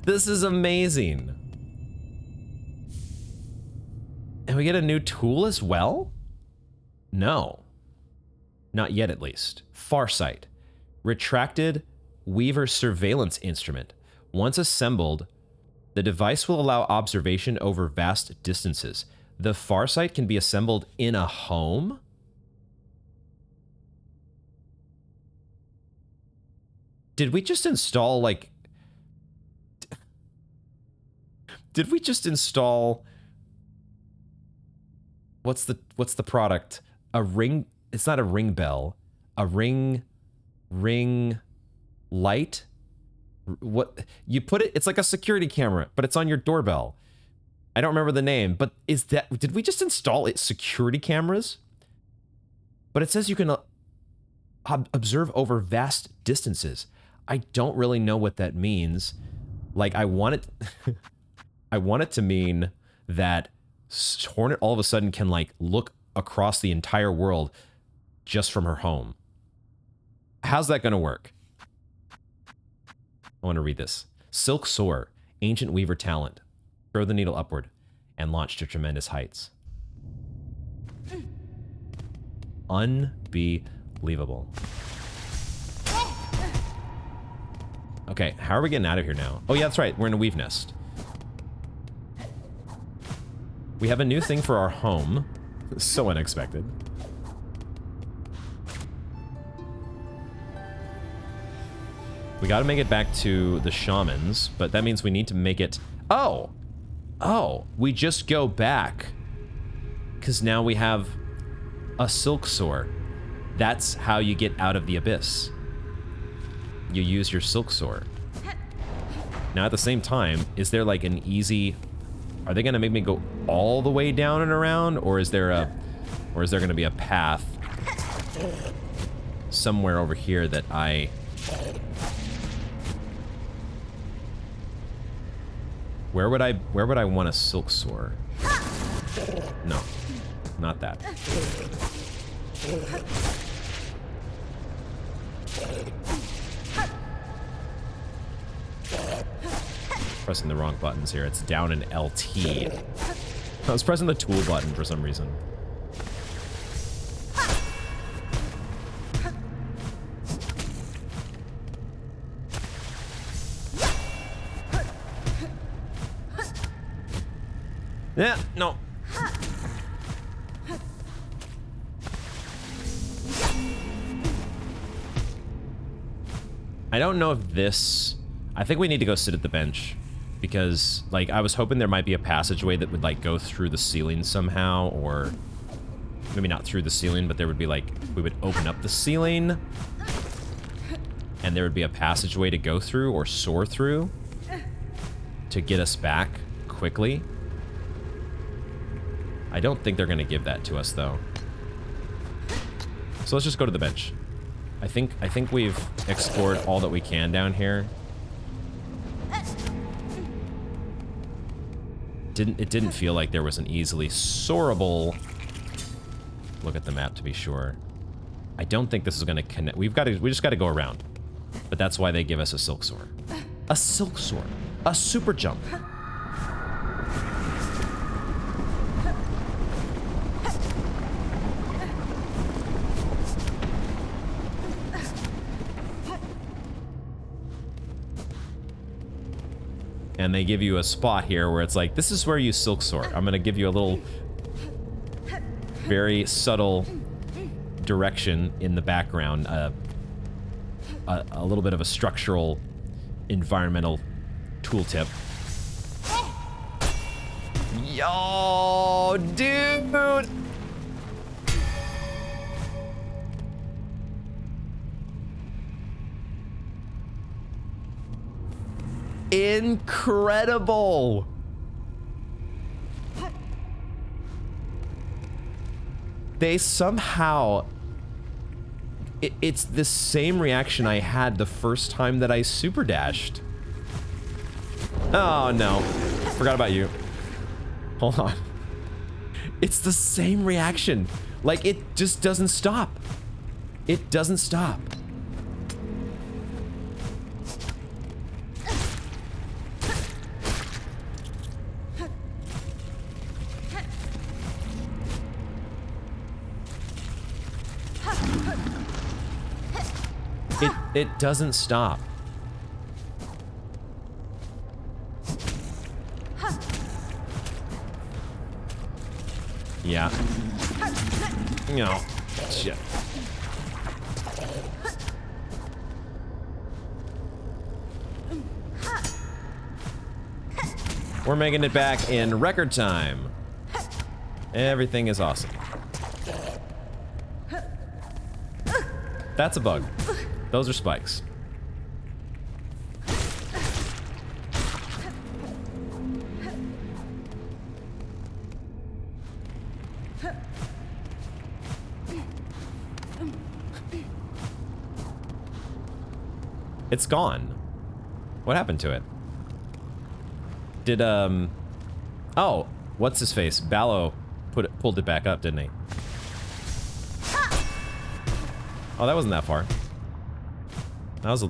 This is amazing. And we get a new tool as well? No. Not yet, at least. Farsight. Retracted Weaver surveillance instrument. Once assembled, the device will allow observation over vast distances. The Farsight can be assembled in a home? Did we just install, like... Did we just install... What's the product? A ring... It's not a ring bell. A ring light? What... You put it... It's like a security camera, but it's on your doorbell. I don't remember the name, but is that... Did we just install it security cameras? But it says you can observe over vast distances. I don't really know what that means. Like, I want it... I want it to mean that Hornet all of a sudden can, like, look across the entire world just from her home. How's that going to work? I want to read this. Silk Soar, ancient weaver talent. Throw the needle upward and launch to tremendous heights. Unbelievable. Okay, how are we getting out of here now? Oh yeah, that's right. We're in a weave nest. We have a new thing for our home. So unexpected. We gotta make it back to the shamans, but that means we need to make it... Oh! Oh, we just go back. Because now we have a silk soar. That's how you get out of the abyss. You use your silk soar. Now at the same time, is there like an easy... Are they gonna make me go all the way down and around? Or is there gonna be a path somewhere over here that I... Where would I want a silk soar? No, not that. Pressing the wrong buttons here. It's down in LT. I was pressing the tool button for some reason. Yeah, no. I don't know if this... I think we need to go sit at the bench. Because, like, I was hoping there might be a passageway that would, like, go through the ceiling somehow, or... Maybe not through the ceiling, but there would be, like... We would open up the ceiling, and there would be a passageway to go through, or soar through, to get us back quickly. I don't think they're gonna give that to us, though. So let's just go to the bench. I think we've explored all that we can down here. It didn't feel like there was an easily soarable... Look at the map to be sure. I don't think this is gonna connect. We just gotta go around. But that's why they give us a silk soar. A silk soar. A super jump. And they give you a spot here where it's like, this is where you silk soar. I'm gonna give you a little, very subtle direction in the background. A little bit of a structural, environmental tooltip. Yo, dude! Incredible! They somehow... It's the same reaction I had the first time that I super dashed. Oh no. Forgot about you. Hold on. It's the same reaction. Like, it just doesn't stop. It doesn't stop. It doesn't stop. Yeah. No. Shit. We're making it back in record time. Everything is awesome. That's a bug. Those are spikes. It's gone. What happened to it? Did, oh, what's his face? Ballo pulled it back up, didn't he? Oh, that wasn't that far. That was,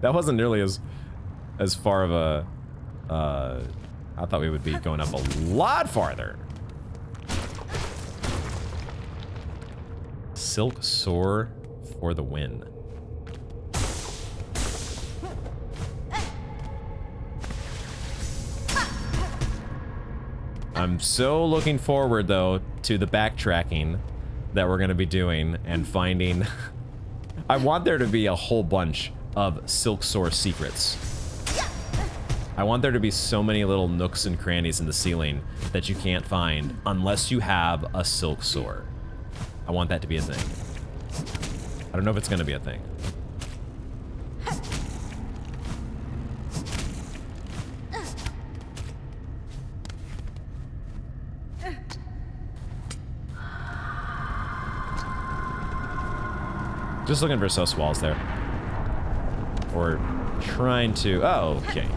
that wasn't nearly as far of a, I thought we would be going up a lot farther. Silk Soar for the win. I'm so looking forward, though, to the backtracking that we're going to be doing and finding... I want there to be a whole bunch of Silk Soar secrets. I want there to be so many little nooks and crannies in the ceiling that you can't find unless you have a Silk Soar. I want that to be a thing. I don't know if it's going to be a thing. Just looking for sus walls there. Or trying to... Oh, okay.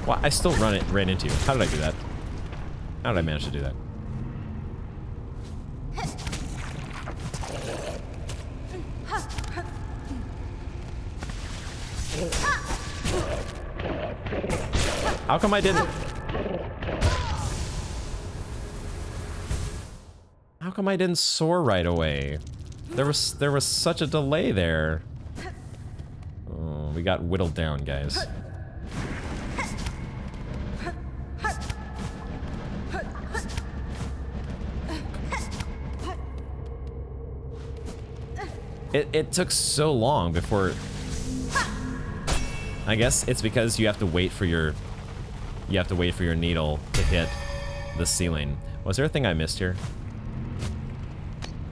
Well, I still ran into you. How did I do that? How did I manage to do that? How come I didn't... How come I didn't soar right away? There was such a delay there. Oh, we got whittled down, guys. It took so long before... I guess it's because you have to wait for your... You have to wait for your needle to hit the ceiling. Was there a thing I missed here?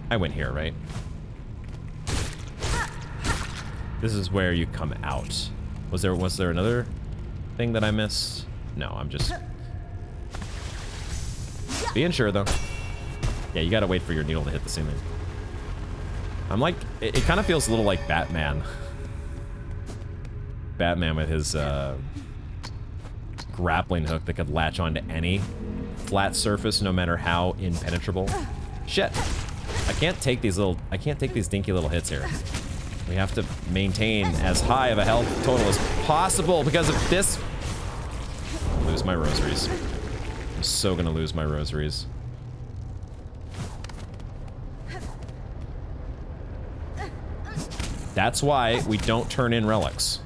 I went here, right? This is where you come out. Was there another thing that I missed? No, I'm just... being sure, though. Yeah, you gotta wait for your needle to hit the ceiling. I'm like... It kind of feels a little like Batman. Batman with his, grappling hook that could latch onto any flat surface, no matter how impenetrable. Shit! I can't take these dinky little hits here. We have to maintain as high of a health total as possible because of this. I'll lose my rosaries. I'm so gonna lose my rosaries. That's why we don't turn in relics.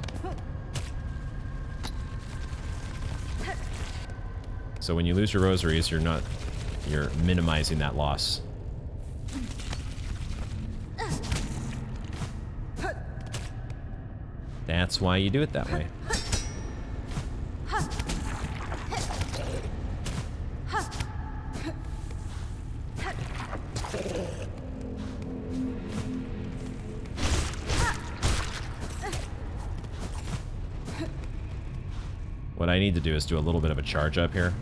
So when you lose your rosaries, you're minimizing that loss. That's why you do it that way. What I need to do is do a little bit of a charge up here.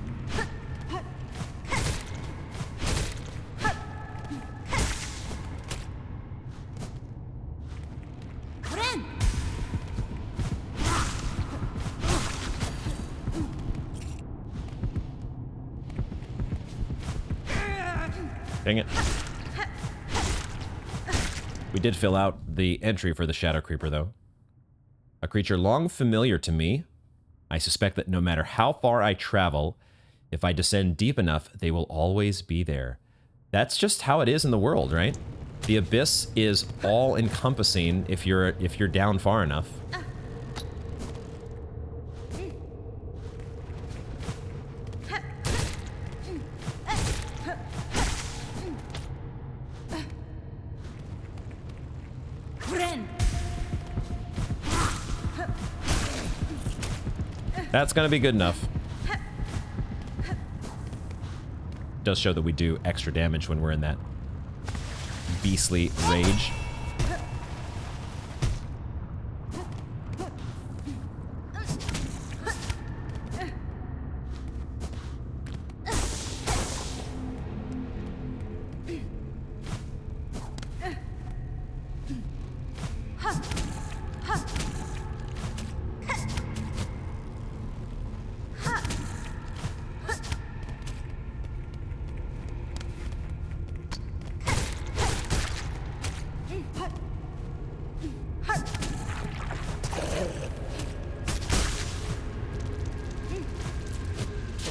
Dang it. We did fill out the entry for the Shadow Creeper, though. A creature long familiar to me. I suspect that no matter how far I travel, if I descend deep enough, they will always be there. That's just how it is in the world, right? The abyss is all-encompassing if you're down far enough. That's gonna be good enough. Does show that we do extra damage when we're in that beastly rage.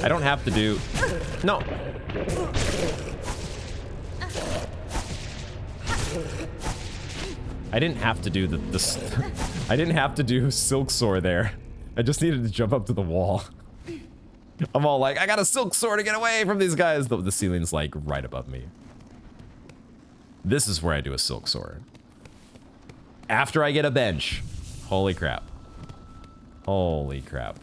I don't have to do... No. I didn't have to do this. I didn't have to do silk sword there. I just needed to jump up to the wall. I'm all like, I got a silk sword to get away from these guys. The ceiling's like right above me. This is where I do a silk sword. After I get a bench. Holy crap. Holy crap.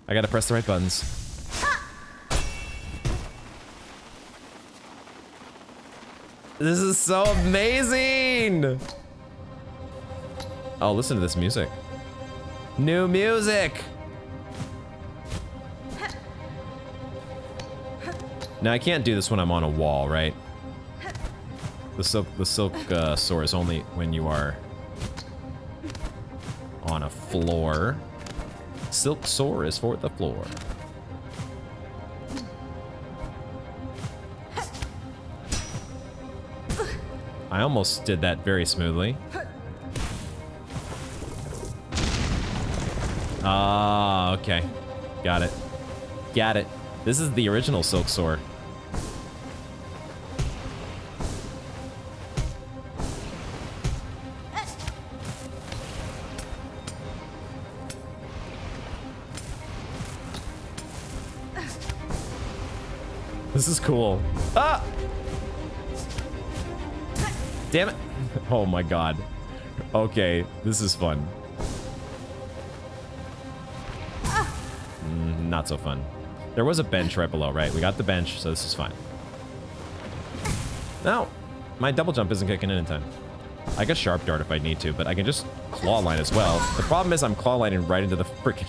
I gotta press the right buttons. This is so amazing! Oh, listen to this music. New music! Now, I can't do this when I'm on a wall, right? The silk sword is only when you are on a floor. Silk sword is for the floor. I almost did that very smoothly. Ah, okay. Got it. Got it. This is the original silk sword. This is cool. Ah! Damn it. Oh my god. Okay, this is fun. Not so fun. There was a bench right below, right? We got the bench, so this is fine. No, my double jump isn't kicking in time. I guess sharp dart if I need to, but I can just claw line as well. The problem is I'm claw lining right into the frickin'...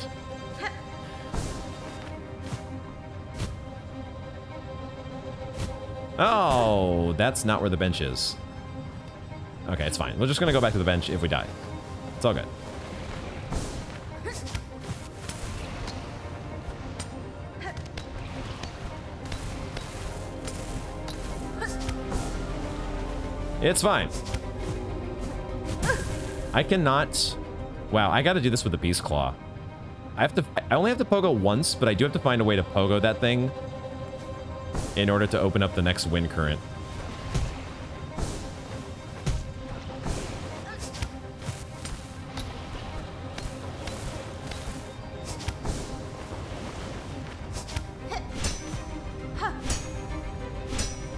Oh, that's not where the bench is. Okay, it's fine. We're just gonna go back to the bench if we die. It's all good. It's fine. I cannot... Wow, I gotta do this with the beast claw. I only have to pogo once, but I do have to find a way to pogo that thing in order to open up the next wind current.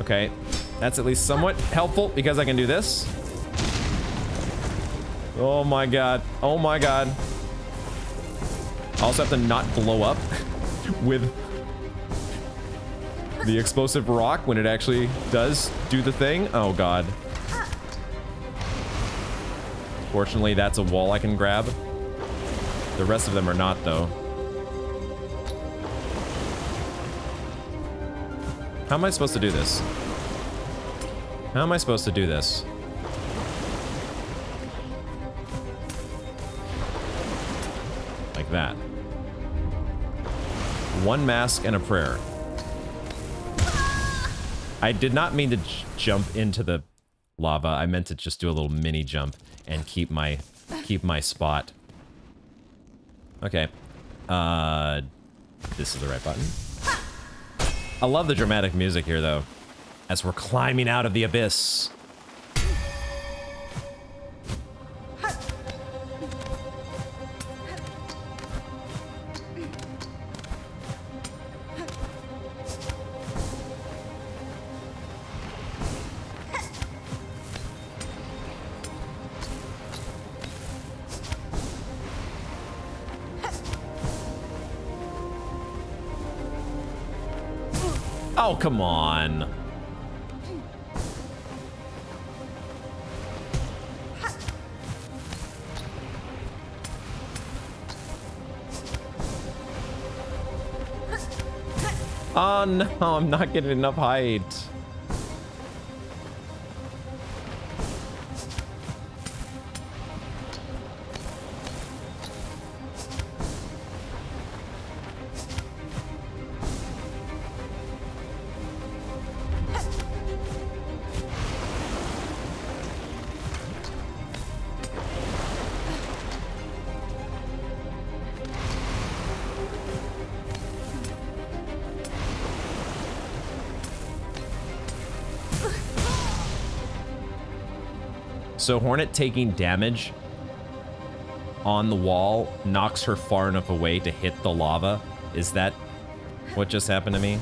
Okay, that's at least somewhat helpful because I can do this. Oh my god. Oh my god. I also have to not blow up with the explosive rock when it actually does do the thing. Oh god. Fortunately, that's a wall I can grab. The rest of them are not, though. How am I supposed to do this? How am I supposed to do this? Like that. One mask and a prayer. I did not mean to jump into the lava. I meant to just do a little mini jump and keep my spot. Okay. This is the right button. I love the dramatic music here, though, as we're climbing out of the abyss. Oh, come on. Oh no, I'm not getting enough height. So Hornet taking damage on the wall knocks her far enough away to hit the lava. Is that what just happened to me?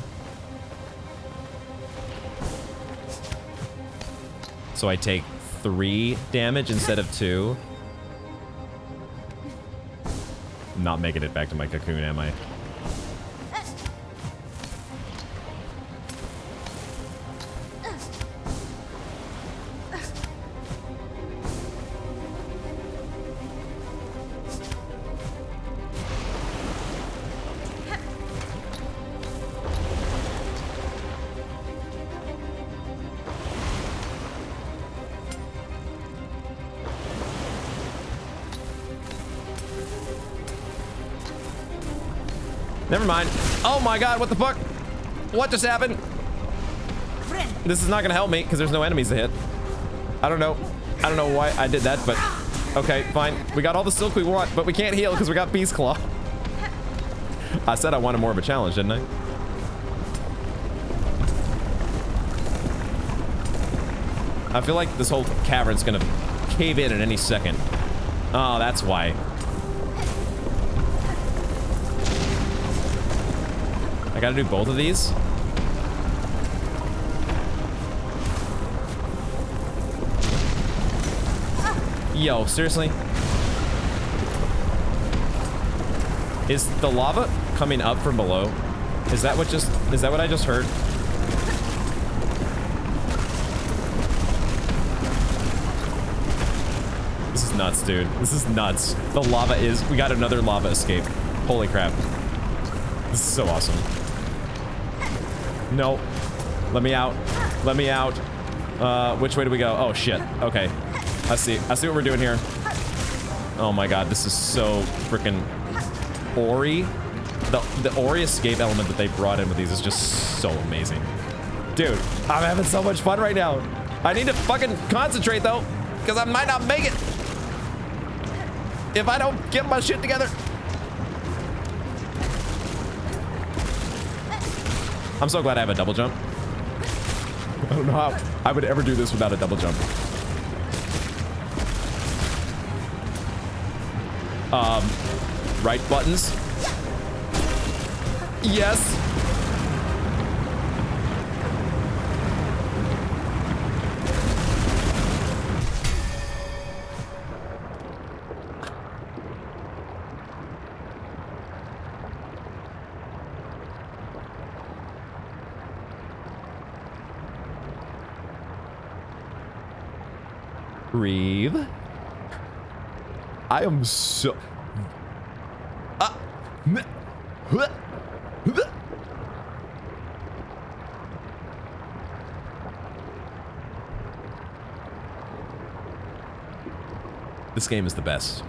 So I take 3 damage instead of 2. I'm not making it back to my cocoon, am I? Never mind. Oh my god, what the fuck? What just happened? This is not gonna help me because there's no enemies to hit. I don't know why I did that, but okay, fine. We got all the silk we want, but we can't heal because we got Beast Claw. I said I wanted more of a challenge, didn't I? I feel like this whole cavern's gonna cave in at any second. Oh, that's why. I gotta do both of these? Yo, seriously? Is the lava coming up from below? Is that what I just heard? This is nuts, dude. This is nuts. The lava is... We got another lava escape. Holy crap. This is so awesome. No. Let me out. Let me out. Which way do we go? Oh, shit. Okay. I see what we're doing here. Oh my god, this is so freaking Ori. The Ori escape element that they brought in with these is just so amazing. Dude, I'm having so much fun right now. I need to fucking concentrate though, because I might not make it if I don't get my shit together. I'm so glad I have a double jump. I don't know how I would ever do this without a double jump. Right buttons. Yes. Breathe. I am so... This game is the best.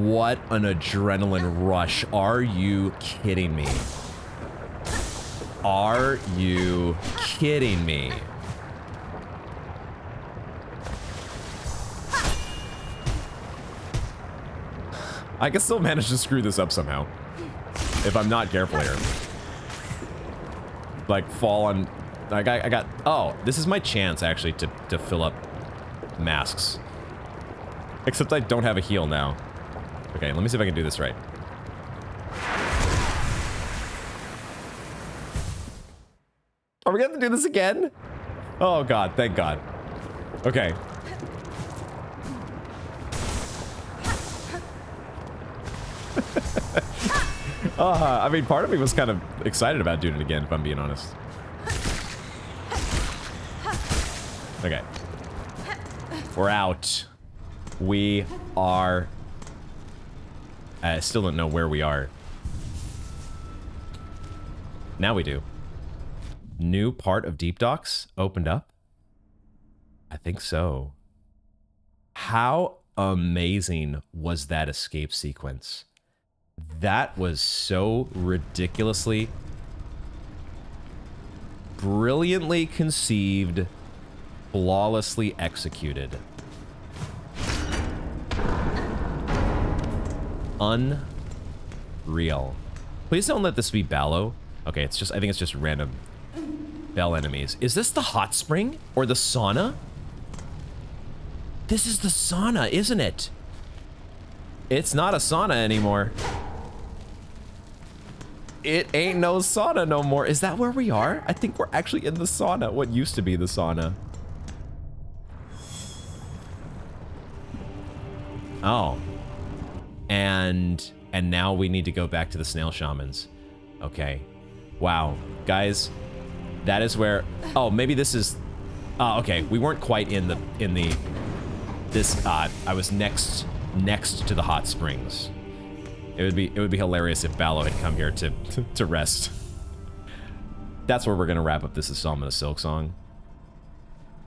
What an adrenaline rush. Are you kidding me? Are you kidding me? I can still manage to screw this up somehow. If I'm not careful here. Like, fall on... Like, I got... Oh, this is my chance, actually, to fill up masks. Except I don't have a heal now. Okay, let me see if I can do this right. Are we gonna have to do this again? Oh, God. Thank God. Okay. I mean, part of me was kind of excited about doing it again, if I'm being honest. Okay. We're out. We are... I still don't know where we are. Now we do. New part of Deep Docks opened up? I think so. How amazing was that escape sequence? That was so ridiculously, brilliantly conceived, flawlessly executed. Unreal. Please don't let this be Ballo. Okay, it's just, I think it's just random bell enemies. Is this the hot spring or the sauna? This is the sauna, isn't it? It's not a sauna anymore. It ain't no sauna no more. Is that where we are? I think we're actually in the sauna. What used to be the sauna. Oh. And now we need to go back to the snail shamans. Okay. Wow. Guys, that is where... Oh, maybe this is... Oh, okay. We weren't quite in the... I was next to the hot springs. It would be hilarious if Ballo had come here to rest. That's where we're gonna wrap up this installment of Silksong.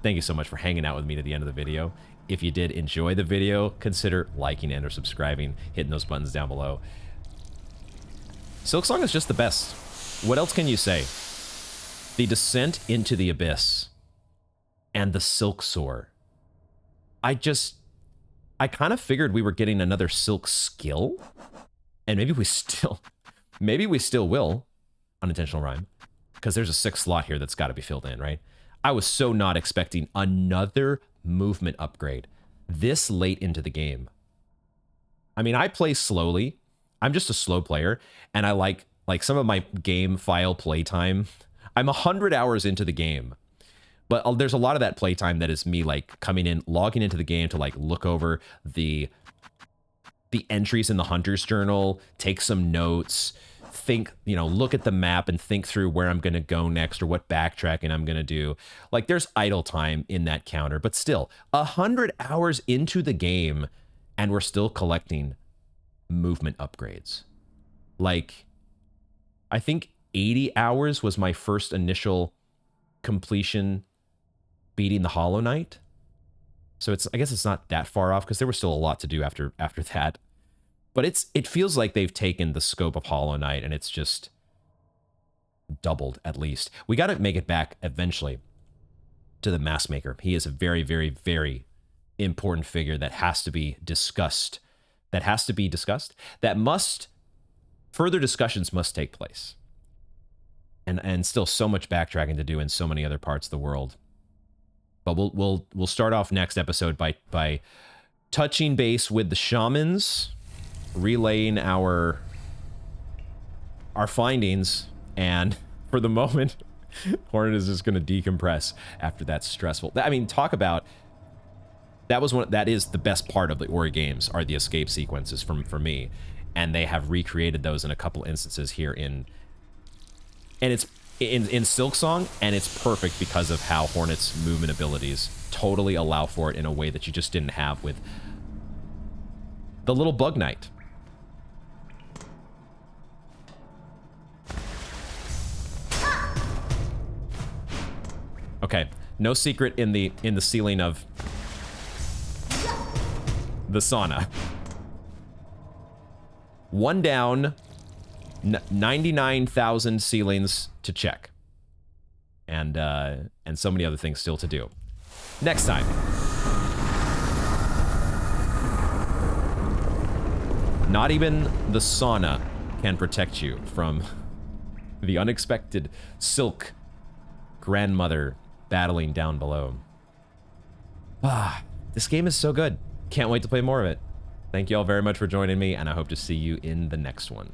Thank you so much for hanging out with me to the end of the video. If you did enjoy the video, consider liking and or subscribing, hitting those buttons down below. Silksong is just the best. What else can you say? The descent into the abyss and the silk soar. I kind of figured we were getting another silk skill, and maybe we still will. Unintentional rhyme, because there's a 6th slot here that's got to be filled in, right? I was so not expecting another movement upgrade this late into the game. I mean, I play slowly. I'm just a slow player, and I like some of my game file playtime. I'm 100 hours into the game. But there's a lot of that playtime that is me like coming in, logging into the game to like look over the entries in the Hunter's Journal, take some notes, think, you know, look at the map and think through where I'm going to go next or what backtracking I'm going to do. Like there's idle time in that counter, but still 100 hours into the game and we're still collecting movement upgrades. Like I think 80 hours was my first initial completion beating the Hollow Knight. So I guess it's not that far off because there was still a lot to do after that. But it feels like they've taken the scope of Hollow Knight and it's just doubled at least. We got to make it back eventually to the Mask Maker. He is a very, very, very important figure that has to be discussed. Further discussions must take place. And still so much backtracking to do in so many other parts of the world. But we'll start off next episode by touching base with the shamans, relaying our findings, and for the moment, Hornet is just going to decompress after that stressful. I mean, talk about that is the best part of the Ori games are the escape sequences for me, and they have recreated those in a couple instances here in Silksong, and it's perfect because of how Hornet's movement abilities totally allow for it in a way that you just didn't have with the little Bug Knight. Okay, no secret in the ceiling of the sauna. One down, 99,000 ceilings to check. And so many other things still to do. Next time. Not even the sauna can protect you from the unexpected Silk grandmother battling down below. Ah, this game is so good. Can't wait to play more of it. Thank you all very much for joining me, and I hope to see you in the next one.